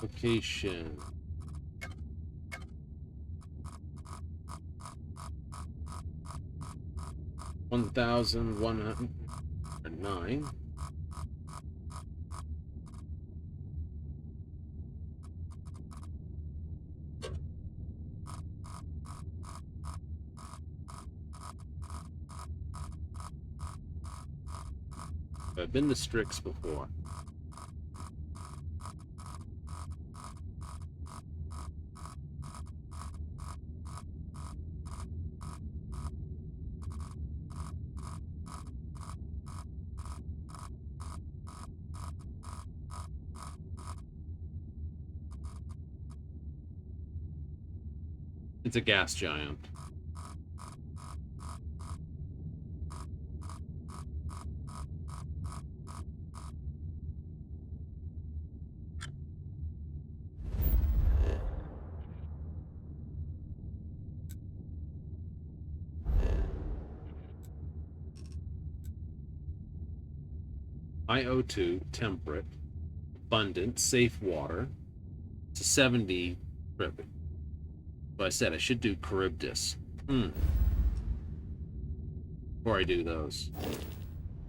Location. $1,109. I've been to Strix before. It's a gas giant. IO2, temperate, abundant, safe water. It's a 70 ribbon. So I said I should do Charybdis. Before I do those.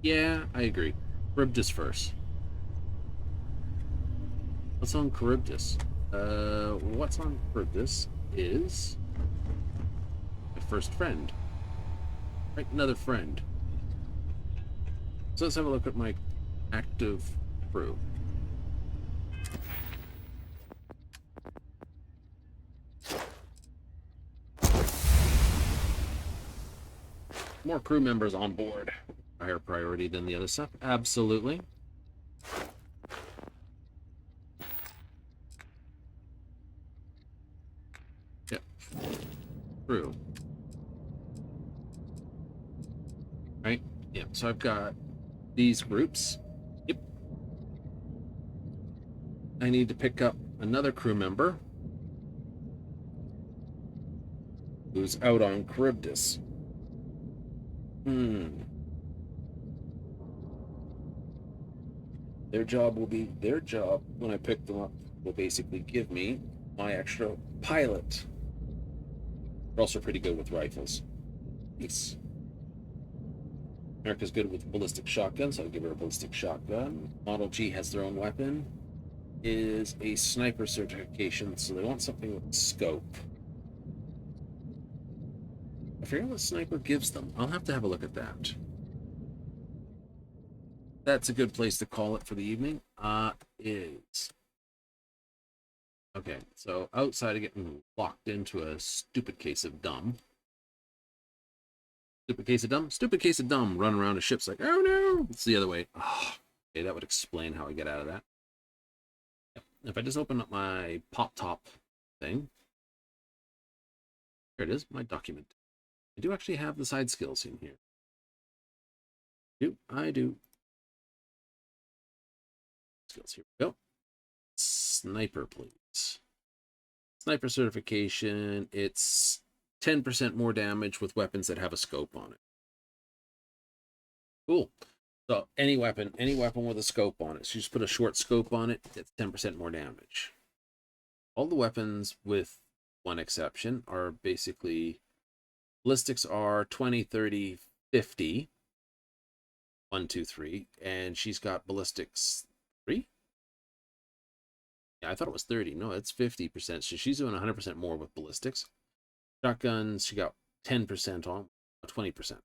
Yeah, I agree. Charybdis first. What's on Charybdis? What's on Charybdis is my first friend. Right, another friend. So let's have a look at my active crew. More crew members on board. Higher priority than the other stuff. Absolutely. Yep. Crew. Right? Yep. So I've got these groups. Yep. I need to pick up another crew member who's out on Charybdis. Their job when I pick them up will basically give me my extra pilot. They're also pretty good with rifles. Nice. America's good with ballistic shotgun, so I'll give her a ballistic shotgun. Model G has their own weapon. is a sniper certification, so they want something with scope. I forget what sniper gives them. I'll have to have a look at that. That's a good place to call it for the evening. Is okay. So outside of getting locked into a stupid case of dumb. Stupid case of dumb. Stupid case of dumb. Run around a ship's like, oh no! It's the other way. Oh, okay, that would explain how I get out of that. Yep. If I just open up my pop top thing, here it is, my document. I do actually have the side skills in here. I do. Skills, here we go. Sniper, please. Sniper certification. It's 10% more damage with weapons that have a scope on it. Cool. So any weapon with a scope on it. So you just put a short scope on it, it's 10% more damage. All the weapons, with one exception, are basically ballistics are 20, 30, 50. 1, 2, 3. And she's got ballistics 3? Yeah, I thought it was 30. No, it's 50%. So she's doing 100% more with ballistics. Shotguns, she got 10% on, 20%.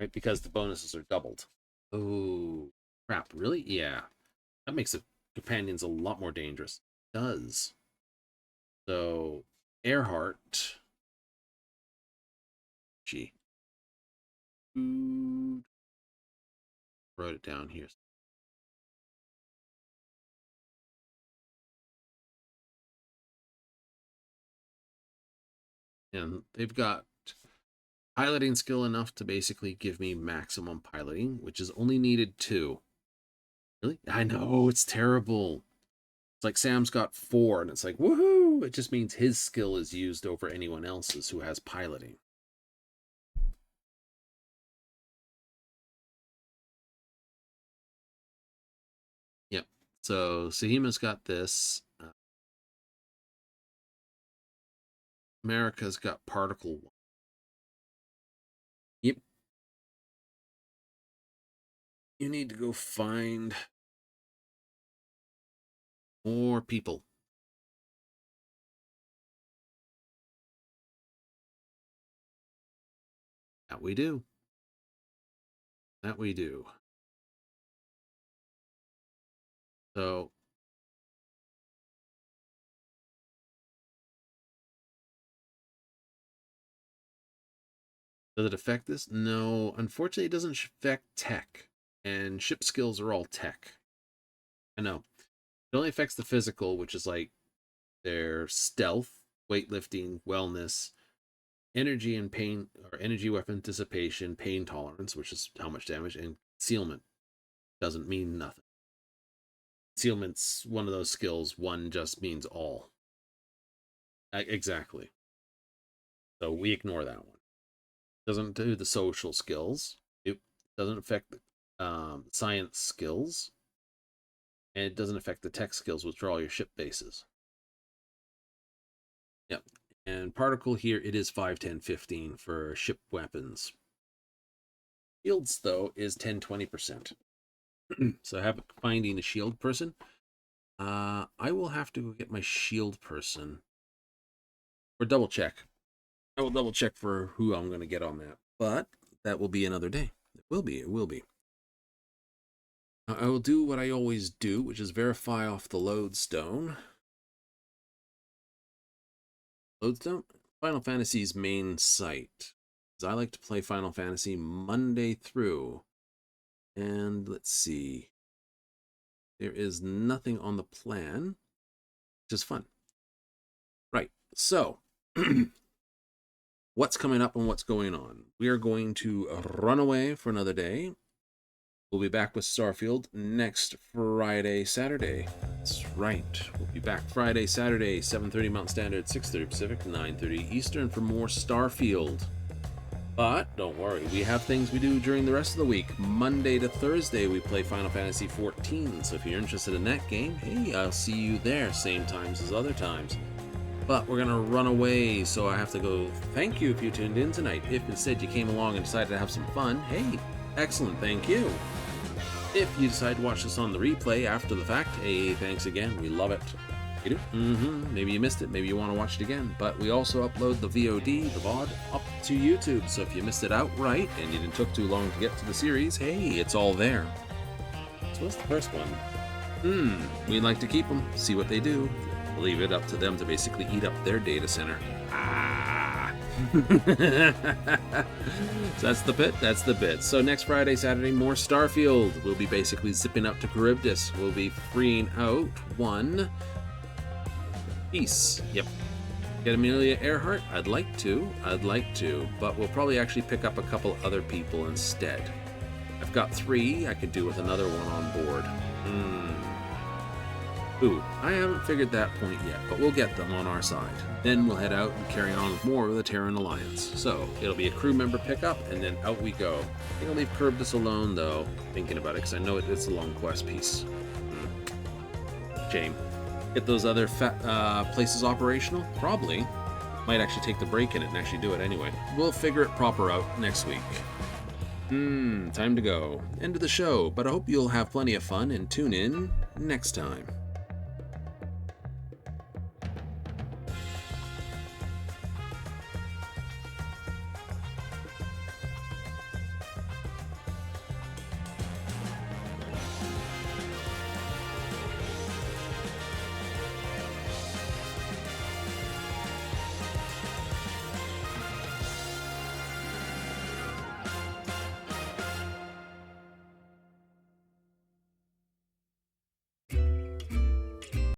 Right, because the bonuses are doubled. Oh, crap, really? Yeah. That makes the companions a lot more dangerous. It does. So, Earhart. Gee. Wrote it down here. And they've got piloting skill enough to basically give me maximum piloting, which is only needed 2. Really? I know, it's terrible. It's like Sam's got 4, and it's like, woohoo! It just means his skill is used over anyone else's who has piloting. Yep. So Sahima's got this. America's got particle 1. Yep. You need to go find more people. That we do. That we do. So does it affect this? No, unfortunately, it doesn't affect tech. And ship skills are all tech. I know. It only affects the physical, which is like their stealth, weightlifting, wellness, energy and pain, or energy weapon dissipation, pain tolerance, which is how much damage, and concealment. Doesn't mean nothing. Concealment's one of those skills. One just means all. Exactly. So we ignore that one. Doesn't do the social skills. It doesn't affect the science skills. And it doesn't affect the tech skills, which are all your ship bases. Yep. And particle here, it is 5, 10, 15 for ship weapons. Shields, though, is 10, 20%. So I have finding a shield person. I will have to go get my shield person. Or double check. I will double check for who I'm going to get on that. But that will be another day. It will be. It will be. I will do what I always do, which is verify off the lodestone. Lodestone? Final Fantasy's main site. Because I like to play Final Fantasy Monday through. And let's see. There is nothing on the plan, which is fun. Right. So, what's coming up and what's going on? We are going to run away for another day. We'll be back with Starfield next Friday, Saturday. That's right. We'll be back Friday, Saturday, 7:30 Mountain Standard, 6:30 Pacific, 9:30 Eastern for more Starfield. But don't worry, we have things we do during the rest of the week. Monday to Thursday, we play Final Fantasy XIV. So if you're interested in that game, hey, I'll see you there, same times as other times. But we're going to run away, so I have to go thank you if you tuned in tonight. If instead you came along and decided to have some fun, hey, excellent, thank you. If you decide to watch this on the replay after the fact, hey, thanks again. We love it. You do? Maybe you missed it. Maybe you want to watch it again. But we also upload the VOD, the VOD, up to YouTube. So if you missed it outright and you didn't took too long to get to the series, hey, it's all there. So what's the first one? We'd like to keep them, see what they do. Leave it up to them to basically eat up their data center. So that's the bit, that's the bit. So next Friday, Saturday, more Starfield. We'll be basically zipping up to Charybdis. We'll be freeing out one piece. Yep. Get Amelia Earhart? I'd like to, but we'll probably actually pick up a couple other people instead. I've got 3, I could do with another one on board. Ooh, I haven't figured that point yet, but we'll get them on our side. Then we'll head out and carry on with more of the Terran Alliance. So, it'll be a crew member pickup, and then out we go. I think I'll leave Charybdis alone, though, thinking about it, because I know it's a long quest piece. Shame. Get those other places operational? Probably. Might actually take the break in it and actually do it anyway. We'll figure it proper out next week. Time to go. End of the show, but I hope you'll have plenty of fun and tune in next time.